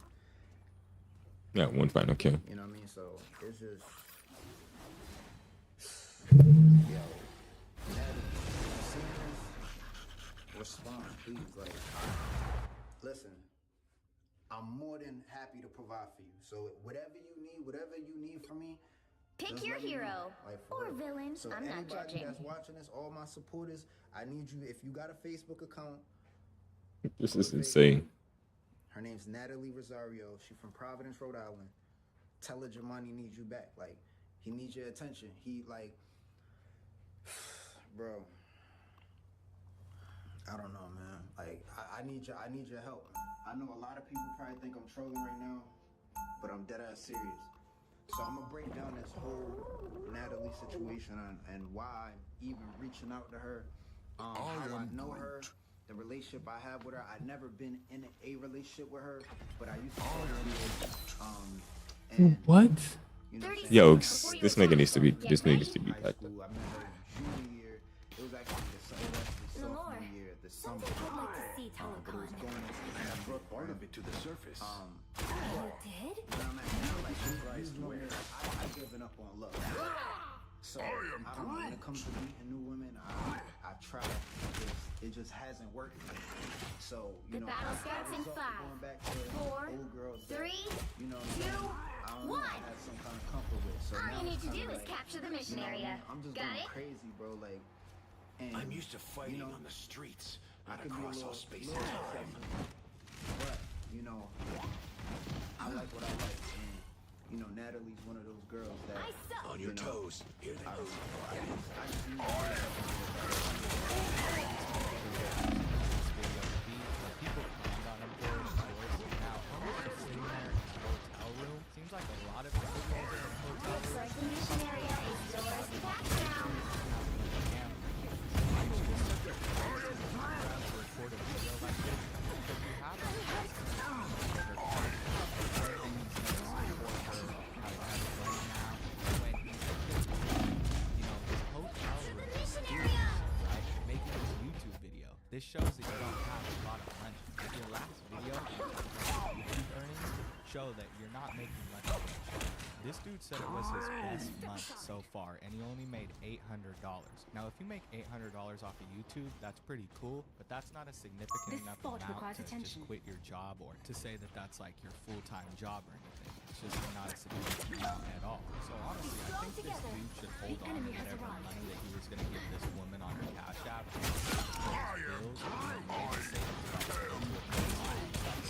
D: Yeah, one final kill.
V: You know what I mean? So it's just, yo, respond, please. Like, listen, I'm more than happy to provide for you. So whatever you need from me,
A: Pick
V: just
A: your
V: let me know.
A: hero
V: Like, for
A: or
V: real.
A: villain.
V: So
A: I'm not
V: anybody
A: judging.
V: that's watching this, all my supporters, I need you. If you got a Facebook account,
D: This is insane.
V: her name's Natalie Rosario. She's from Providence, Rhode Island. Tell her Jamani needs you back. Like, he needs your attention. He, like, bro, I don't know, man. Like, I need your help. I know a lot of people probably think I'm trolling right now, but I'm dead ass serious. So I'm gonna break down this whole Natalie situation and why I'm even reaching out to her. How I know her, the relationship I have with her. I've never been in a relationship with her, but I used to and,
D: What?
V: you know,
D: Yo, this nigga needs to be backed up.
V: I met her junior year. It was actually the sophomore year, the summer. But it was going and I brought part of it to the surface.
F: You did?
V: When I'm at now, like, I've given up on love. So, I don't know, when it comes to meeting new women, I try. It just hasn't worked for me. So, you know,
A: battle starts in 5,
V: going back to
A: 4,
V: old girls
A: 3,
V: you know,
A: 2,
V: I don't know,
A: 1.
V: I had some kind of comfort with. So
A: All
V: now
A: you need
V: it's
A: to
V: kinda
A: do is
V: like,
A: capture the mission
V: you know,
A: area.
V: I'm just
A: Got
V: going
A: it?
V: crazy, bro. Like, and
N: I'm used to fighting
V: you know,
N: on the streets, not
V: I could be a
N: across all
V: little-
N: space
V: little
N: and time.
V: but you know, I like what I like, and you know, Natalie's one of those girls that
N: On
V: you
N: your
V: know,
N: toes. Here they go.
V: I just need
W: People planned on him for his choice. Now, just sitting there in a hotel room seems like a lot of people go to the hotel
A: Looks
W: room.
A: like the mission area is yours to pack now.
W: This shows that you don't have a lot of money. If your last video YouTube earnings show that you're not making much of it. This dude said it was his best month so far, and he only made $800. Now, if you make $800 off of YouTube, that's pretty cool, but that's not a significant enough amount to just quit your job or to say that that's like your full-time job or anything. It's just not a significant amount at all. So honestly, I think this dude should hold on to whatever money that he was going to give this woman on her Cash App. Bills, maybe save it to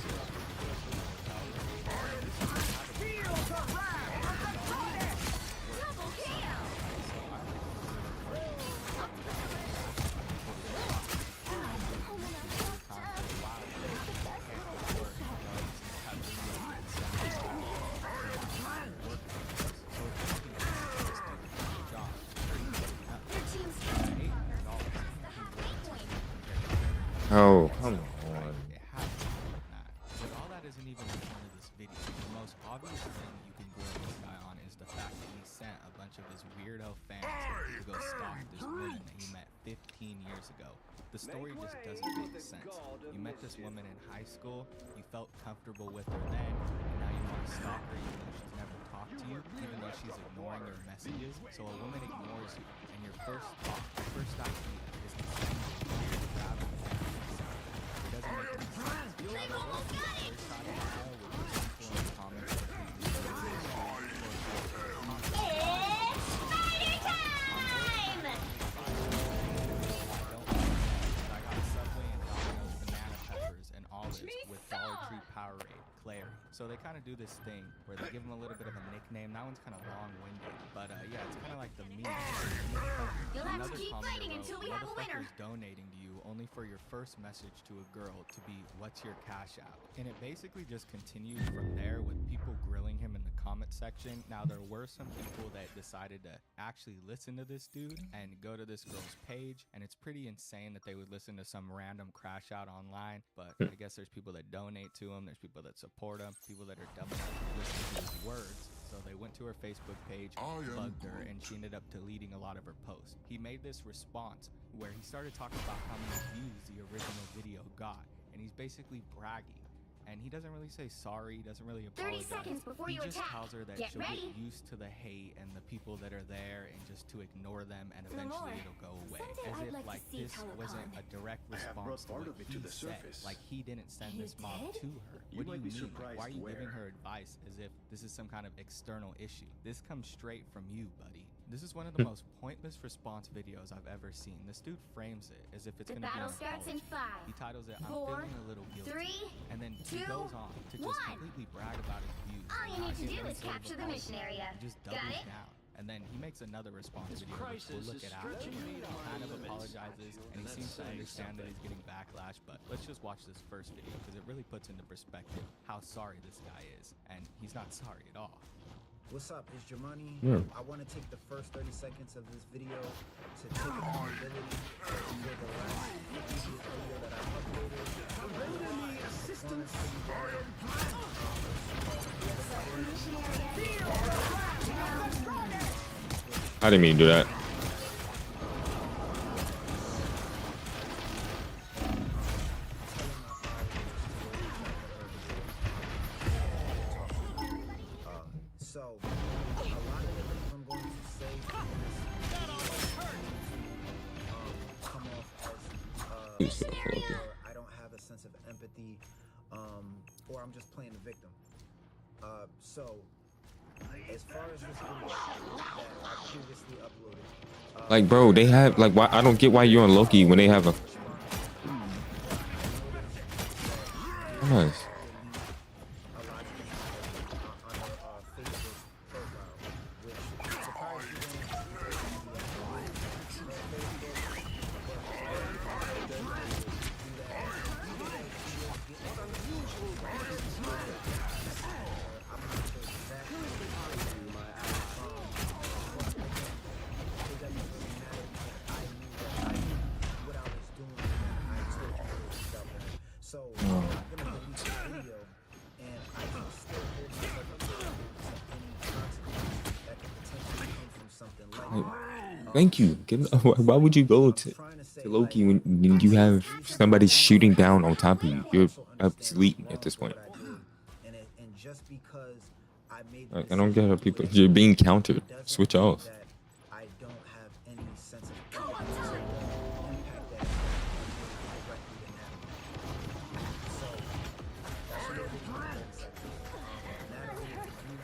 D: Oh, come on.
W: But all that isn't even the point of this video. The most obvious thing you can grill this guy on is the fact that he sent a bunch of his weirdo fans to go stalk this woman that he met 15 years ago. The story just doesn't make sense. You met this woman in high school, you felt comfortable with her then, and now you want to stalk her even though she's never talked to you, even though she's ignoring your messages. So a woman ignores you, and your first thought, your first idea is to send you a weird grab and it doesn't make any sense. Now, there's also the other side of the aisle, which is people in the comments with Dollar Tree Powerade, Clary. So they kind of do this thing where they give him a little bit of a nickname. That one's kind of long-winded, but yeah, it's kind of like the meme.
A: You'll have to keep fighting until we have a winner.
W: motherfuckers donating to you only for your first message to a girl to be, "What's your Cash App?" And it basically just continued from there with people grilling him in the comment section. Now, there were some people that decided to actually listen to this dude and go to this girl's page, and it's pretty insane that they would listen to some random crash out online. But I guess there's people that donate to him, there's people that support him, people that are dumb enough to listen to his words. So they went to her Facebook page, bugged her, and she ended up deleting a lot of her posts. He made this response where he started talking about how many views the original video got, and he's basically bragging. And he doesn't really say sorry, he doesn't really apologize.
A: 30 seconds before
W: he
A: you
W: just
A: attack.
W: tells her that
A: Get
W: she'll
A: ready.
W: get used to the hate and the people that are there and just to ignore them, and eventually it'll go away.
F: someday
W: As
F: I'd
W: if
F: like to
W: like
F: see
W: this wasn't
F: Telecom.
W: a direct
M: I have brought
W: response to
M: part
W: what
M: of it
W: he
M: to the
W: said.
M: surface.
W: Like he didn't send
F: You
W: this mob
F: did?
W: to her.
M: You
W: What do
M: might
W: you
M: be
W: mean? Like,
M: surprised
W: why are you
M: where.
W: giving her advice as if this is some kind of external issue? This comes straight from you, buddy. This is one of the most pointless response videos I've ever seen. This dude frames it as if it's
A: The
W: gonna be
A: battle
W: an
A: starts in
W: apology.
A: 5,
W: He titles it, "I'm
A: 4,
W: feeling a little guilty,"
A: 3,
W: and then he
A: 2,
W: goes on to just
A: 1.
W: completely brag about his views.
A: All you
W: and
A: need
W: not
A: to
W: give
A: do
W: any
A: is
W: sort of
A: capture the
W: apology.
A: mission area.
W: He just
A: Got
W: doubles
A: it?
W: down. And then he makes another response
H: This
W: video, which we'll
H: crisis
W: look
H: is
W: at after.
H: stretching me to my
W: Kind of
H: limits.
W: apologizes, and he
H: That's
W: seems to
H: saying
W: understand that
H: something.
W: he's getting backlash. But let's just watch this first video because it really puts into perspective how sorry this guy is, and he's not sorry at all.
V: What's up? It's Germani.
D: Yeah.
V: I want to take the first 30 seconds of this video to take accountability for the last previous video that I uploaded. Assistance.
D: I didn't mean to do that.
V: So, a lot of the things I'm going to say in this come off as or I don't have a sense of empathy, or I'm just playing the victim. So, as far as this video that I previously uploaded,
D: Like, bro, they have like why I don't get why you're on Loki when they have a. Nice.
V: So I'm not gonna delete the video, and I can still hold myself accountable to any consequences that could potentially come from something like that.
D: Thank you. Why would you go to Loki when you have somebody shooting down on top of you? You're obsolete at this point.
V: And just because I made
D: Like, I don't get how people. You're being countered. Switch off.
V: that I don't have any sense of empathy to impact that directly in that. So that's what it is. Natalie, you haven't seen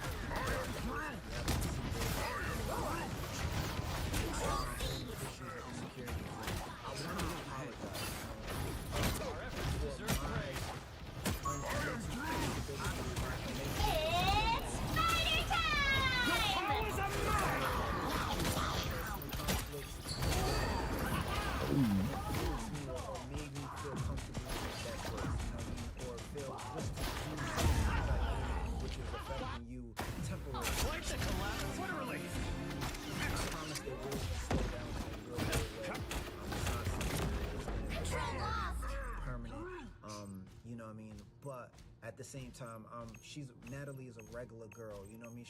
V: you know what I mean? But at the same time, Natalie is a regular girl, you know what I mean?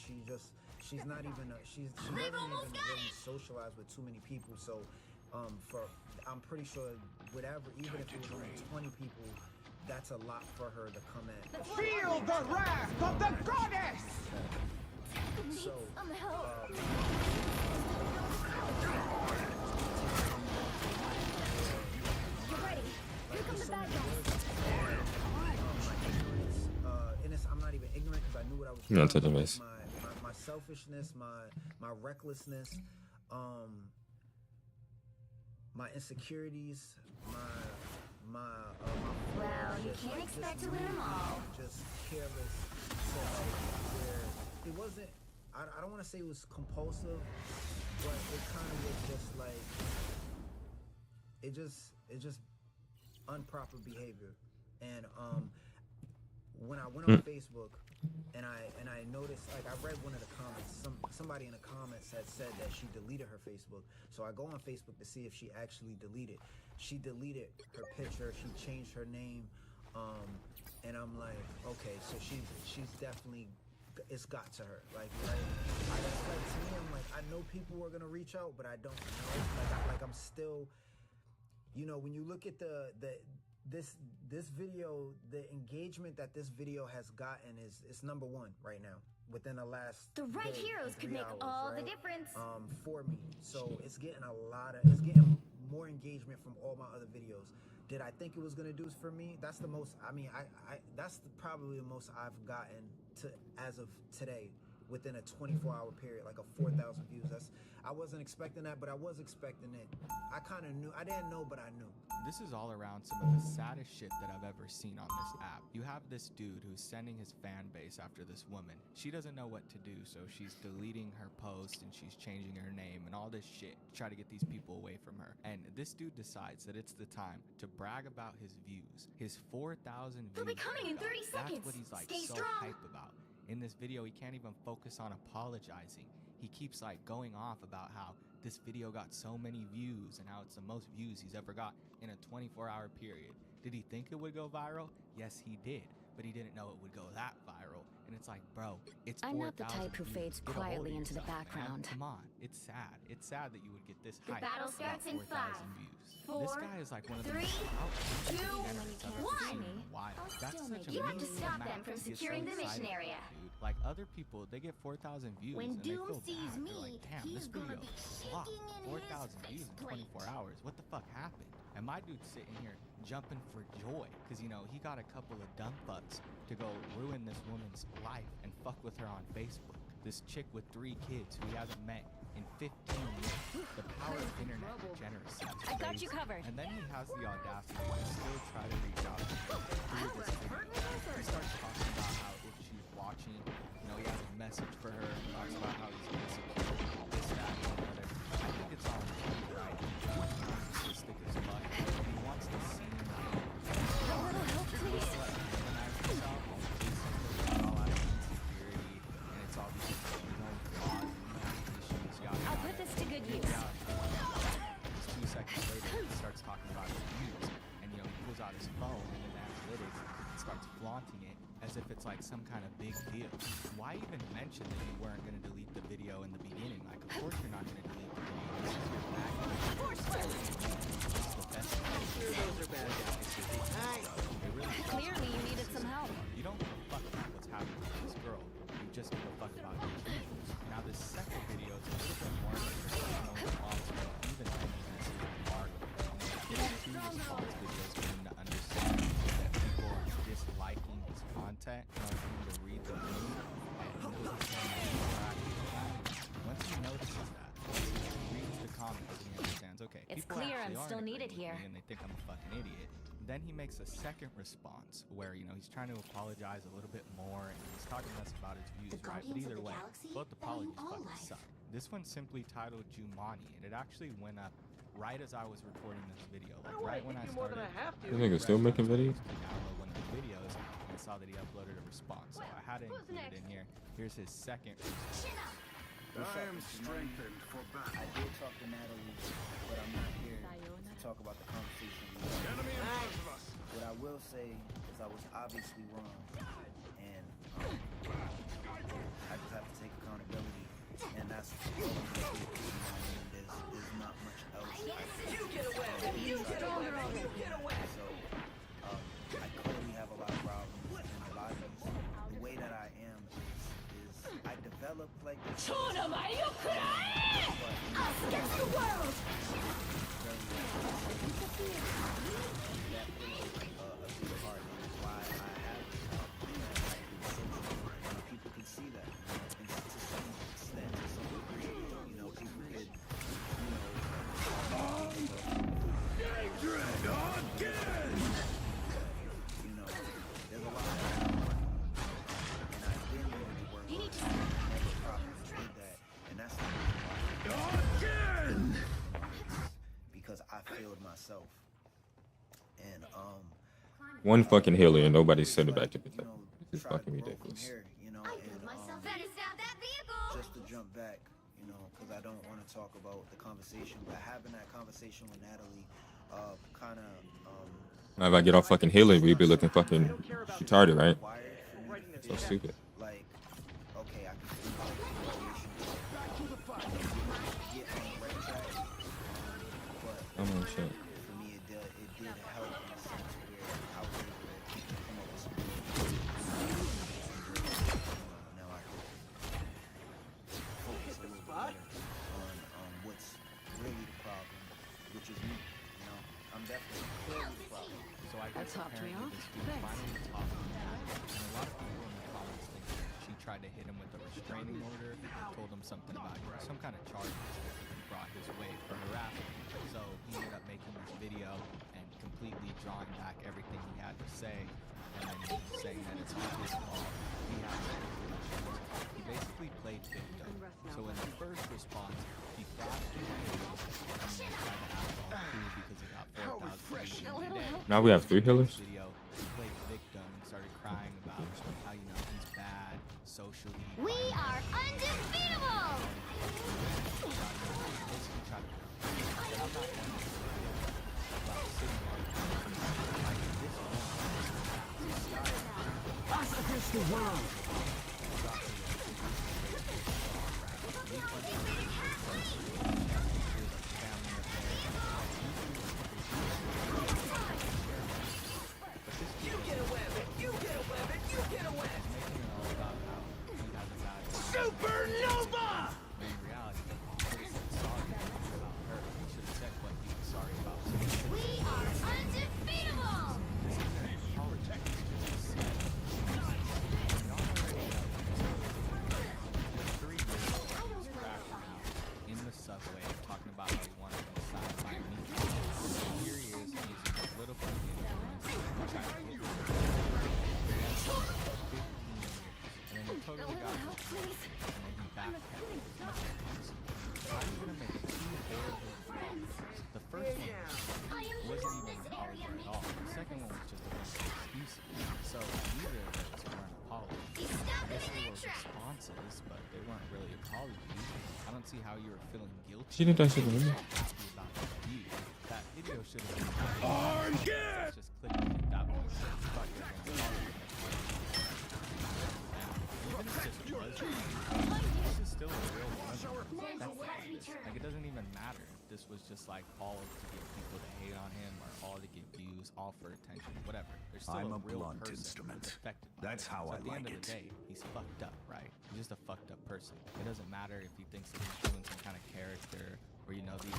V: She's not even she doesn't even really socialize with too many people. So I'm pretty sure whatever, even if it was only 20 people, that's a lot for her to come at.
C: Feel the wrath of the goddess!
V: So, I'm not even ignorant because I knew what I was
D: You're not
V: doing.
D: touching base.
V: My selfishness, my recklessness, my insecurities, my
A: Well, you
V: just,
A: can't
V: like,
A: expect
V: just
A: to win 'em
V: me,
A: all.
V: Just careless, so, like, where it wasn't. I don't want to say it was compulsive, but it kind of was just like it just improper behavior. And when I went on Facebook and I noticed, like, I read one of the comments, somebody in the comments had said that she deleted her Facebook. So I go on Facebook to see if she actually deleted. She deleted her picture, she changed her name, and I'm like, okay, so she's definitely, it's got to her. Like to me, I'm like, I know people are gonna reach out, but I don't know. I'm still, you know, when you look at this video, the engagement that this video has gotten is number one right now within the last
A: The right
V: day,
A: heroes could
V: 3
A: make
V: hours,
A: all
V: right?
A: the difference.
V: For me. So it's getting it's getting more engagement from all my other videos. Did I think it was gonna do for me? That's the most, I mean, that's probably the most I've gotten to as of today within a 24-hour period, like a 4,000 views. I wasn't expecting that, but I was expecting it. I kind of knew. I didn't know, but I knew.
W: This is all around some of the saddest shit that I've ever seen on this app. You have this dude who's sending his fan base after this woman. She doesn't know what to do, so she's deleting her post and she's changing her name and all this shit to try to get these people away from her. And this dude decides that it's the time to brag about his views. His 4,000 views.
A: They'll be coming in 30 seconds.
W: That's what he's like
A: Stay
W: so
A: strong.
W: hype about. In this video, he can't even focus on apologizing. He keeps like going off about how this video got so many views and how it's the most views he's ever got in a 24-hour period. Did he think it would go viral? Yes, he did, but he didn't know it would go that viral. And it's like, bro, it's 4,000
F: I'm not the type who
W: views.
F: fades
W: Get a hold of
F: quietly into the
W: yourself, man.
F: background.
W: Come on, it's sad. It's sad that you would get this
A: The
W: hype
A: battle
W: about
A: starts in
W: 4,000 views.
A: 5, 4,
W: This guy is like one of the
A: 3,
W: most
A: 2,
W: outstanding I've ever seen
A: 1.
W: in a while. That's such a
A: You have to
W: meaningful
A: stop
W: amount.
A: them from
W: He gets so
A: securing the mission
W: excited
A: area.
W: about it, dude. Like other people, they get 4,000 views
A: When
W: and they
A: Doom
W: feel
A: sees
W: bad. They're
A: me,
W: like, damn,
A: he's
W: this video
A: gonna be
W: flopped.
A: shaking in
W: 4,000 views in 24 hours. What the fuck happened? And my dude's sitting here jumping for joy because, you know, he got a couple of dumb fucks to go ruin this woman's life and fuck with her on Facebook. This chick with 3 kids who he hasn't met in 15 years. The power of internet degeneracy.
F: I got you covered.
W: And then he has the audacity to still try to reach out to her through this video. He starts talking about how if she's watching, you know, he has a message for her. He talks about how he's insecure, this, that, and the other. I think it's all right. He's narcissistic as fuck. He wants to seem like
F: I'll put this to good use.
W: Just 2 seconds later, he starts talking about his views, and you know he pulls out his phone and in analytics and starts flaunting it as if it's like some kind of big deal. Why even mention that you weren't going to delete the video in the beginning? Like, of course you're not going to delete the video. This is your bag. This is the best.
C: Those are bad guys.
W: They really
F: Clearly you needed some help.
W: You don't give a fuck about what's happening with this girl. You just give a fuck about your views. Now this second video is a little bit more emotional response, but even then it's remarkable. Getting 2 response videos for him to understand that people are disliking his content and are going to read the mood and notice him interacting with that. Once he notices that, once he reads the comments and he understands, okay,
F: It's
W: people
F: clear
W: actually
F: I'm
W: aren't
F: still
W: agreeing
F: needed
W: with
F: here.
W: me and they think I'm a fucking idiot. Then he makes a second response where, you know, he's trying to apologize a little bit more and he's talking less about his views, right? But either way, both apologies fucking suck. This one's simply titled Jumanji, and it actually went up right as I was recording this video. Like right when I started.
D: This nigga still making videos?
W: To download one of the videos, and I saw that he uploaded a response, so I had to include it in here. Here's his second response.
V: I am strengthened for battle. I did talk to Natalie, but I'm not here to talk about the conversation.
B: Enemy in front of us.
V: What I will say is I was obviously wrong, and I just have to take accountability, and that's there's not much else.
C: You get a weapon. You get a weapon. You get a weapon.
V: So I clearly have a lot of problems, and a lot of these, the way that I am is I developed like this.
A: Us against the world!
V: People can see that, and to some extent, to some degree, you know, people could, you know, there's a lot of and I've been willing to work with problems with that, killed myself. And
D: One fucking healer and nobody sent it back to protect. This is fucking ridiculous.
V: here, you know, just to jump back, you know, because I don't want to talk about the conversation, but having that conversation with Natalie, kind of.
D: Now if I get off fucking healer, we'd be looking fucking retarded, right? So stupid.
V: Like, okay, I can see
D: I'm on shit.
V: for me, it did help in a sense where I was able to come up with some now I can focus a little bit better on what's really the problem, which is me. You know, I'm definitely clearly the problem.
W: So I guess apparently this dude finally talked to me, and a lot of people in the comments think that she tried to hit him with a restraining order, told him something about some kind of charges that he brought his way for harassment. So he ended up making this video and completely drawing back everything he had to say, and then saying that it's not his fault. He basically played victim. So in the first response, he flashed his videos and then tried to act all cool because he got 4,000 views a day.
D: Now we have 3 healers.
W: Video, he played victim and started crying about how, you know, he's bad socially.
A: We are undefeatable!
H: Us against the world.
C: You get a weapon! You get a weapon! You get a weapon! Supernova!
W: In reality, he should have said sorry about her. He should have said what he was sorry about.
A: We are undefeatable!
W: In the subway, talking about how he wanted to be signed by me. Here he is using a little bit of influence, trying to get rid of it. And then he totally got it. And then he backpedaled. How are you gonna make 2 horrible apologies? The first one wasn't even an apology at all. The second one was just a bunch of excuses. So neither of those were an apology. I guess they were responses, but they weren't really apologies. I don't see how you were feeling guilty.
D: She didn't touch it with me.
W: That video should have been Armageddon! Just clicking it that way. Thought you were going to follow it. Even if this was this is still a real one. That's like, it doesn't even matter if this was just like all to get people to hate on him or all to get views, all for attention, whatever. There's still
M: I'm
W: a
M: a
W: real
M: blunt
W: person
M: instrument.
W: who's affected by
M: That's
W: it.
M: how
W: So
M: I
W: at the
M: like
W: end of
M: it.
W: the day, he's fucked up, right? He's just a fucked up person. It doesn't matter if he thinks that he's doing some kind of character or, you know, these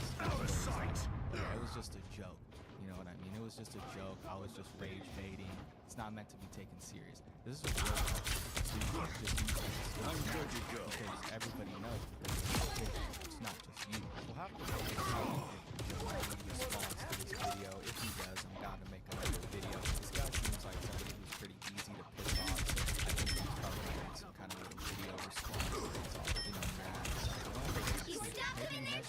W: stories. Yeah, it was just a joke. You know what I mean? It was just a joke. I was just rage baiting. It's not meant to be taken serious. This is a real question. So you can't just use this
N: I'm good to go.
W: because everybody knows that it's not just you. We'll have to look at how he responds to this video. If he does, I'm down to make another video. This guy seems like somebody who's pretty easy to piss off. So I think he's probably gonna make some kind of little video response where he's all, you know, mad. So I don't know. Maybe he never.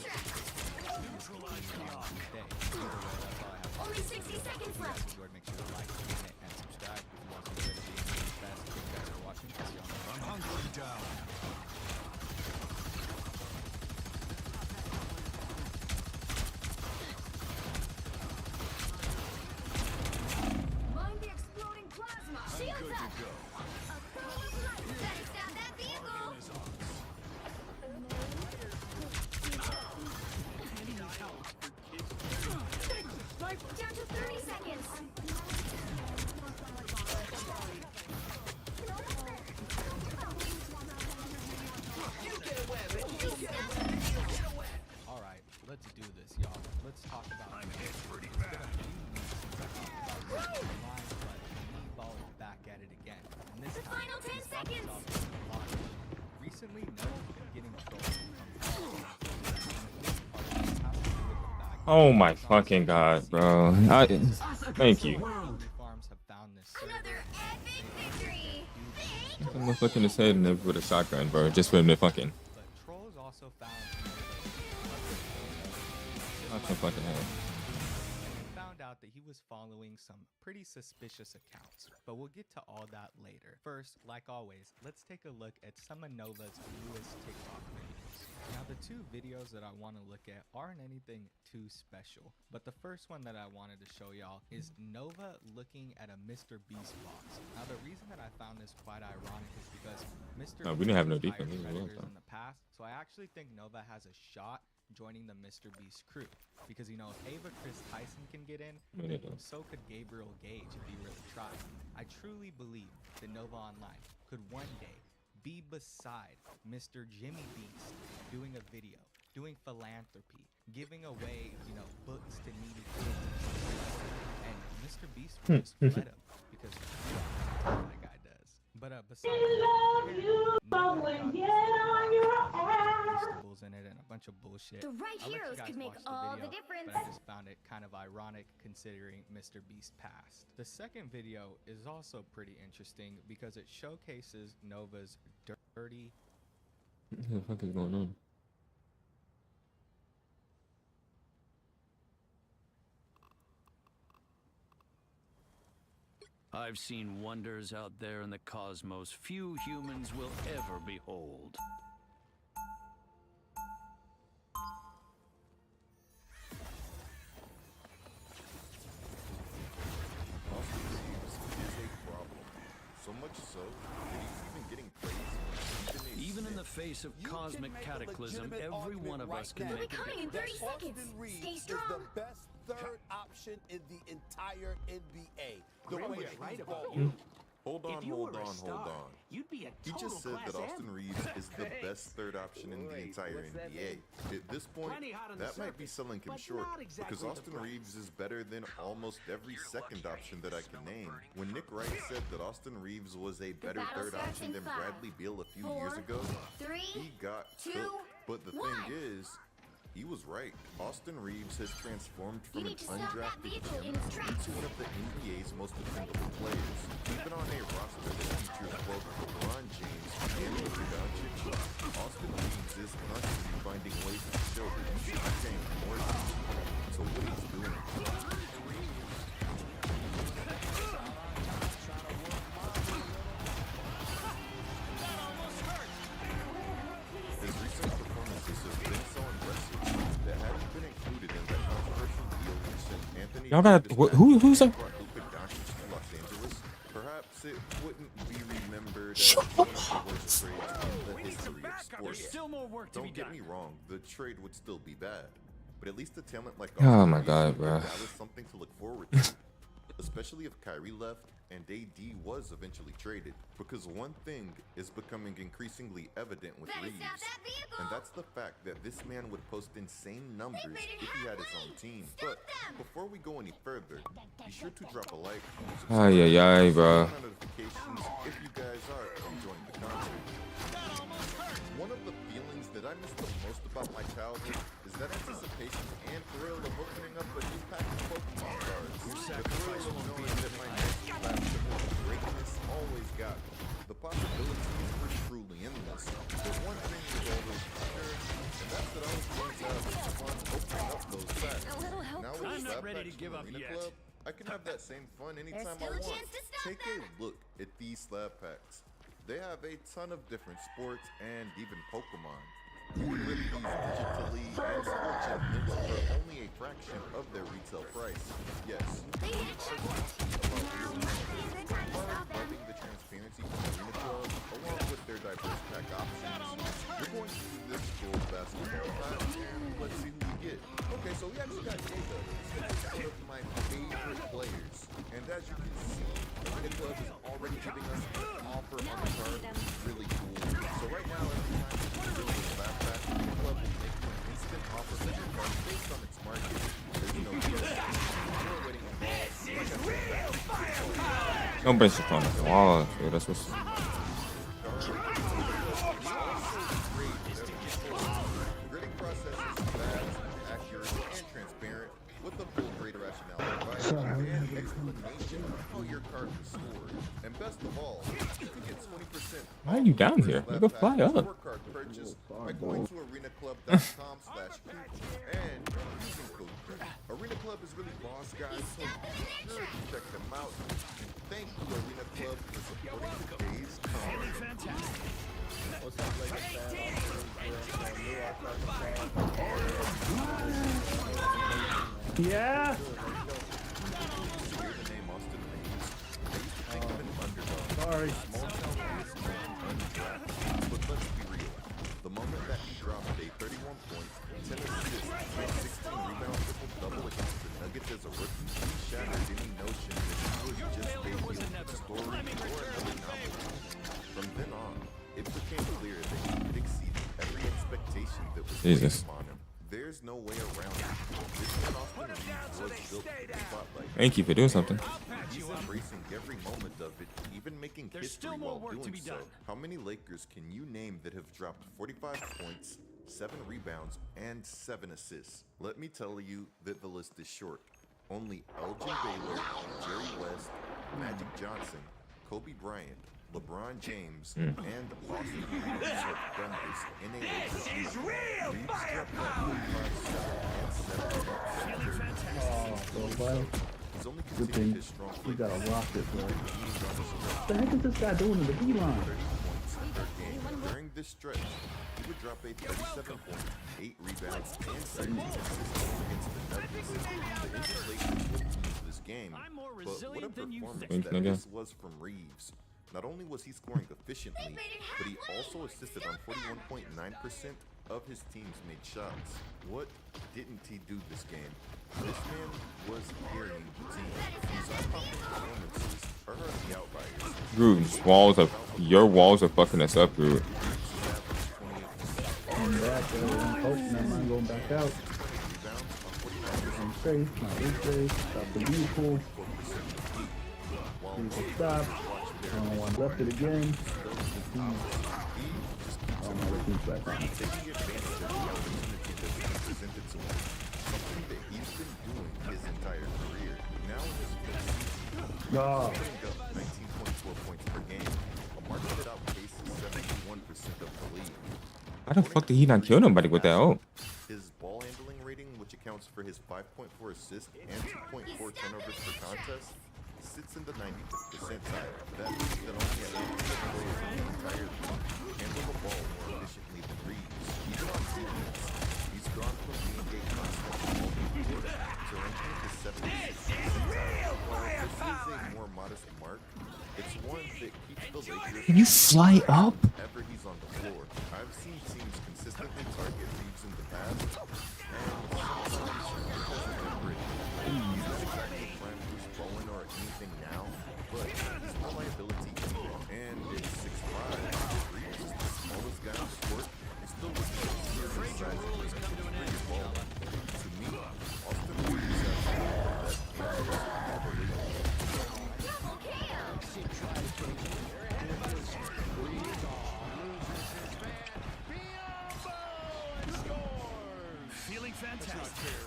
A: Only 60 seconds left.
W: Make sure to like, comment, and subscribe if you want to be the best. Thank you guys for watching. See you on the next one.
N: I'm hunkering down.
A: Mind the exploding plasma. Shields up. Better stop that vehicle. Down to 30 seconds.
W: Alright, let's do this, y'all. Let's talk about I'm hit pretty bad. Ball is back at it again. And this time,
A: Final 10 seconds.
W: Recently, Noah's been getting trolled
D: Oh my fucking god, bro. Thank you.
W: Farms have found this
A: Another epic victory.
D: I'm gonna fucking his head and with a shotgun, bro, just for him to fucking.
W: Trolls also found
D: Not some fucking head.
W: out that he was following some pretty suspicious accounts, but we'll get to all that later. First, like always, let's take a look at some of Nova's newest TikTok videos. Now, the two videos that I want to look at aren't anything too special, but the first one that I wanted to show y'all is Nova looking at a Mr. Beast box. Now, the reason that I found this quite ironic is because Mr.
D: We didn't have no
W: Beast
D: defense
W: hired Predators in the past, so I actually think Nova has a shot joining the Mr. Beast crew, because you know, if Ava Chris Tyson can get in, then so could Gabriel Gage if he really tried. I truly believe that Nova Online could one day be beside Mr. Jimmy Beast doing a video, doing philanthropy, giving away, you know, books to needy kids, and Mr. Beast will just let him because that guy does. But besides festivals in it and a bunch of bullshit,
A: The right
W: I'll let you
A: heroes
W: guys
A: could make
W: watch the
A: all
W: video,
A: the difference.
W: But I just found it kind of ironic considering Mr. Beast passed. The second video is also pretty interesting because it showcases Nova's dirty.
D: What the fuck is going on?
H: I've seen wonders out there in the cosmos few humans will ever behold.
E: So much so that he's even getting praised.
H: Even in the face of cosmic cataclysm, every one of us can make a
A: Coming in 30 seconds. Stay strong.
J: The best third option in the entire NBA. The
N: Graham
J: way
N: was
J: that
N: right
J: he's
N: about
J: balled.
E: Hold on,
N: If you
E: hold
N: were a
E: on,
N: star,
E: hold on.
N: you'd be a
E: He
N: total
E: just said that
N: class
E: Austin
N: M.
E: Reeves is the best third option in the entire NBA. At this point,
N: Plenty hot on the
E: that might be
N: surface,
E: selling him
N: but
E: short,
N: not exactly
E: because
N: the
E: Austin
N: price.
E: Reeves is better than almost every second option that I can name. When Nick Wright said that Austin Reeves was a better
A: battle
E: third
A: starts
E: option
A: in
E: than
A: 5,
E: Bradley Beal a few
A: 4,
E: years ago,
A: 3,
E: he got
A: 2,
E: cooked. But the
A: 1.
E: thing is, he was right. Austin Reeves has transformed from an
A: need to stop that
E: undrafted
A: vehicle
E: gem
A: in its tracks.
E: into one of the NBA's most dependable players. Even on a roster that features both LeBron James and Luka Doncic, Austin Reeves is constantly finding ways to show that he should be paying more attention to what he's doing. His recent performances have been so impressive that had he been included in that controversial deal which sent Anthony
D: Y'all got who's a
E: brought Luka Doncic to Los Angeles, perhaps it wouldn't be remembered as one of the worst trades in the history of sports.
H: Still more work to be
E: Don't get
H: done.
E: me wrong, the trade would still be bad, but at least a talent like
D: Oh
E: Austin
D: my
E: Reeves
D: God,
E: would give
D: bro.
E: Dallas something to look forward to. Especially if Kyrie left and AD was eventually traded, because one thing is becoming increasingly evident with Reeves, and that's the fact that this man would post insane numbers if he had his own team. But before we go any further, be sure to drop a like, subscribe,
D: Ay, ay, ay,
E: and
D: bro.
E: turn on notifications if you guys are enjoying the content. One of the feelings that I miss the most about my childhood is that anticipation and thrill of opening up a new pack of Pokemon cards. The thrill of knowing that my next battle of greatness always got me. The possibilities were truly endless. But one thing was always for sure, and that's that I was going to have fun opening up those packs. Now with
H: I'm not
E: Slab
H: ready
E: Packs
H: to give
E: from
H: up
E: Arena
H: yet.
E: Club, I can have that same fun anytime I
A: still a
E: want.
A: chance to stop
E: Take a look at these slab packs. They have a ton of different sports and even Pokemon. You can rip these digitally and score gem mints for only a fraction of their retail price. Yes, we are loving the transparency from Arena Club, along with their diverse pack options. We're going to do this full basketball pack, and let's see who we get. Okay, so we actually got Jacob. He's one of my favorite players. And as you can see, Arena Club is already giving us an offer on the card. Really cool. So right now, every time you do a slab pack, Arena Club will make you an instant offer for your card based on its market. There's no we're waiting on
D: Don't bring shit on the wall. Dude, that's what's.
E: Grading process is fast, accurate, and transparent, with a full grade rationale provided and explanation of how your card was scored. And best of all, you can get 20%
D: Why are you down here? Nigga, fly up.
E: scorecard purchase by going to arenaclub.com/coop and using code COOP. Arena Club Club is really boss, guys, so be sure to check them out. And thank you, Arena Club, for supporting today's content.
U: What's up, Lakers fan?
G: Yeah. Sorry.
E: But let's be real. The moment that he dropped a 31 points, 10 assists, and 16 rebounds triple-double against the Nuggets as a rookie, he shattered any notion that he was just a story or another novel. From then on, it became clear that he could exceed every expectation that was placed upon him. There's no way around it. This man Austin Reeves was built for the spotlight.
D: Thank you for doing something.
E: He's embracing every moment of it, even making history while doing so. How many Lakers can you name that have dropped 45 points, 7 rebounds, and 7 assists? Let me tell you that the list is short. Only Elgin Baylor, Jerry West, Magic Johnson, Kobe Bryant, LeBron James, and Austin Reeves have done this in a Lakers season. Reeves dropped He's only continued his strong play.
G: You got a rocket, bro. What the heck is this guy doing in the D-line?
E: During this stretch, he would drop a 37 point, 8 rebounds, and 13 assists against the Nuggets. The injured Lakers would lose this game, but what a performance that this was from Reeves. Not only was he scoring efficiently, but he also assisted on 41.9% of his team's made shots. What didn't he do this game? This man was carrying the team. These offensive performances are the outliers.
D: Groot, your walls are fucking us up, Groot.
G: I'm back, oh, never mind, going back out. I'm safe, not safe. Stop the vehicle. Vehicle stop. One left it again. Oh no, the team's back on.
E: Taking advantage of the opportunity that he presented to him. Something that he's been doing his entire career. Now in his fifth season, he's putting up 19.4 points per game, a mark that outpaces 71% of the league.
D: How the fuck did he not kill nobody with that? Oh.
E: His ball handling rating, which accounts for his 5.4 assists and 2.4 turnovers per contest, sits in the 95th percentile. That means that only a handful of players in the entire league handle the ball more efficiently than Reeves. Even on defense, he's gone from being a constant multi-quarter to ranking at the 76th percentile. While this is a more modest mark, it's one that keeps the Lakers.
D: Can you fly up?
E: Whenever he's on the floor. I've seen teams consistently target Reeves in the past, and sometimes he doesn't get ready. He's not exactly prime Bruce Bowen or anything now, but he's no liability either. And at 6'5", Reeves is the smallest guy on the court and still looks like he's the size of his pretty ball. To me, Austin Reeves has the best game of the league.
H: Feeling fantastic.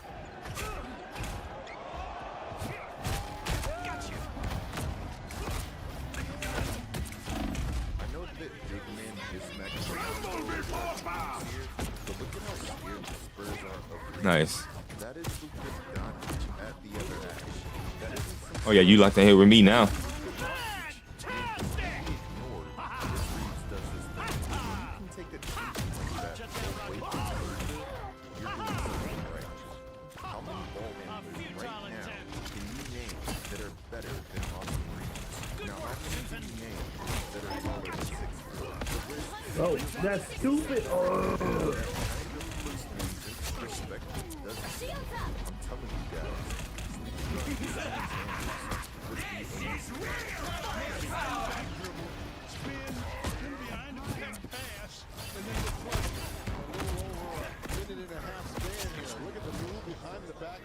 E: I know that big man mismatch is here, but look at how scared the Spurs are of Reeves.
D: Nice.
E: That is Luka Doncic at the other edge. That isn't
D: Oh yeah, you like to hit with me now.
G: Oh, that's stupid. Oh.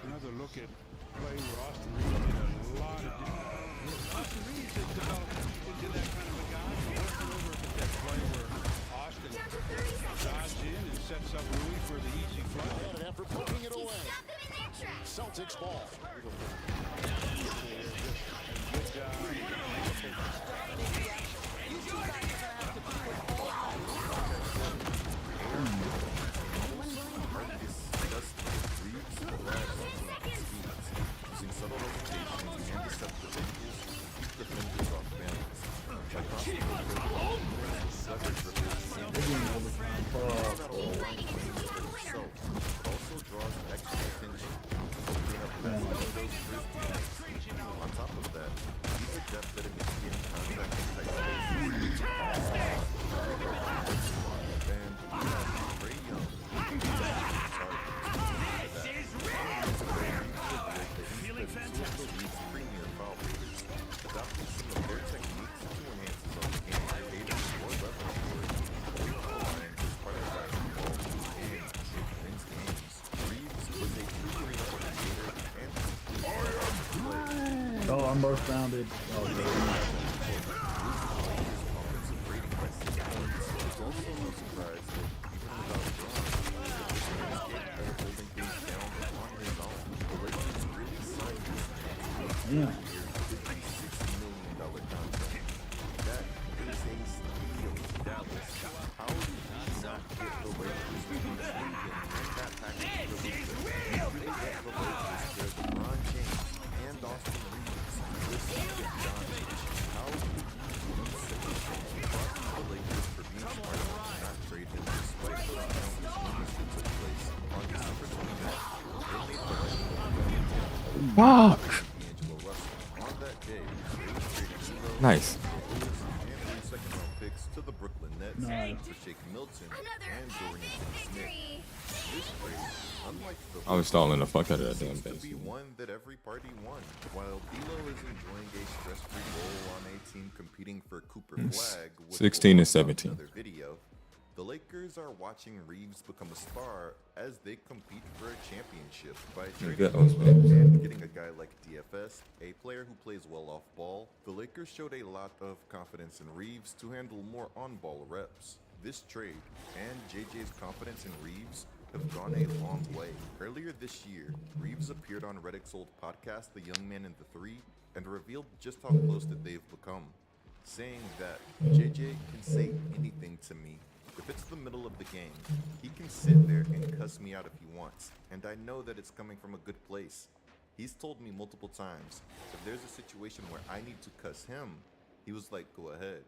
B: Another look at play where Austin Reeves did a lot of damage. Austin Reeves has developed into that kind of a guy. Working over at that play where Austin dodged in and sets up Rui for the easy flush.
N: And an effort putting it away. Celtics ball.
E: those first 2 nights. On top of that, he's adept at initiating contact in tight spaces. And he has Trae Young. Premier foul raiders, adopting some of their techniques to enhance his own game, creating more weapons for it. Line is part of basketball, and it wins games. Reeves was a true creator and
G: Oh, I'm both rounded. Oh,
E: his offensive rating by 6 points. It's also no surprise that even without Braun, he's capable of holding things down on his own. The Lakers really signed this
G: Yeah.
E: $56 million contract. That is a steal, Dallas. How did he not get the Lakers to be leaving in that package for Luka? They get the Lakers for LeBron James and Austin Reeves. This is Doncic. How did he do such a thing? Props to the Lakers for being smart enough to not trade him despite those countless rumors that took place on December 29th. They made the right move.
D: Fuck.
E: D'Angelo Russell. On that day, they traded D'Lo,
D: Nice.
E: and 3 second-round picks to the Brooklyn Nets for Shake Milton and Dorian Finney-Smith. This trade, unlike the
D: I was stalling the fuck out of that damn
E: seems to
D: thing.
E: be one that every party won. While D'Lo is enjoying a stress-free role on a team competing for Cooper Flag with
D: 16 and
E: we'll talk about
D: 17.
E: another video, the Lakers are watching Reeves become a star as they compete for a championship by trading and getting a guy like DFS, a player who plays well off ball. The Lakers showed a lot of confidence in Reeves to handle more on-ball reps. This trade and JJ's confidence in Reeves have gone a long way. Earlier this year, Reeves appeared on Reddick's old podcast, The Young Man and the Three, and revealed just how close that they've become, saying that JJ can say anything to me. If it's the middle of the game, he can sit there and cuss me out if he wants, and I know that it's coming from a good place. He's told me multiple times, if there's a situation where I need to cuss him, he was like, go ahead.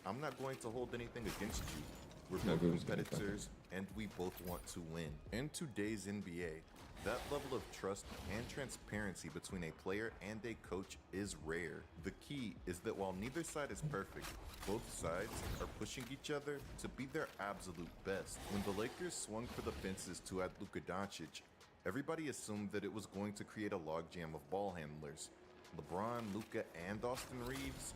E: I'm not going to hold anything against you. We're both competitors, and we both want to win. In today's NBA, that level of trust and transparency between a player and a coach is rare. The key is that while neither side is perfect, both sides are pushing each other to be their absolute best. When the Lakers swung for the fences to add Luka Doncic, everybody assumed that it was going to create a logjam of ball handlers. LeBron, Luka, and Austin Reeves,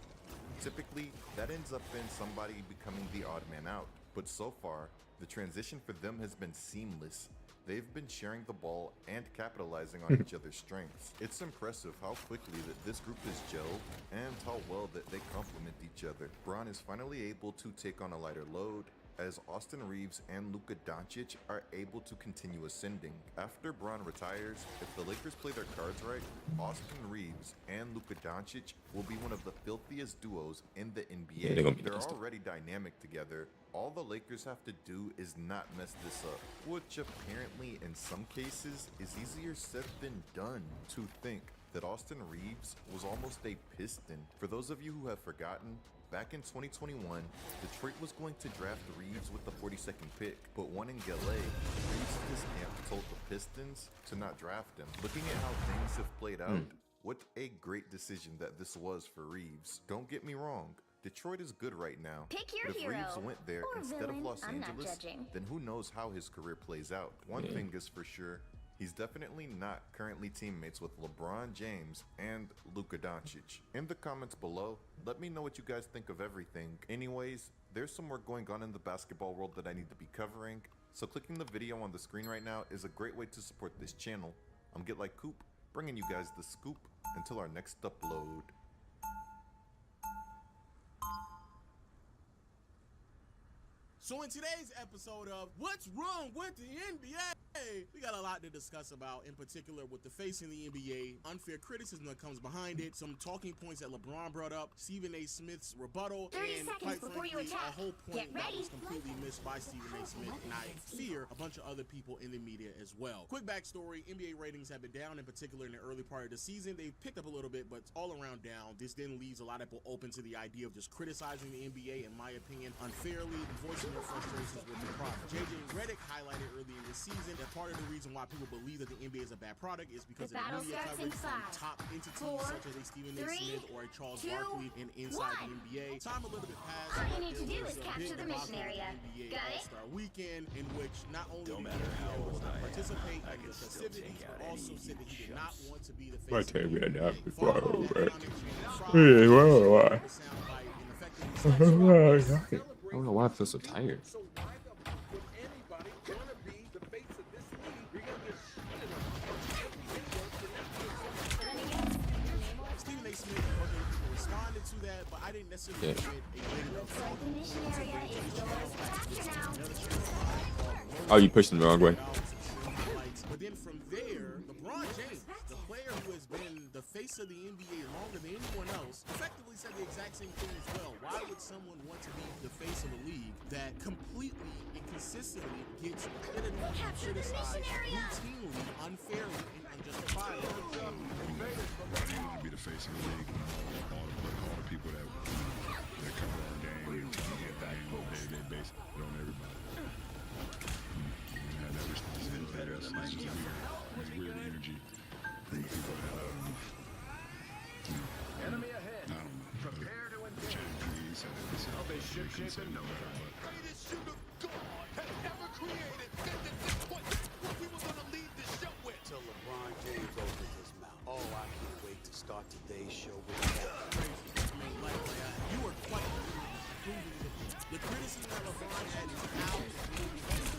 E: typically that ends up in somebody becoming the odd man out. But so far, the transition for them has been seamless. They've been sharing the ball and capitalizing on each other's strengths. It's impressive how quickly that this group is gelled and how well that they complement each other. Bron is finally able to take on a lighter load, as Austin Reeves and Luka Doncic are able to continue ascending. After Bron retires, if the Lakers play their cards right, Austin Reeves and Luka Doncic will be one of the filthiest duos in the NBA.
D: Yeah,
E: they're already dynamic together. All the Lakers have to do is not mess this up, which apparently in some cases is easier said than done. To think that Austin Reeves was almost a Piston. For those of you who have forgotten, back in 2021, Detroit was going to draft Reeves with the 42nd pick, but one in Gale, Reeves and his camp told the Pistons to not draft him. Looking at how things have played out, what a great decision that this was for Reeves. Don't get me wrong, Detroit is good right now.
A: Pick your
E: but if
A: hero.
E: Reeves went there
A: Or
E: instead
A: villain.
E: of Los
A: I'm not
E: Angeles,
A: judging.
E: then who knows how his career plays out. One thing is for sure, he's definitely not currently teammates with LeBron James and Luka Doncic. In the comments below, let me know what you guys think of everything. Anyways, there's some more going on in the basketball world that I need to be covering, so clicking the video on the screen right now is a great way to support this channel. I'm Get Like Coop, bringing you guys the scoop until our next upload.
I: So in today's episode of What's Wrong with the NBA, we got a lot to discuss about, in particular with the face in the NBA, unfair criticism that comes behind it, some talking points that LeBron brought up, Stephen A. Smith's rebuttal,
A: 30
I: and
A: seconds
I: quite
A: before you
I: frankly,
A: attack.
I: a whole point
A: Get
I: that
A: ready.
I: was completely missed by Stephen A. Smith, and I fear a bunch of other people in the media as well. Quick backstory, NBA ratings have been down, in particular in the early part of the season. They've picked up a little bit, but it's all around down. This then leaves a lot of people open to the idea of just criticizing the NBA, in my opinion, unfairly, and voicing their frustrations with the product. JJ Redick highlighted early in the season that part of the reason why people believe that the NBA is a bad product is because
A: The
I: of the
A: battle
I: media
A: starts in
I: coverage from
A: 5,
I: top entities
A: 4,
I: such as a Stephen A.
A: 3,
I: Smith or a Charles
A: 2,
I: Barkley and inside
A: 1.
I: the NBA. Time a little bit passed.
A: All you need to
I: There
A: do
I: was
A: is
I: a
A: capture
I: big
A: the mission
I: debacle
A: area.
I: in the NBA
A: Got it?
I: All-Star Weekend, in which not only
N: No
I: did
N: matter
I: he
N: how old I am,
I: participate
N: I
I: in
N: can
I: the
N: still
I: festivities,
N: take out
I: but also
N: any
I: said that he did not want to be the face
D: My
I: of the
D: team right now
I: NBA.
D: before I
I: Following
D: go
I: that,
D: back.
I: Onyx
D: Yeah, why?
I: the soundbite and effectively
D: I don't know why I feel so tired.
C: So why the fuck would anybody wanna be the face of this league? You're gonna get shitted on every instance.
I: Stephen A. Smith and other people responded to that, but I didn't necessarily
D: Yeah.
I: get a way to
A: Looks like the mission area is yours. Capture now.
D: Oh, you pushed him the wrong way.
I: But then from there, LeBron James, the player who has been the face of the NBA longer than anyone else, effectively said the exact same thing as well. Why would someone want to be the face of a league that completely and consistently gets criticized, routinely, unfairly, and unjustifiably?
B: To be the face of the league, all the people that cover our game, they base it on everybody. And that responsibility, that's weird energy from the people that,
J: Enemy ahead.
B: I don't know.
J: Prepare to engage.
B: He said it. He said
J: Okay, ship
B: he said
J: shaping.
B: no, but
N: Greatest shooter God has ever created. What we were gonna lead the show with.
J: Till LeBron James opens his mouth. Oh, I can't wait to start today's show with that.
I: You are quite proving the criticism that LeBron had is now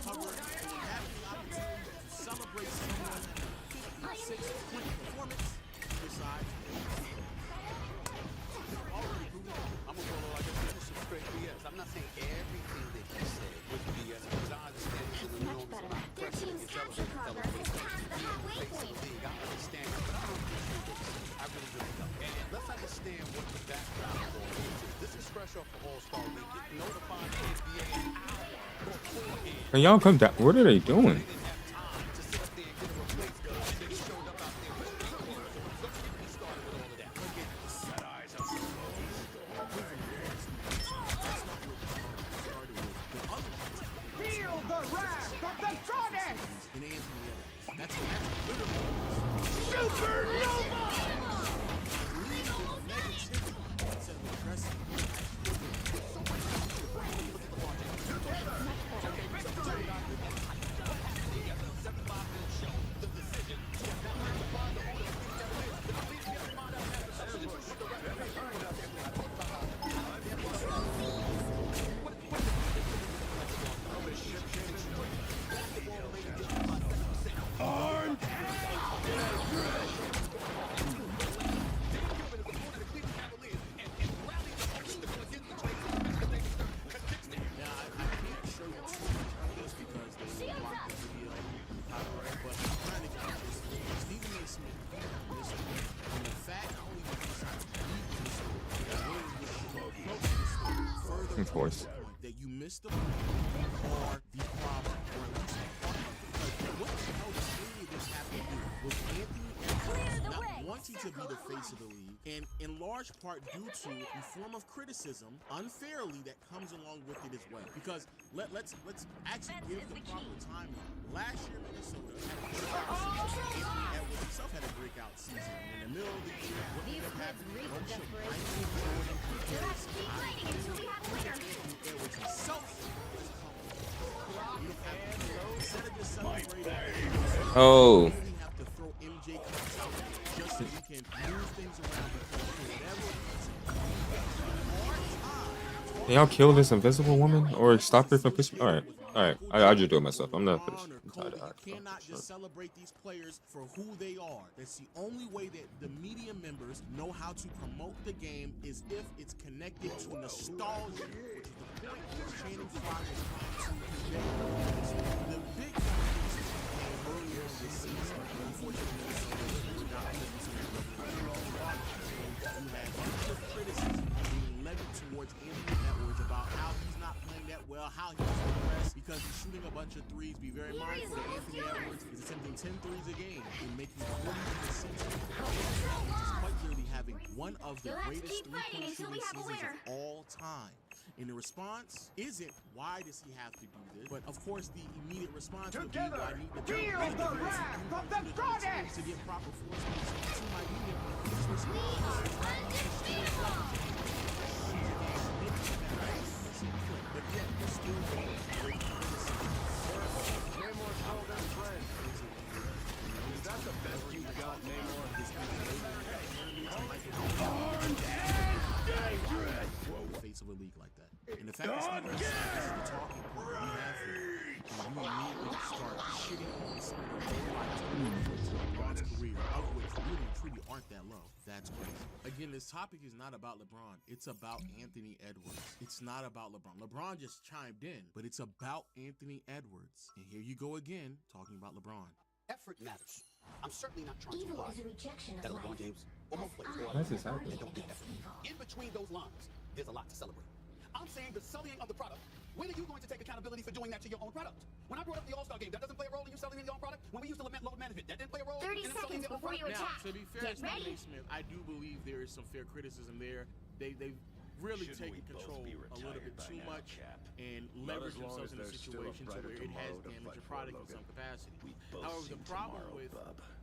I: covered and having the opportunity to celebrate someone's 56-point performance. Besides, already proven.
J: I'm gonna roll like this is some straight BS. I'm not saying everything that he said was BS, because I understand it's an enormous amount of
A: Their
J: pressure
A: team's
J: to
A: capture progress is past the halfway point.
J: I understand it, but I don't appreciate what you say. I really don't. And let's understand what the background of all this is. This is fresh off the All-Star Weekend. Notifying the NBA an hour beforehand.
D: Can y'all come down? What are they doing?
J: To sit up there and get a replacement. And they showed up out there with street clothes. So let's get me started with all of that. Look at the set eyes up.
C: Feel the wrath of the goddess!
I: And Anthony Edwards. That's literally
C: Supernova!
I: instead of addressing
D: Of course.
I: that you missed the point or the problem. What the hell does any of this have to do with Anthony Edwards not wanting to be the face of the league, and in large part due to a form of criticism unfairly that comes along with it as well? Because let's actually give the proper timeline. Last year Minnesota had a breakout season. Anthony Edwards himself had a breakout season. In the middle of the year, what ended up happening? No show. Michael Jordan,
A: Let's keep fighting until we have a winner.
I: Edwards himself. Instead of just celebrating,
D: Oh.
I: you have to throw MJ cuts out just so you can move things around because for whatever reason,
D: Can y'all kill this invisible woman or stop her from pushing? All right. I'll just do it myself. I'm not finished. I'm tired of
I: you cannot just celebrate these players for who they are. That's the only way that the media members know how to promote the game is if it's connected to nostalgia, which is the point that Channing Frye was trying to convey. The big conversation came earlier this season. Unfortunately, Minnesota did not listen to it. You had unfair criticism being levied towards Anthony Edwards about how he's not playing that well, how he's regressed because he's shooting a bunch of threes. Be very mindful that Anthony Edwards is attempting 10 threes a game and making 40%. He's quite clearly having one of the greatest three-point shooting seasons of all time. And the response isn't, why does he have to do this? But of course, the immediate response would be, well, I need to feel the wrath of the goddess to get proper force to my unit. We are undefeatable. But yet, we're still getting great criticism.
N: Namor's old and friend. Is that the best you got, Namor?
I: The face of a league like that. And the fact that Steve Nash is talking point we have here, and you immediately start shitting on some of the low lights of LeBron's career, of which really truly aren't that low. That's crazy. Again, this topic is not about LeBron. It's about Anthony Edwards. It's not about LeBron. LeBron just chimed in, but it's about Anthony Edwards. And here you go again, talking about LeBron.
K: Effort matters. I'm certainly not trying to
A: Evil
K: imply
A: is a rejection
K: that
A: of
K: LeBron
A: life.
K: James or most players go out
D: That's
K: there
D: exactly.
K: and don't do effort. In between those lines, there's a lot to celebrate. I'm saying the selling of the product. When are you going to take accountability for doing that to your own product? When I brought up the All-Star game, that doesn't play a role in you selling your own product? When we used to lament load management, that didn't play a role
A: 30
K: in them selling
A: seconds
K: their own
A: before you
K: product?
A: attack.
I: Now, to be fair,
A: Get ready.
I: Stephen A. Smith, I do believe there is some fair criticism there. They've really taken control a little bit too much and leveraged themselves in a situation to where it has damaged your product in some capacity. However, the problem with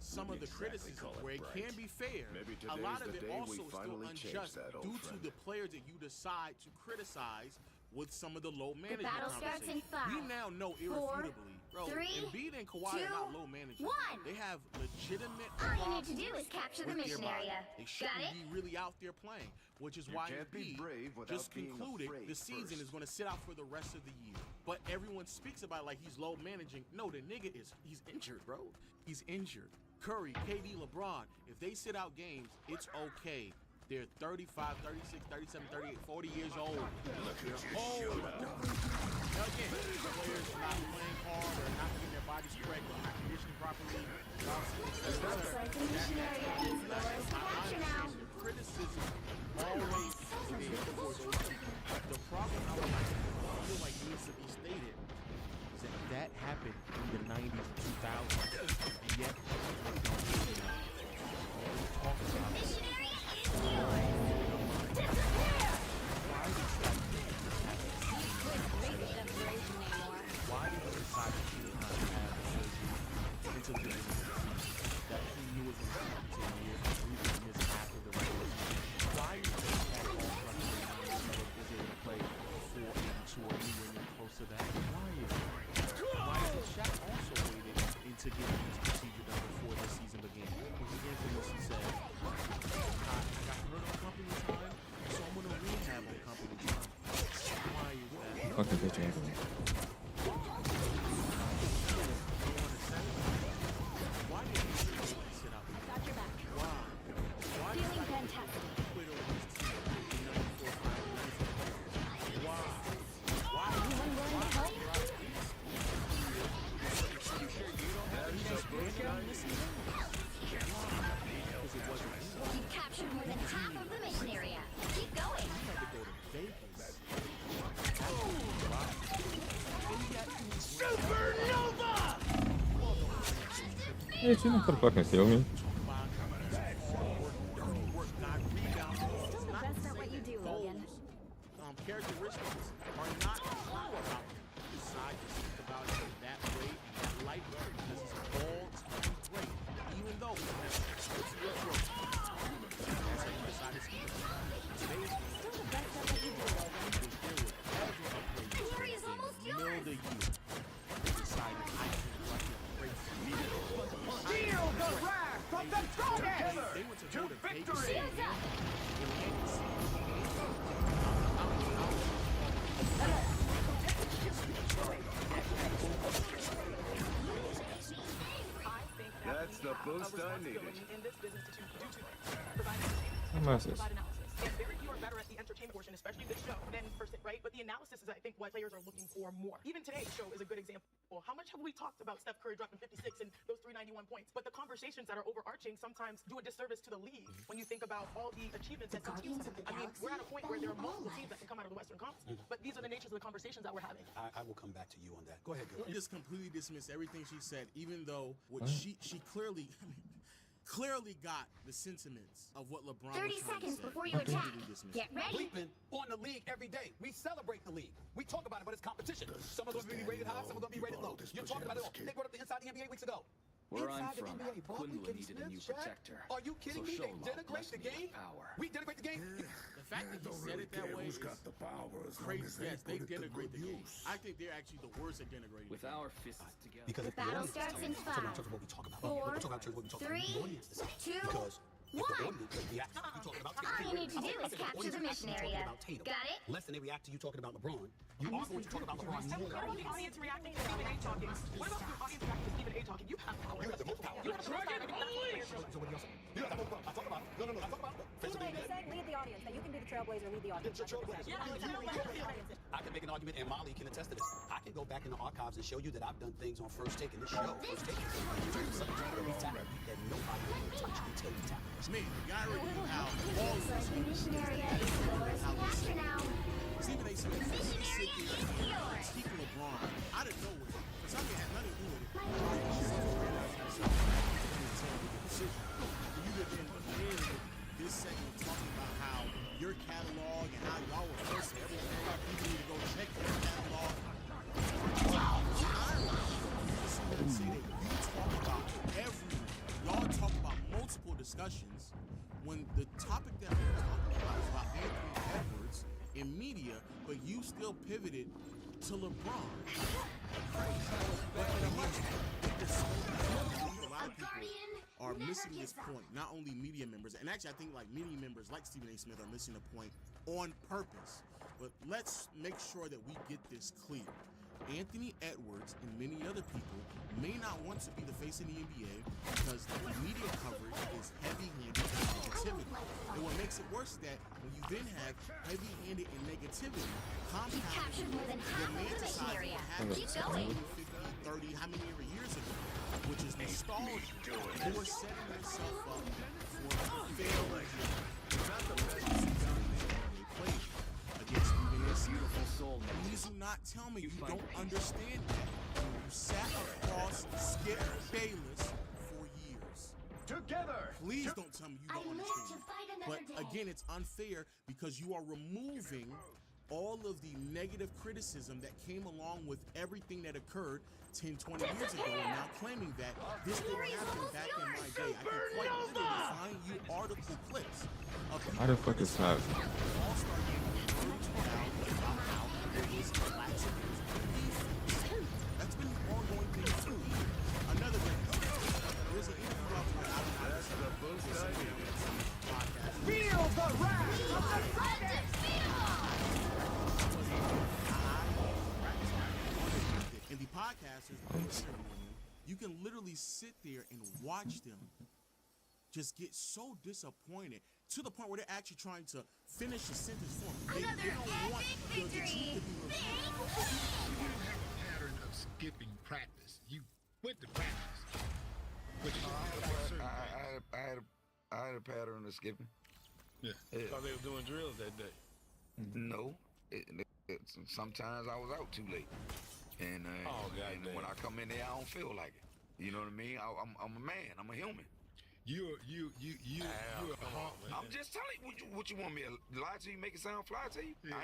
I: some of the criticism, where it can be fair, a lot of it also is still unjust due to the players that you decide to criticize with some of the low management
A: battle starts in
I: conversations. We
A: 5,
I: now know
A: 4,
I: irrefutably, bro,
A: 3,
I: Embiid and Kawhi
A: 2,
I: are not low management.
A: 1.
I: They have legitimate
A: All you need
I: problems
A: to do is capture the
I: with their
A: mission
I: body.
A: area.
I: They
A: Got
I: shouldn't
A: it?
I: be really out there playing, which is
M: You
I: why
M: can't be
I: Embiid
M: brave without
I: just
M: being
I: concluded
M: afraid
I: the season
M: first.
I: is going to sit out for the rest of the year. But everyone speaks about it like he's low managing. No, the nigga he's injured, bro. He's injured. Curry, KD, LeBron, if they sit out games, it's okay. They're 35, 36, 37, 38, 40 years old. They're old. Now again, the players are not playing hard or not getting their bodies correct or not conditioning properly.
A: Looks like the mission area is yours to capture now.
I: Criticism always is there for those people. The problem I would like to feel like needs to be stated is that that happened in the 90s and 2000s. And yet, we don't really know. Talk about it.
A: Mission area is yours. Disappear!
I: Why did Why did he decide that he did not have surgery until the end of the season? That he knew was going to come to years and he was miss after the regular season. Why did he have all was able to play 482 or anywhere close to that? Why is it? Why did Shaq also waited into getting his procedure done before the season began? Because again, he said, I got hurt on company time, so I'm going to rehab on company time. Why is that?
D: Fucking bitch Anthony.
I: Why did he sit out?
A: Got your back.
I: Why? Why did
A: Feeling
I: he
A: fantastic.
I: quit over his team in 94? Why? Why?
A: Anyone willing to help?
I: He just ran down this season? Because it wasn't him.
A: You've captured more than half of the mission area. Keep going.
I: He had to go to Vegas.
A: Supernova!
D: Hey, you not gonna fucking steal me.
A: Still the best at what you do, Logan.
I: Characteristics are not true about him. Decide to speak about it that way, that light, because he's all-time great. Even though it's your choice. That's how you decide to speak about it. Today's game,
A: Still the best at what you do, Logan.
I: the
A: Glory is almost yours.
I: the year. They decided I can like it great.
N: Feel the wrath of the goddess!
I: They went to
N: victory!
A: Shields up.
M: That's the boost I needed.
D: Message.
L: And very few are better at the entertainment portion, especially this show, than first, right? But the analysis is, I think, what players are looking for more. Even today's show is a good example. How much have we talked about Steph Curry dropping 56 and those 391 points? But the conversations that are overarching sometimes do a disservice to the league when you think about all the achievements that some teams have. I mean, we're at a point where there are multiple teams that can come out of the Western Conference, but these are the natures of the conversations that we're having.
K: I will come back to you on that. Go ahead, girl.
I: You just completely dismiss everything she said, even though what she clearly, clearly got the sentiments of what LeBron
A: 30
I: was trying
A: seconds
I: to say.
A: before you attack. Get ready.
K: Bleeping on the league every day. We celebrate the league. We talk about it, but it's competition. Some are going to be rated high, some are going to be rated low. You're talking about it all. They brought up the Inside the NBA weeks ago.
H: Where I'm
K: Inside the
H: from,
K: NBA, bro, we
H: Quinlan
K: can
H: needed a new
K: Shaq.
H: protector.
K: Are you kidding me?
H: So
K: They
H: Sherlock
K: denigrate
H: blessed
K: the
H: me with
K: game?
H: power.
K: We denigrate the game?
I: The fact that he said it that way is crazy. Yes, they denigrate the game. I think they're actually the worst at denigrating.
H: With our fists together.
K: Because
A: The battle starts in 5, 4, 3, 2, 1. All you need to do is capture the mission area. Got it?
K: Less than they react to you talking about LeBron. You are going to talk about LeBron more.
L: What about the audience reacting to Stephen A talking? What about the audience reacting to Stephen A talking? You have power.
K: You have the most power.
L: You have the most power.
K: So what else? You have the most power. I talk about. No. I talk about.
O: Stephen A just said, lead the audience. That you can be the trailblazer, lead the audience.
K: It's your trailblazer. I can make an argument, and Molly can attest to this. I can go back in the archives and show you that I've done things on First Take in this show. First Take is something that we tap that nobody will touch until we tap.
I: It's me, the guy already knew how all of
A: Select the mission area. Yours. Capture now.
I: Stephen A. Smith, he sit there and critique LeBron out of nowhere. For something that had nothing to do with it. You could then end this segment talking about how your catalog and how y'all were first and everything. People need to go check your catalog. Y'all talk about multiple discussions when the topic that we're talking about is about Anthony Edwards in media, but you still pivoted to LeBron. But a lot of people are missing this point. Not only media members, and actually I think like media members like Stephen A. Smith are missing the point on purpose. But let's make sure that we get this clear. Anthony Edwards and many other people may not want to be the face of the NBA because the media coverage is heavy-handed and negativity. And what makes it worse is that when you then have heavy-handed and negativity compounded romanticizing what happened 50, 30, how many ever years ago, which is nostalgia. You're setting yourself up for failure. Not the best they played against beautiful soul. Please do not tell me you don't understand that. You sat across Skip Bayless for years. Together. Please don't tell me you don't understand. But again, it's unfair because you are removing all of the negative criticism that came along with everything that occurred 10, 20 years ago, and now claiming that this didn't happen back in my day. I can quite literally find you article clips of
D: How the fuck is that?
I: All-Star game about how there is a lack of defense. That's been an ongoing thing too. Another thing, there's an interview out there. Feel the wrath of the and the podcasters, you can literally sit there and watch them just get so disappointed to the point where they're actually trying to finish a sentence for them. They don't want the truth to be revealed.
P: You didn't have a pattern of skipping practice. You went to practice. But you
R: I had a pattern of skipping.
P: Yeah.
R: Thought they were doing drills that day. No. Sometimes I was out too late. And, and when I come in there, I don't feel like it. You know what I mean? I'm a man. I'm a human.
P: You're a hawk, man.
R: I'm just telling you what you want me to lie to you, make it sound fly to you? Yeah.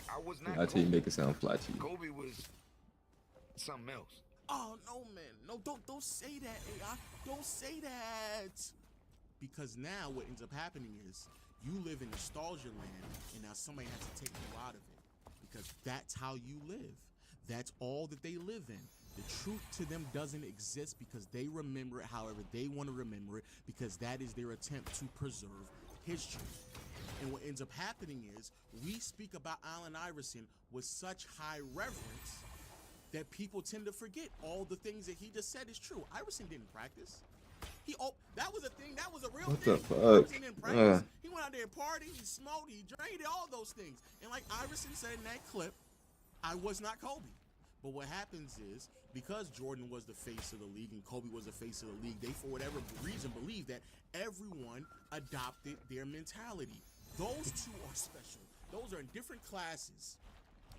R: I was not.
D: I tell you, make it sound fly to you.
R: Kobe was something else.
I: Oh no, man, no, don't say that, AI. Don't say that. Because now what ends up happening is you live in nostalgia land, and now somebody has to take you out of it because that's how you live. That's all that they live in. The truth to them doesn't exist because they remember it however they want to remember it because that is their attempt to preserve history. And what ends up happening is we speak about Allen Iverson with such high reverence that people tend to forget all the things that he just said is true. Iverson didn't practice. That was a thing. That was a real thing.
D: What the fuck?
I: Iverson didn't practice. He went out there and partied, he smoked, he drank, all those things. And like Iverson said in that clip, I was not Kobe. But what happens is, because Jordan was the face of the league and Kobe was the face of the league, they, for whatever reason, believe that everyone adopted their mentality. Those two are special. Those are in different classes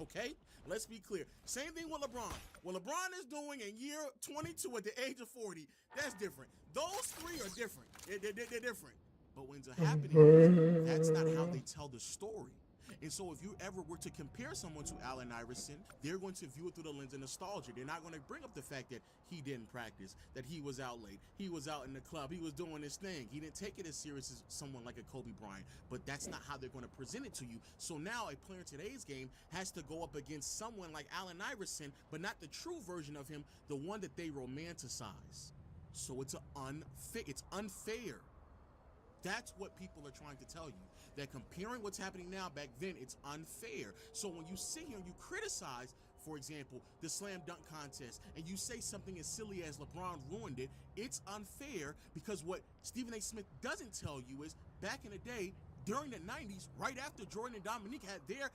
I: Okay? Let's be clear. Same thing with LeBron. What LeBron is doing in year 22 at the age of 40, that's different. Those three are different. They're different. But when it's happening, that's not how they tell the story. And so if you ever were to compare someone to Allen Iverson, they're going to view it through the lens of nostalgia. They're not going to bring up the fact that he didn't practice, that he was out late, he was out in the club, he was doing his thing. He didn't take it as serious as someone like a Kobe Bryant, but that's not how they're going to present it to you. So now a player in today's game has to go up against someone like Allen Iverson, but not the true version of him, the one that they romanticize. So it's unfair. That's what people are trying to tell you. That comparing what's happening now back then, it's unfair. So when you sit here and you criticize, for example, the slam dunk contest, and you say something as silly as LeBron ruined it, it's unfair because what Stephen A. Smith doesn't tell you is back in the day, during the 90s, right after Jordan and Dominique had their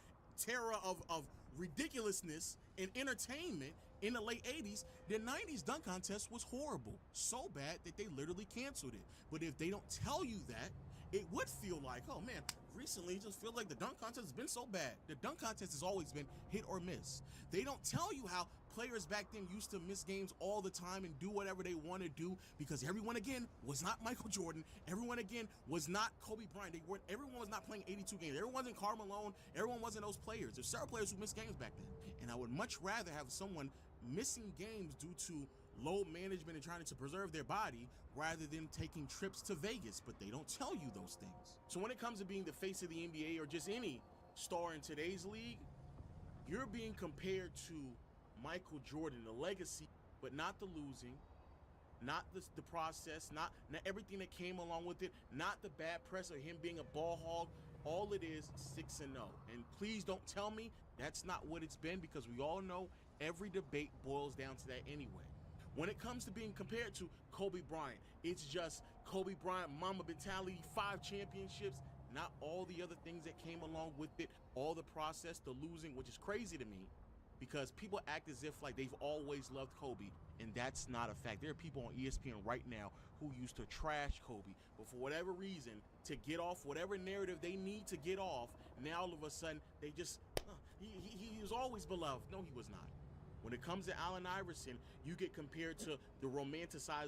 I: terror of ridiculousness and entertainment in the late 80s, the 90s dunk contest was horrible. So bad that they literally canceled it. But if they don't tell you that, it would feel like, oh man, recently it just feels like the dunk contest has been so bad. The dunk contest has always been hit or miss. They don't tell you how players back then used to miss games all the time and do whatever they want to do because everyone again was not Michael Jordan. Everyone again was not Kobe Bryant. Everyone was not playing 82 games. Everyone wasn't Karl Malone. Everyone wasn't those players. There's several players who missed games back then. And I would much rather have someone missing games due to low management and trying to preserve their body rather than taking trips to Vegas, but they don't tell you those things. So when it comes to being the face of the NBA or just any star in today's league, you're being compared to Michael Jordan, the legacy, but not the losing, not the process, not everything that came along with it, not the bad press or him being a ball hog. All it is 6-0. And please don't tell me that's not what it's been, because we all know every debate boils down to that anyway. When it comes to being compared to Kobe Bryant, it's just Kobe Bryant, Mamba mentality, 5 championships, not all the other things that came along with it, all the process, the losing, which is crazy to me because people act as if like they've always loved Kobe, and that's not a fact. There are people on ESPN right now who used to trash Kobe, but for whatever reason, to get off whatever narrative they need to get off, now all of a sudden they just, he was always beloved. No, he was not. When it comes to Allen Iverson, you get compared to the romanticized